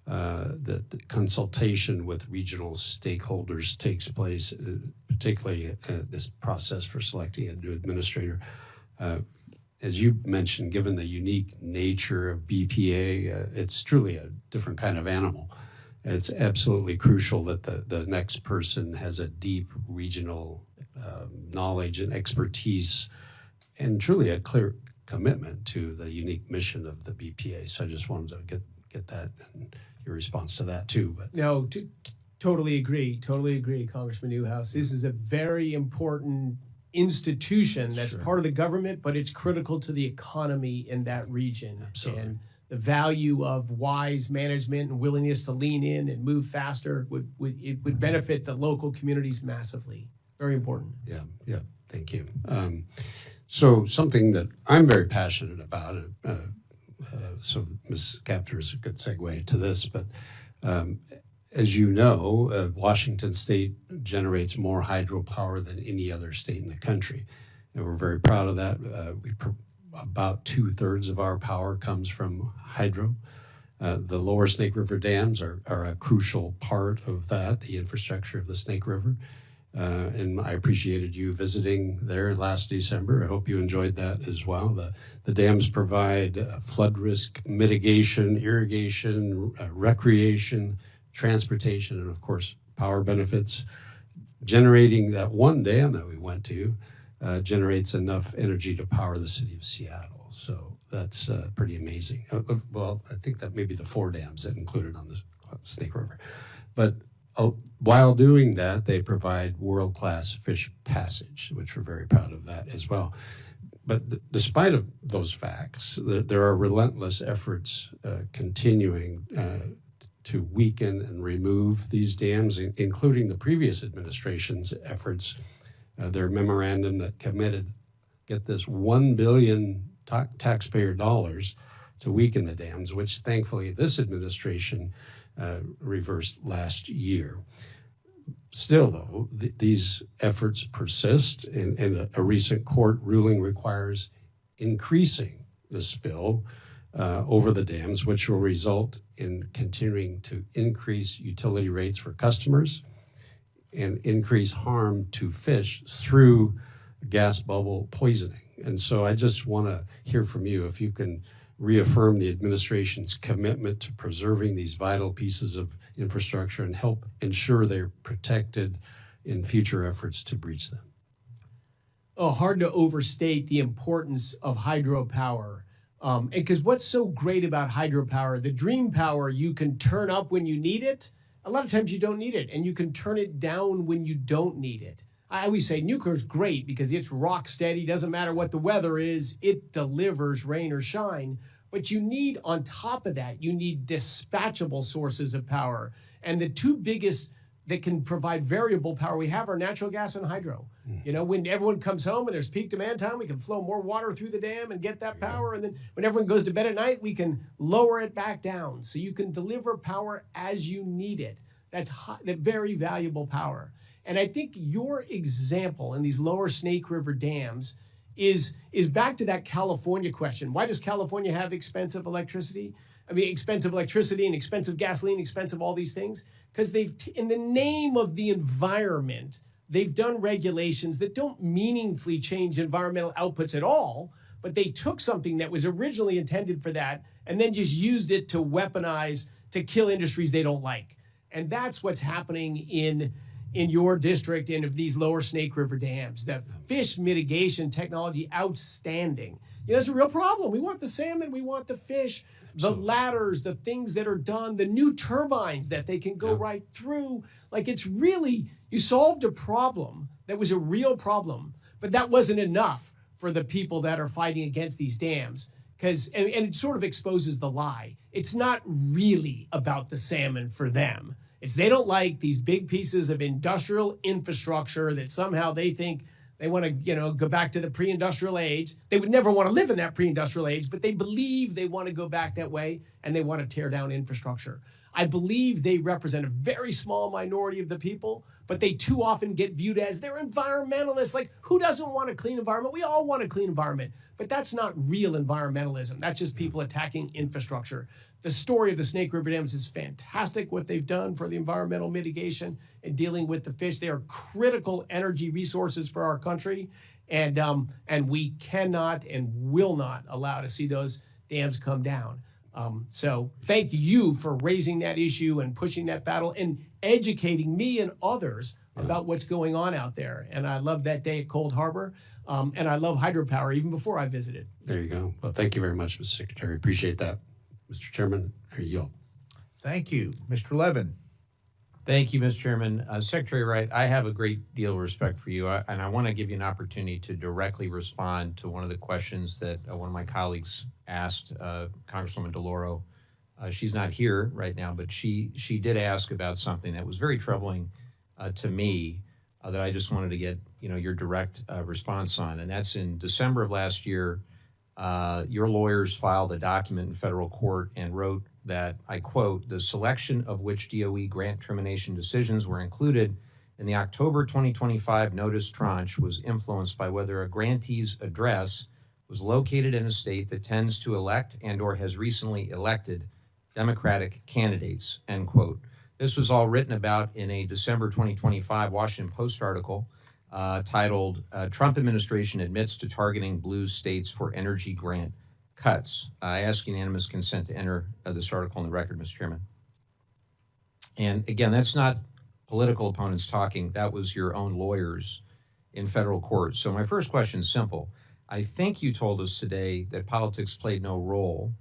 that the consultation with regional stakeholders takes place, particularly this process for selecting a new administrator. As you mentioned, given the unique nature of BPA, it's truly a different kind of animal. It's absolutely crucial that the next person has a deep regional knowledge and expertise and truly a clear commitment to the unique mission of the BPA. So I just wanted to get that and your response to that too. But No, totally agree, Congressman Newhouse. This is a very important institution that's part of the government, but it's critical to the economy in that region. Absolutely. And the value of wise management and willingness to lean in and move faster would benefit the local communities massively. Very important. Yeah, thank you. So something that I'm very passionate about, So Ms. Capter is a good segue to this, but as you know, Washington State generates more hydropower than any other state in the country. And we're very proud of that. About 2/3 of our power comes from hydro. The lower Snake River dams are a crucial part of that, the infrastructure of the Snake River. And I appreciated you visiting there last December. I hope you enjoyed that as well. The dams provide flood risk mitigation, irrigation, recreation, transportation, and of course, power benefits. Generating that one dam that we went to generates enough energy to power the city of Seattle. So that's pretty amazing. Well, I think that may be the 4 dams that included on the Snake River. But while doing that, they provide world-class fish passage, which we're very proud of that as well. But despite of those facts, there are relentless efforts continuing to weaken and remove these dams, including the previous administration's efforts. Their memorandum that committed, get this, $1 billion taxpayer dollars to weaken the dams, which thankfully this administration reversed last year. Still, though, these efforts persist, and a recent court ruling requires increasing the spill over the dams, which will result in continuing to increase utility rates for customers and increase harm to fish through gas bubble poisoning. And so I just want to hear from you if you can reaffirm the administration's commitment to preserving these vital pieces of infrastructure and help ensure they're protected in future efforts to breach them. Oh, hard to overstate the importance of hydropower. Because what's so great about hydropower, the dream power, you can turn up when you need it. A lot of times you don't need it, and you can turn it down when you don't need it. I always say nuclear is great because it's rock steady. Doesn't matter what the weather is, it delivers rain or shine. But you need, on top of that, you need dispatchable sources of power. And the 2 biggest that can provide variable power we have are natural gas and hydro. You know, when everyone comes home and there's peak demand time, we can flow more water through the dam and get that power. And then when everyone goes to bed at night, we can lower it back down. So you can deliver power as you need it. That's very valuable power. And I think your example in these lower Snake River dams is back to that California question. Why does California have expensive electricity? I mean, expensive electricity and expensive gasoline, expensive all these things? Because they've, in the name of the environment, they've done regulations that don't meaningfully change environmental outputs at all, but they took something that was originally intended for that and then just used it to weaponize, to kill industries they don't like. And that's what's happening in your district and of these lower Snake River dams. The fish mitigation technology, outstanding. You know, it's a real problem. We want the salmon, we want the fish, the ladders, the things that are done, the new turbines that they can go right through. Like, it's really, you solved a problem that was a real problem, but that wasn't enough for the people that are fighting against these dams. Because, and it sort of exposes the lie. It's not really about the salmon for them. It's they don't like these big pieces of industrial infrastructure that somehow they think they want to, go back to the pre-industrial age. They would never want to live in that pre-industrial age, but they believe they want to go back that way, and they want to tear down infrastructure. I believe they represent a very small minority of the people, but they too often get viewed as they're environmentalists. Like, who doesn't want a clean environment? We all want a clean environment, but that's not real environmentalism. That's just people attacking infrastructure. The story of the Snake River dams is fantastic, what they've done for the environmental mitigation and dealing with the fish. They are critical energy resources for our country, and we cannot and will not allow to see those dams come down. So thank you for raising that issue and pushing that battle and educating me and others about what's going on out there. And I love that day at Cold Harbor, and I love hydropower even before I visited. There you go. Well, thank you very much, Mr. Secretary. Appreciate that. Mr. Chairman, I yield. Thank you. Mr. Levin. Thank you, Mr. Chairman. Secretary Wright, I have a great deal of respect for you, and I want to give you an opportunity to directly respond to one of the questions that one of my colleagues asked, Congresswoman DeLauro. She's not here right now, but she did ask about something that was very troubling to me that I just wanted to get your direct response on, and that's in December of last year. your lawyers filed a document in federal court and wrote that, I quote, the selection of which DOE grant termination decisions were included in the October 2025 notice tranche was influenced by whether a grantee's address was located in a state that tends to elect and or has recently elected Democratic candidates, end quote. This was all written about in a December 2025 Washington Post article titled, Trump Administration Admits to Targeting Blue States for Energy Grant Cuts. I ask unanimous consent to enter this article on the record, Mr. Chairman. And again, that's not political opponents talking. That was your own lawyers in federal court. So my first question is simple. I think you told us today that politics played no role.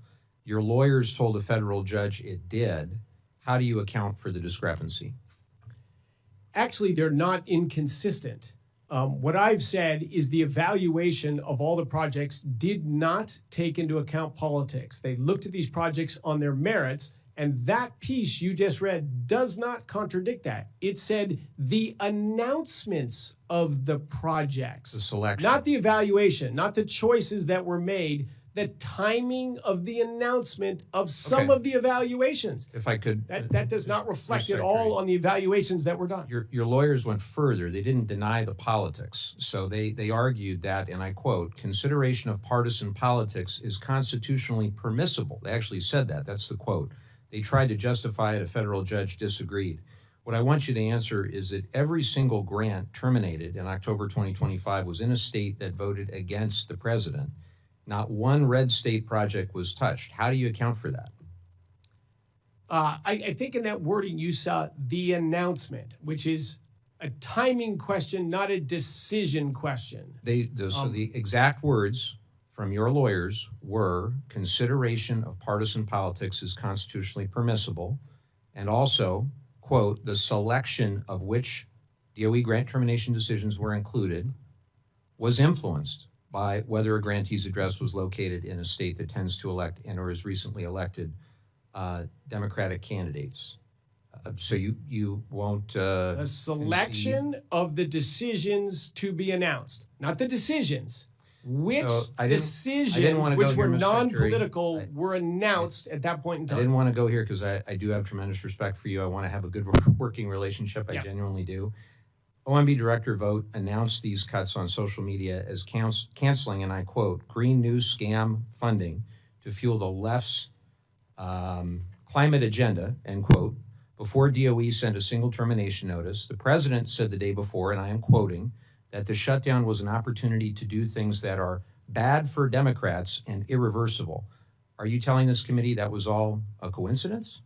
Your lawyers told a federal judge it did. How do you account for the discrepancy? Actually, they're not inconsistent. What I've said is the evaluation of all the projects did not take into account politics. They looked at these projects on their merits, and that piece you just read does not contradict that. It said the announcements of the projects. The selection. Not the evaluation, not the choices that were made, the timing of the announcement of some of the evaluations. If I could. That does not reflect at all on the evaluations that were done. Your lawyers went further. They didn't deny the politics. So they argued that, and I quote, consideration of partisan politics is constitutionally permissible. They actually said that. That's the quote. They tried to justify it. A federal judge disagreed. What I want you to answer is that every single grant terminated in October 2025 was in a state that voted against the president. Not one red state project was touched. How do you account for that? I think in that wording you saw the announcement, which is a timing question, not a decision question. So the exact words from your lawyers were consideration of partisan politics is constitutionally permissible, and also, quote, the selection of which DOE grant termination decisions were included was influenced by whether a grantee's address was located in a state that tends to elect and or has recently elected Democratic candidates. So you won't the selection concede. of the decisions to be announced, not the decisions. Which decisions, which were non-political, were announced at that point in time? I didn't want to go here because I do have tremendous respect for you. I want to have a good working relationship. I genuinely do. OMB Director Vogt announced these cuts on social media as canceling, and I quote, green new scam funding to fuel the left's climate agenda, end quote. Before DOE sent a single termination notice, the president said the day before, and I am quoting, that the shutdown was an opportunity to do things that are bad for Democrats and irreversible. Are you telling this committee that was all a coincidence?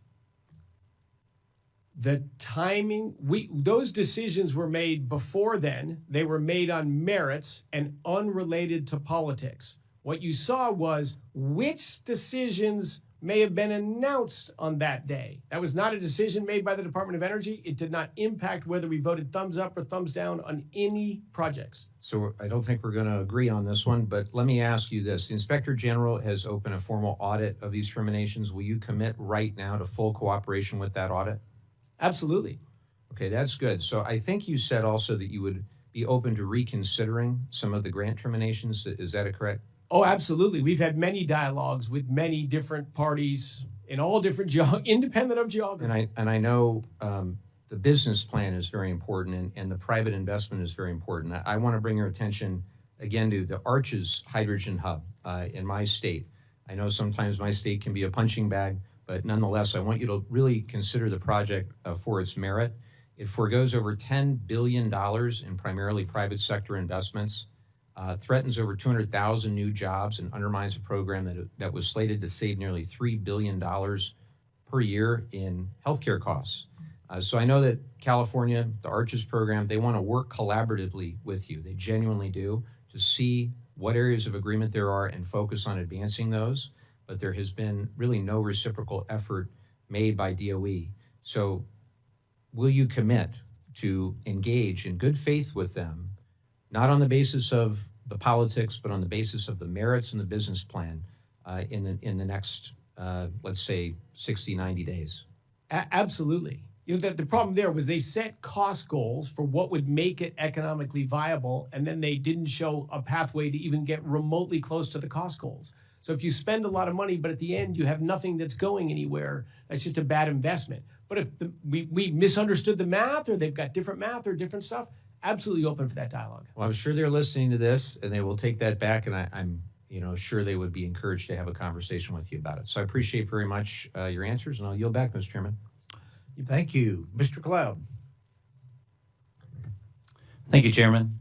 The timing, those decisions were made before then. They were made on merits and unrelated to politics. What you saw was which decisions may have been announced on that day. That was not a decision made by the Department of Energy. It did not impact whether we voted thumbs up or thumbs down on any projects. So I don't think we're going to agree on this one, but let me ask you this. The Inspector General has opened a formal audit of these terminations. Will you commit right now to full cooperation with that audit? Absolutely. Okay, that's good. So I think you said also that you would be open to reconsidering some of the grant terminations. Is that correct? Oh, absolutely. We've had many dialogues with many different parties in all different independent of geography. And I know the business plan is very important and the private investment is very important. I want to bring your attention again to the Arches hydrogen hub in my state. I know sometimes my state can be a punching bag, but nonetheless, I want you to really consider the project for its merit. It forgoes over $10 billion in primarily private sector investments, threatens over 200,000 new jobs, and undermines a program that was slated to save nearly $3 billion per year in healthcare costs. So I know that California, the Arches program, they want to work collaboratively with you. They genuinely do, to see what areas of agreement there are and focus on advancing those. But there has been really no reciprocal effort made by DOE. So will you commit to engage in good faith with them, not on the basis of the politics, but on the basis of the merits and the business plan in the next, let's say, 60, 90 days? Absolutely. the problem there was they set cost goals for what would make it economically viable, and then they didn't show a pathway to even get remotely close to the cost goals. So if you spend a lot of money, but at the end you have nothing that's going anywhere, that's just a bad investment. But if we misunderstood the math, or they've got different math or different stuff, absolutely open for that dialogue. Well, I'm sure they're listening to this and they will take that back, and I'm sure they would be encouraged to have a conversation with you about it. So I appreciate very much your answers, and I'll yield back, Mr. Chairman. Thank you. Mr. Cloud. Thank you, Chairman.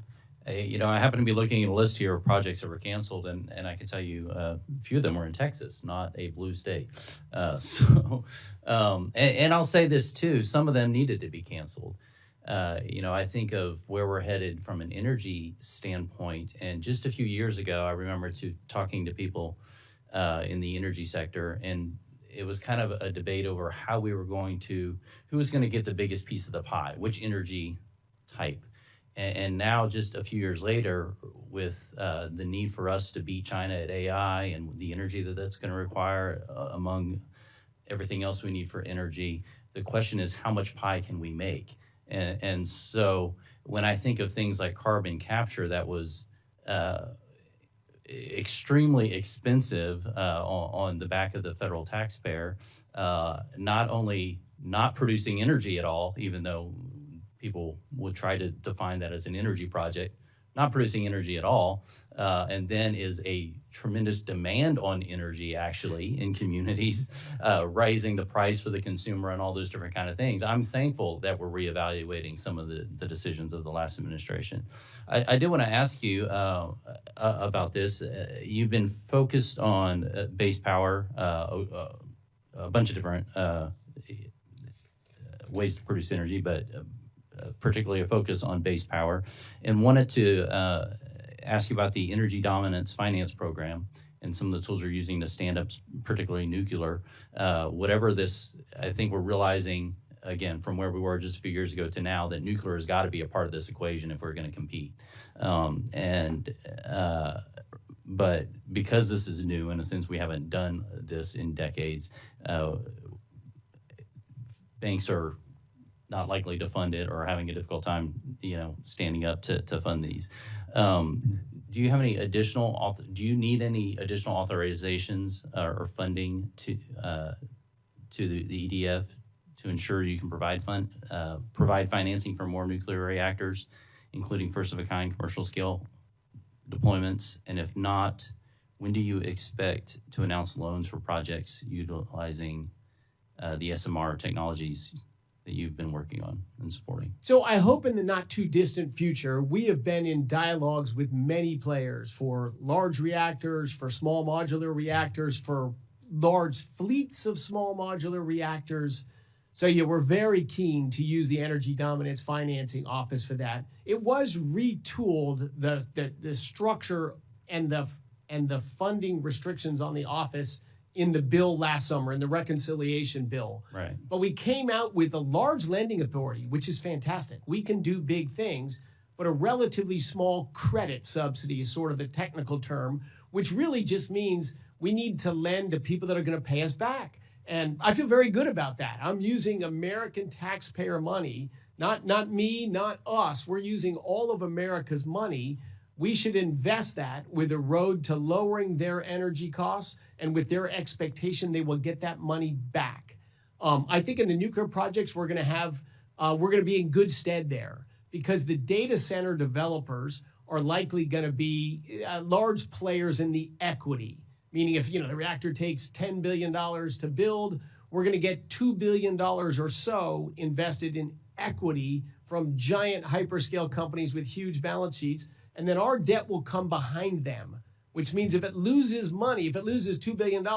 I happen to be looking at a list here of projects that were canceled, and I can tell you a few of them were in Texas, not a blue state. And I'll say this too, some of them needed to be canceled. I think of where we're headed from an energy standpoint, and just a few years ago, I remember talking to people in the energy sector, and it was kind of a debate over who was going to get the biggest piece of the pie, which energy type. And now, just a few years later, with the need for us to beat China at AI and the energy that's going to require, among everything else we need for energy, the question is, how much pie can we make? And so when I think of things like carbon capture, that was extremely expensive on the back of the federal taxpayer, not only not producing energy at all, even though people would try to define that as an energy project, not producing energy at all, and then is a tremendous demand on energy actually in communities, raising the price for the consumer and all those different kind of things. I'm thankful that we're reevaluating some of the decisions of the last administration. I did want to ask you about this. You've been focused on base power, a bunch of different ways to produce energy, but particularly a focus on base power, and wanted to ask you about the Energy Dominance Finance Program and some of the tools you're using to stand up, particularly nuclear. Whatever this, I think we're realizing, again, from where we were just a few years ago to now, that nuclear has got to be a part of this equation if we're going to compete. But because this is new, in a sense, we haven't done this in decades, banks are not likely to fund it or having a difficult time, standing up to fund these. Do you have any additional? Do you need any additional authorizations or funding to the EDF to ensure you can provide financing for more nuclear reactors, including first of a kind commercial scale deployments? And if not, when do you expect to announce loans for projects utilizing the SMR technologies that you've been working on and supporting? So I hope in the not too distant future, we have been in dialogues with many players for large reactors, for small modular reactors, for large fleets of small modular reactors. So yeah, we're very keen to use the Energy Dominance Financing Office for that. It was retooled, the structure and the funding restrictions on the office in the bill last summer, in the reconciliation bill. Right. But we came out with a large lending authority, which is fantastic. We can do big things, but a relatively small credit subsidy is sort of the technical term, which really just means we need to lend to people that are going to pay us back. And I feel very good about that. I'm using American taxpayer money, not me, not us. We're using all of America's money. We should invest that with a road to lowering their energy costs, and with their expectation they will get that money back. I think in the nuclear projects we're going to be in good stead there, because the data center developers are likely going to be large players in the equity. Meaning, if the reactor takes $10 billion to build, we're going to get $2 billion or so invested in equity from giant hyperscale companies with huge balance sheets, and then our debt will come behind them. Which means if it loses money, if it loses $2 billion,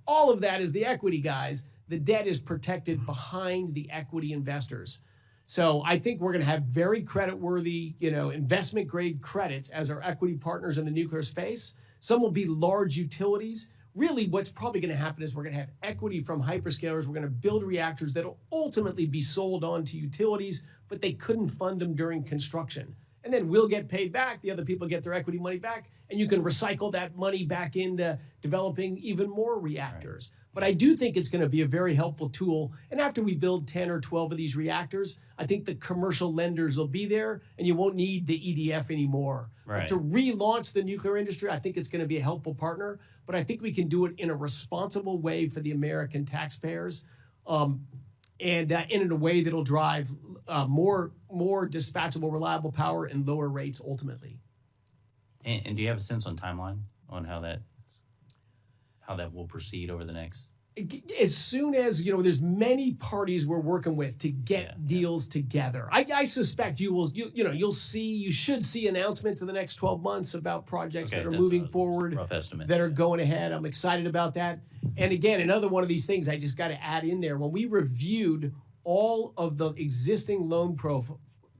all of that is the equity guys. The debt is protected behind the equity investors. So I think we're going to have very creditworthy, investment grade credits as our equity partners in the nuclear space. Some will be large utilities. Really, what's probably going to happen is we're going to have equity from hyperscalers. We're going to build reactors that will ultimately be sold on to utilities, but they couldn't fund them during construction. and then we'll get paid back. The other people get their equity money back, and you can recycle that money back into developing even more reactors. But I do think it's going to be a very helpful tool. And after we build 10 or 12 of these reactors, I think the commercial lenders will be there and you won't need the EDF anymore. Right. But to relaunch the nuclear industry, I think it's going to be a helpful partner. But I think we can do it in a responsible way for the American taxpayers, and in a way that'll drive more dispatchable, reliable power and lower rates ultimately. And do you have a sense on timeline on how that will proceed over the next? As soon as, there's many parties we're working with to get deals together. I suspect you should see announcements in the next 12 months about projects that are moving forward, rough estimate, that are going ahead. I'm excited about that. And again, another one of these things I just got to add in there. When we reviewed all of the existing loan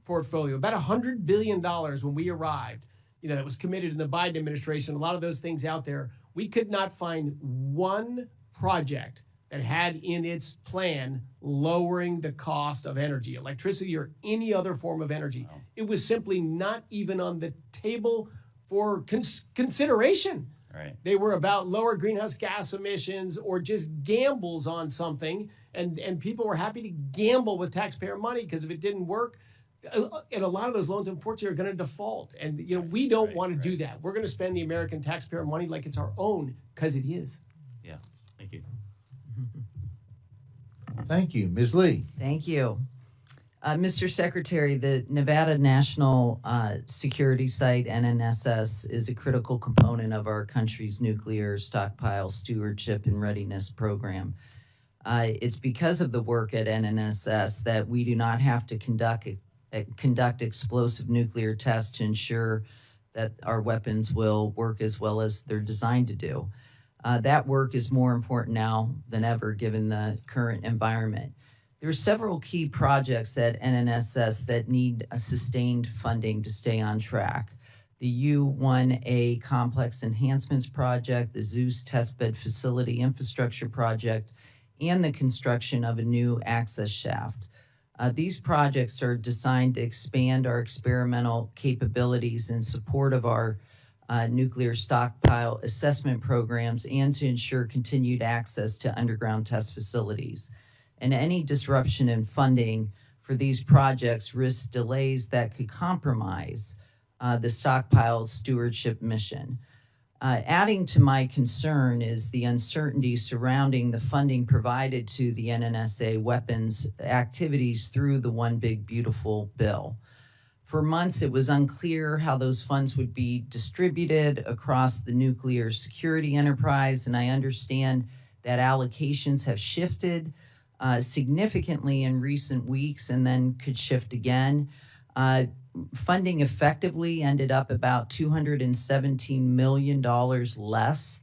portfolio, about $100 billion when we arrived, that was committed in the Biden administration, a lot of those things out there, we could not find one project that had in its plan lowering the cost of energy, electricity, or any other form of energy. Wow. It was simply not even on the table for consideration. Right. They were about lower greenhouse gas emissions or just gambles on something, and people were happy to gamble with taxpayer money because if it didn't work, and a lot of those loans, unfortunately, are going to default. And we don't want to do that. We're going to spend the American taxpayer money like it's our own, because it is. Yeah. Thank you. Thank you. Ms. Lee. Thank you. Mr. Secretary, the Nevada National Security Site, NNSS, is a critical component of our country's nuclear stockpile stewardship and readiness program. It's because of the work at NNSS that we do not have to conduct explosive nuclear tests to ensure that our weapons will work as well as they're designed to do. That work is more important now than ever given the current environment. There are several key projects at NNSS that need a sustained funding to stay on track. The U1A Complex Enhancements Project, the Zeus Testbed Facility Infrastructure Project, and the construction of a new access shaft. These projects are designed to expand our experimental capabilities in support of our nuclear stockpile assessment programs and to ensure continued access to underground test facilities. And any disruption in funding for these projects risks delays that could compromise the stockpile stewardship mission. Adding to my concern is the uncertainty surrounding the funding provided to the NNSA weapons activities through the One Big Beautiful Bill. For months, it was unclear how those funds would be distributed across the nuclear security enterprise, and I understand that allocations have shifted significantly in recent weeks and then could shift again. Funding effectively ended up about $217 million less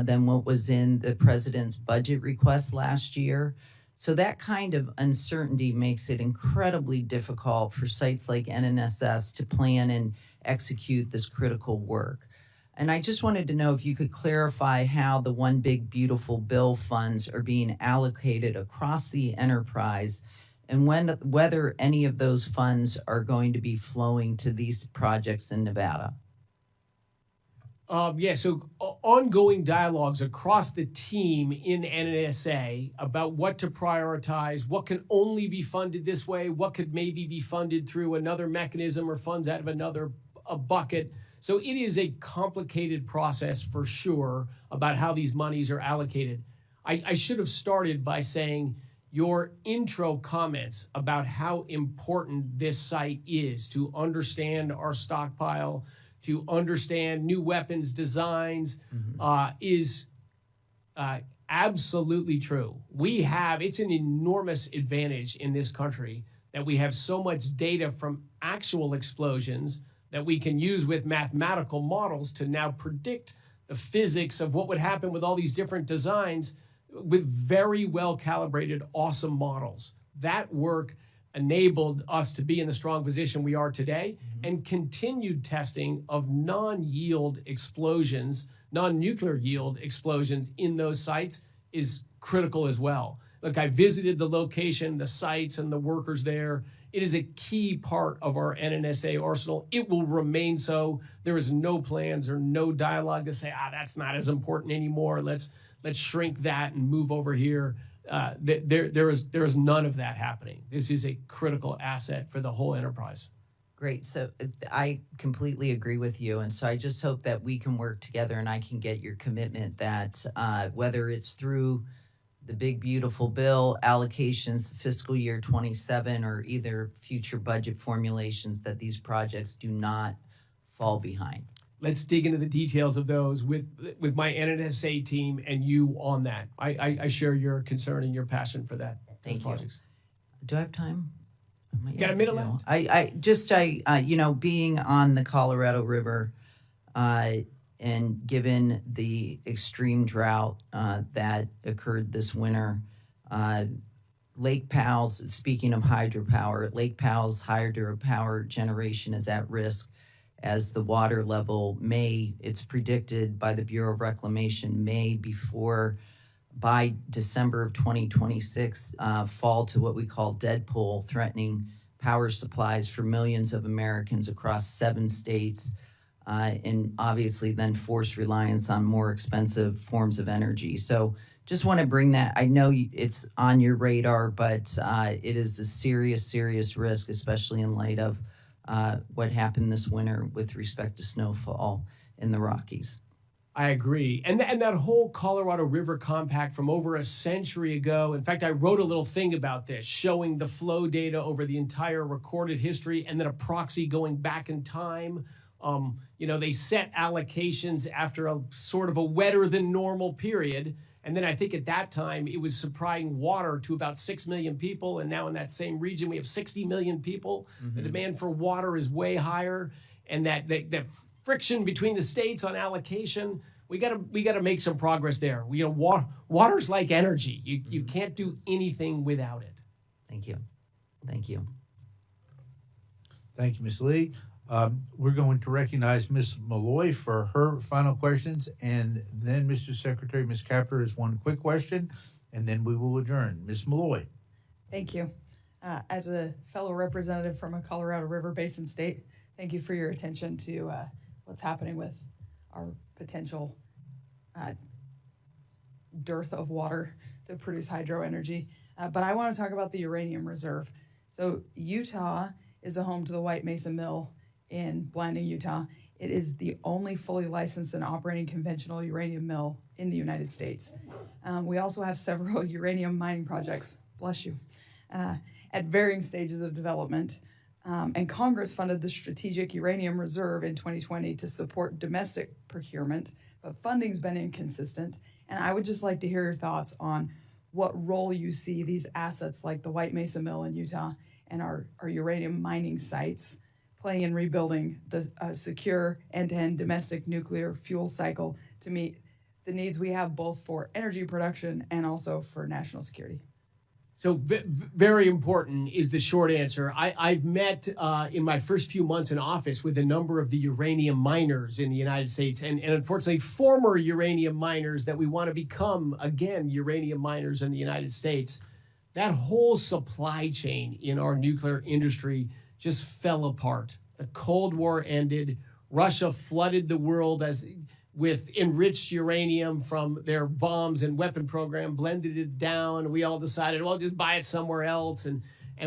than what was in the president's budget request last year. So that kind of uncertainty makes it incredibly difficult for sites like NNSS to plan and execute this critical work. And I just wanted to know if you could clarify how the One Big Beautiful Bill funds are being allocated across the enterprise and whether any of those funds are going to be flowing to these projects in Nevada. So ongoing dialogues across the team in NNSA about what to prioritize, what can only be funded this way, what could maybe be funded through another mechanism or funds out of another bucket. So it is a complicated process for sure about how these monies are allocated. I should have started by saying your intro comments about how important this site is to understand our stockpile, to understand new weapons designs, is absolutely true. It's an enormous advantage in this country that we have so much data from actual explosions that we can use with mathematical models to now predict the physics of what would happen with all these different designs with very well calibrated, awesome models. That work enabled us to be in the strong position we are today, and continued testing of non-yield explosions, non-nuclear yield explosions in those sites is critical as well. Look, I visited the location, the sites, and the workers there, It is a key part of our NNSA arsenal. It will remain so. There is no plans or no dialogue to say, that's not as important anymore. Let's shrink that and move over here. There is none of that happening. This is a critical asset for the whole enterprise. Great. So I completely agree with you. And so I just hope that we can work together and I can get your commitment that whether it's through the big, beautiful bill, allocations, fiscal year 27, or either future budget formulations, that these projects do not fall behind. Let's dig into the details of those with my NNSA team and you on that. I share your concern and your passion for that. Thank you. Projects. Do I have time? You got a minute left. Being on the Colorado River, and given the extreme drought that occurred this winter, Lake Powell's, speaking of hydropower, Lake Powell's hydropower generation is at risk as the water level it's predicted by the Bureau of Reclamation, by December of 2026, fall to what we call dead pool, threatening power supplies for millions of Americans across 7 states, and obviously then force reliance on more expensive forms of energy. So just want to bring that. I know it's on your radar, but it is a serious, serious risk, especially in light of what happened this winter with respect to snowfall in the Rockies. I agree. And that whole Colorado River Compact from over a century ago, in fact, I wrote a little thing about this, showing the flow data over the entire recorded history and then a proxy going back in time. They set allocations after a sort of a wetter than normal period. And then I think at that time, it was supplying water to about 6 million people. And now in that same region, we have 60 million people. Mm-hmm. The demand for water is way higher. And that friction between the states on allocation, we gotta make some progress there. Water's like energy. You can't do anything without it. Thank you. Thank you. Thank you, Ms. Lee. We're going to recognize Ms. Malloy for her final questions, and then Mr. Secretary, Ms. Capper has one quick question, and then we will adjourn. Ms. Malloy. Thank you. As a fellow representative from a Colorado River Basin state, thank you for your attention to what's happening with our potential dearth of water to produce hydro energy. But I want to talk about the uranium reserve. So Utah is the home to the White Mesa Mill in Blanding, Utah. It is the only fully licensed and operating conventional uranium mill in the United States. We also have several uranium mining projects, bless you, at varying stages of development. And Congress funded the Strategic Uranium Reserve in 2020 to support domestic procurement, but funding's been inconsistent. And I would just like to hear your thoughts on what role you see these assets like the White Mesa Mill in Utah and our uranium mining sites playing in rebuilding the secure end-to-end domestic nuclear fuel cycle to meet the needs we have both for energy production and also for national security. So very important is the short answer. I've met in my first few months in office with a number of the uranium miners in the United States and unfortunately former uranium miners that we want to become, again, uranium miners in the United States. That whole supply chain in our nuclear industry just fell apart. The Cold War ended. Russia flooded the world with enriched uranium from their bombs and weapon program, blended it down. We all decided, well, just buy it somewhere else. And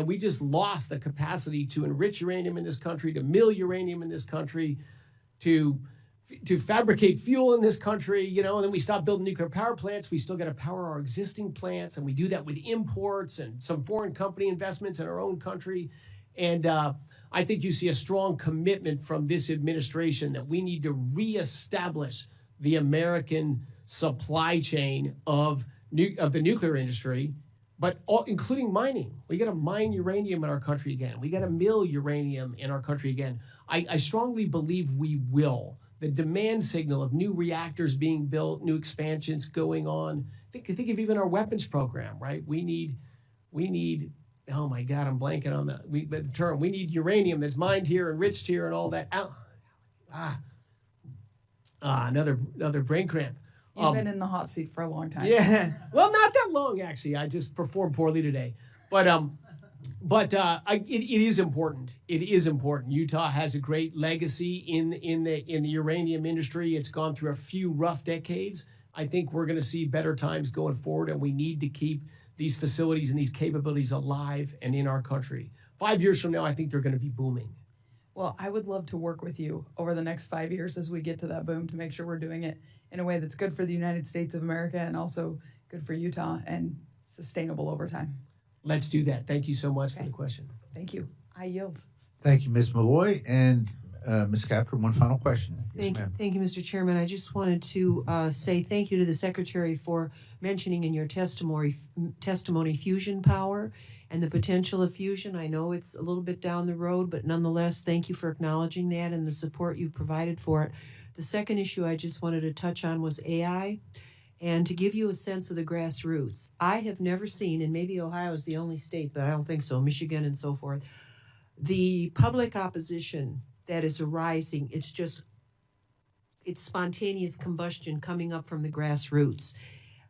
we just lost the capacity to enrich uranium in this country, to mill uranium in this country, to fabricate fuel in this country, and then we stopped building nuclear power plants. We still got to power our existing plants, and we do that with imports and some foreign company investments in our own country. And I think you see a strong commitment from this administration that we need to reestablish the American supply chain of the nuclear industry, but including mining. We got to mine uranium in our country again. We got to mill uranium in our country again. I strongly believe we will. The demand signal of new reactors being built, new expansions going on. Think of even our weapons program, right? We need. Oh my God, I'm blanking on the term. We need uranium that's mined here, enriched here, and all that. Another brain cramp. You've been in the hot seat for a long time. Yeah, well, not that long actually. I just performed poorly today, but But it is important. It is important. Utah has a great legacy in the uranium industry. It's gone through a few rough decades. I think we're going to see better times going forward, and we need to keep these facilities and these capabilities alive and in our country. 5 years from now, I think they're going to be booming. Well, I would love to work with you over the next 5 years as we get to that boom to make sure we're doing it in a way that's good for the United States of America and also good for Utah and sustainable over time. Let's do that. Thank you so much for the question. Thank you. I yield. Thank you, Ms. Malloy. And Ms. Capter, one final question. Yes, ma'am. Thank you, Mr. Chairman. I just wanted to say thank you to the Secretary for mentioning in your testimony fusion power and the potential of fusion. I know it's a little bit down the road, but nonetheless, thank you for acknowledging that and the support you've provided for it. The second issue I just wanted to touch on was AI. And to give you a sense of the grassroots, I have never seen, and maybe Ohio is the only state, but I don't think so, Michigan and so forth, the public opposition that is arising, it's spontaneous combustion coming up from the grassroots.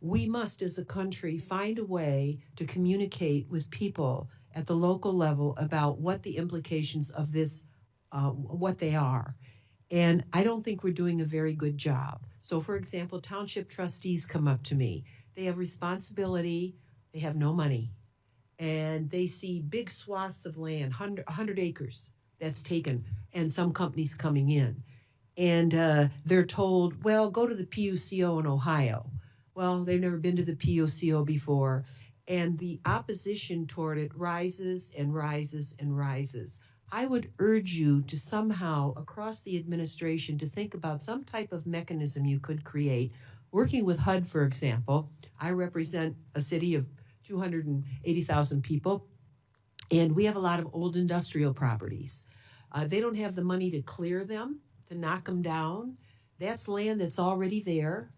We must, as a country, find a way to communicate with people at the local level about what the implications of this, what they are. And I don't think we're doing a very good job. So, for example, township trustees come up to me. They have responsibility. They have no money. And they see big swaths of land, 100 acres that's taken, and some companies coming in. And they're told, well, go to the PUCO in Ohio. Well, they've never been to the PUCO before. And the opposition toward it rises and rises and rises. I would urge you to somehow, across the administration, to think about some type of mechanism you could create. Working with HUD, for example, I represent a city of 280,000 people, and we have a lot of old industrial properties. They don't have the money to clear them, to knock them down. That's land that's already there.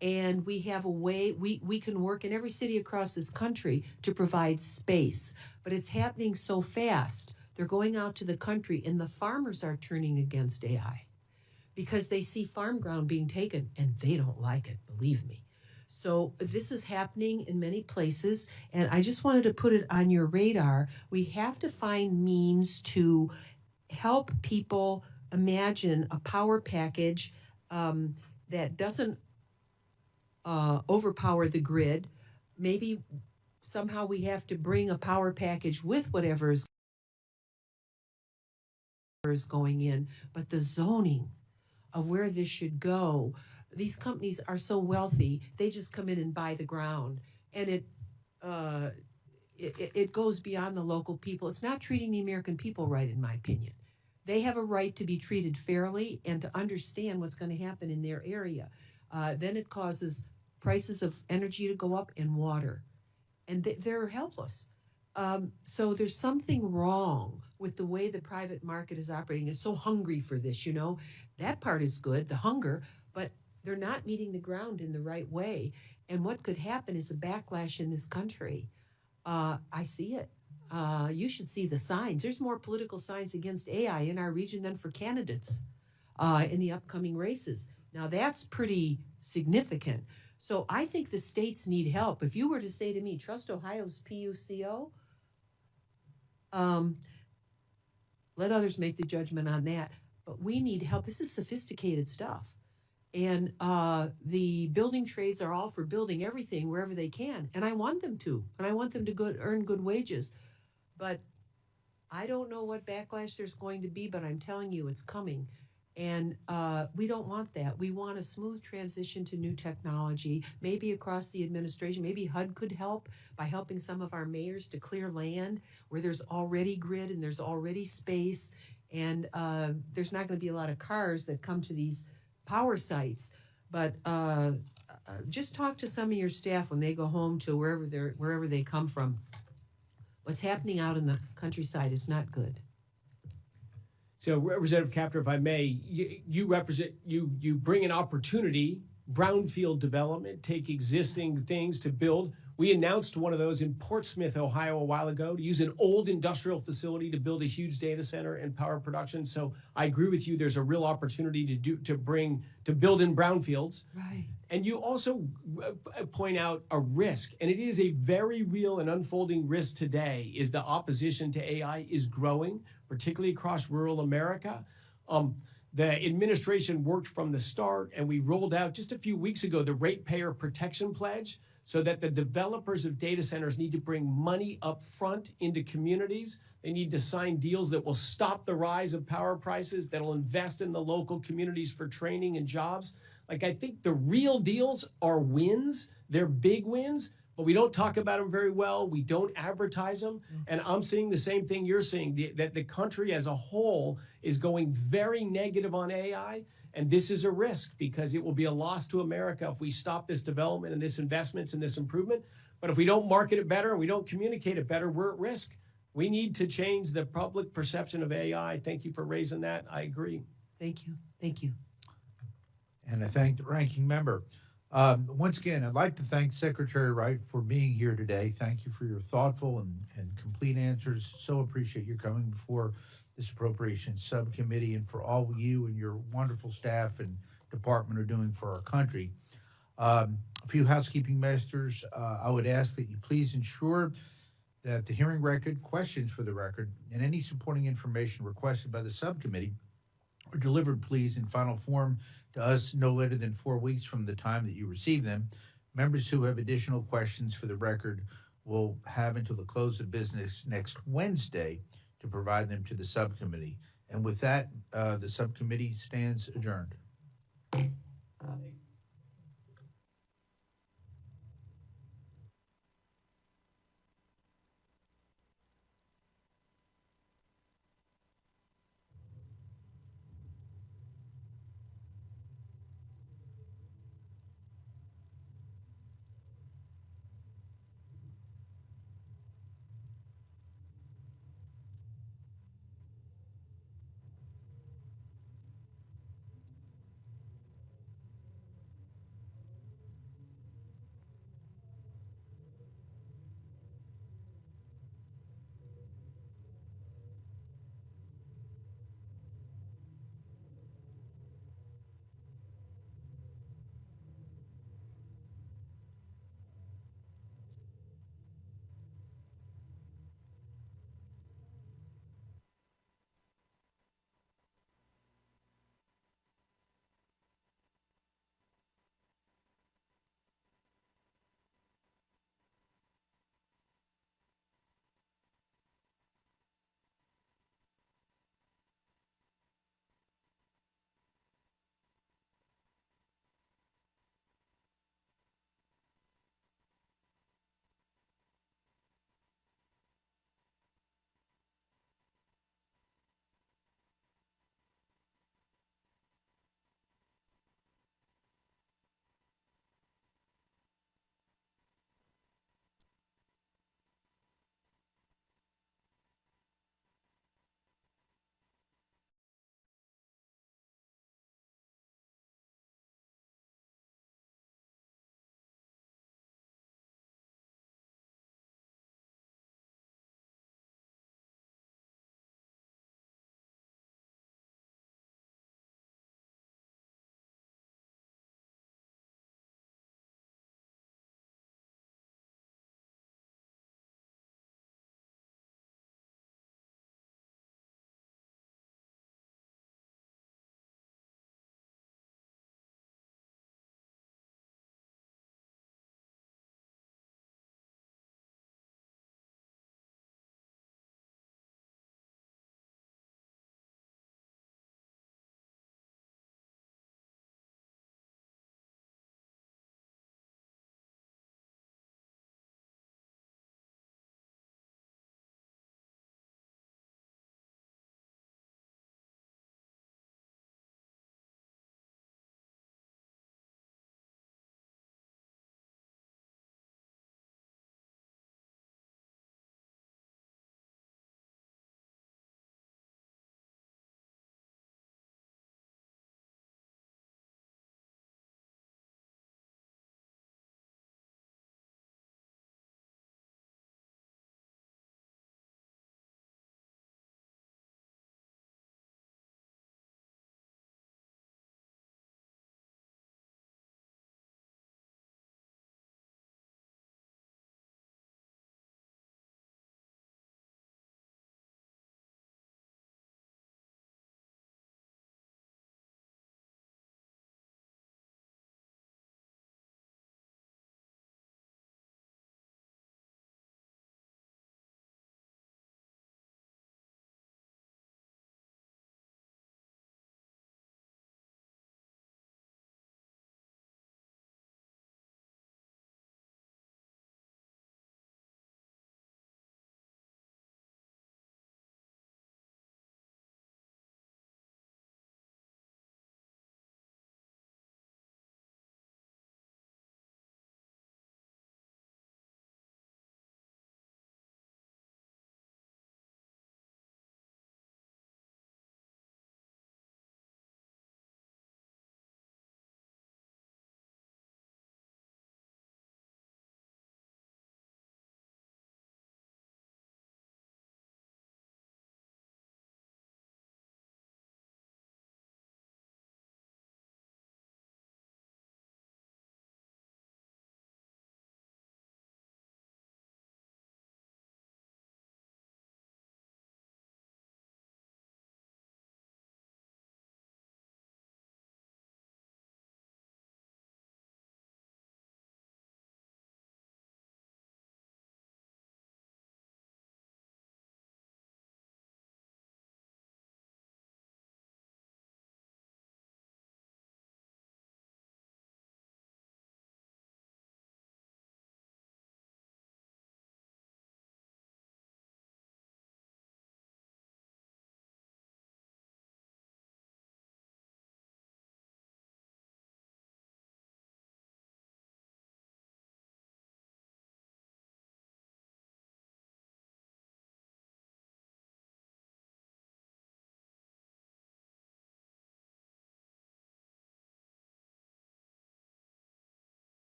And we have a way, we can work in every city across this country to provide space. But it's happening so fast. They're going out to the country, and the farmers are turning against AI because they see farm ground being taken, and they don't like it, believe me. So this is happening in many places, and I just wanted to put it on your radar. We have to find means to help people imagine a power package that doesn't overpower the grid. Maybe somehow we have to bring a power package with whatever is going in, but the zoning of where this should go, these companies are so wealthy, they just come in and buy the ground, and it goes beyond the local people. It's not treating the American people right, in my opinion. They have a right to be treated fairly and to understand what's going to happen in their area. Then it causes prices of energy to go up and water, and they're helpless. So there's something wrong with the way the private market is operating. It's so hungry for this, you know. That part is good, the hunger, but they're not meeting the ground in the right way. And what could happen is a backlash in this country. I see it. You should see the signs. There's more political signs against AI in our region than for candidates in the upcoming races. Now, that's pretty significant. So I think the states need help. If you were to say to me, trust Ohio's PUCO, let others make the judgment on that. But we need help. This is sophisticated stuff. And the building trades are all for building everything wherever they can. And I want them to. And I want them to earn good wages. But I don't know what backlash there's going to be, but I'm telling you it's coming. And we don't want that. We want a smooth transition to new technology, maybe across the administration. Maybe HUD could help by helping some of our mayors to clear land where there's already grid and there's already space. And there's not going to be a lot of cars that come to these power sites. But just talk to some of your staff when they go home to wherever they come from. What's happening out in the countryside is not good. So, Representative Capter, if I may, you represent, you bring an opportunity, brownfield development, take existing things to build. We announced one of those in Portsmouth, Ohio, a while ago, to use an old industrial facility to build a huge data center and power production. So I agree with you. There's a real opportunity to build in brownfields. Right. And you also point out a risk, and it is a very real and unfolding risk today, is the opposition to AI is growing, particularly across rural America. The administration worked from the start, and we rolled out just a few weeks ago the ratepayer protection pledge, so that the developers of data centers need to bring money up front into communities. They need to sign deals that will stop the rise of power prices, that'll invest in the local communities for training and jobs. Like, I think the real deals are wins. They're big wins, but we don't talk about them very well. We don't advertise them. And I'm seeing the same thing you're seeing, that the country as a whole is going very negative on AI. And this is a risk, because it will be a loss to America if we stop this development and this investments and this improvement. But if we don't market it better and we don't communicate it better, we're at risk. We need to change the public perception of AI. Thank you for raising that. I agree. Thank you. Thank you. And I thank the ranking member. Once again, I'd like to thank Secretary Wright for being here today. Thank you for your thoughtful and complete answers. So appreciate your coming before this Appropriations Subcommittee, and for all you and your wonderful staff and department are doing for our country. A few housekeeping measures. I would ask that you please ensure that the hearing record, questions for the record, and any supporting information requested by the subcommittee are delivered, please, in final form to us no later than 4 weeks from the time that you receive them. Members who have additional questions for the record will have until the close of business next Wednesday to provide them to the subcommittee. And with that, the subcommittee stands adjourned.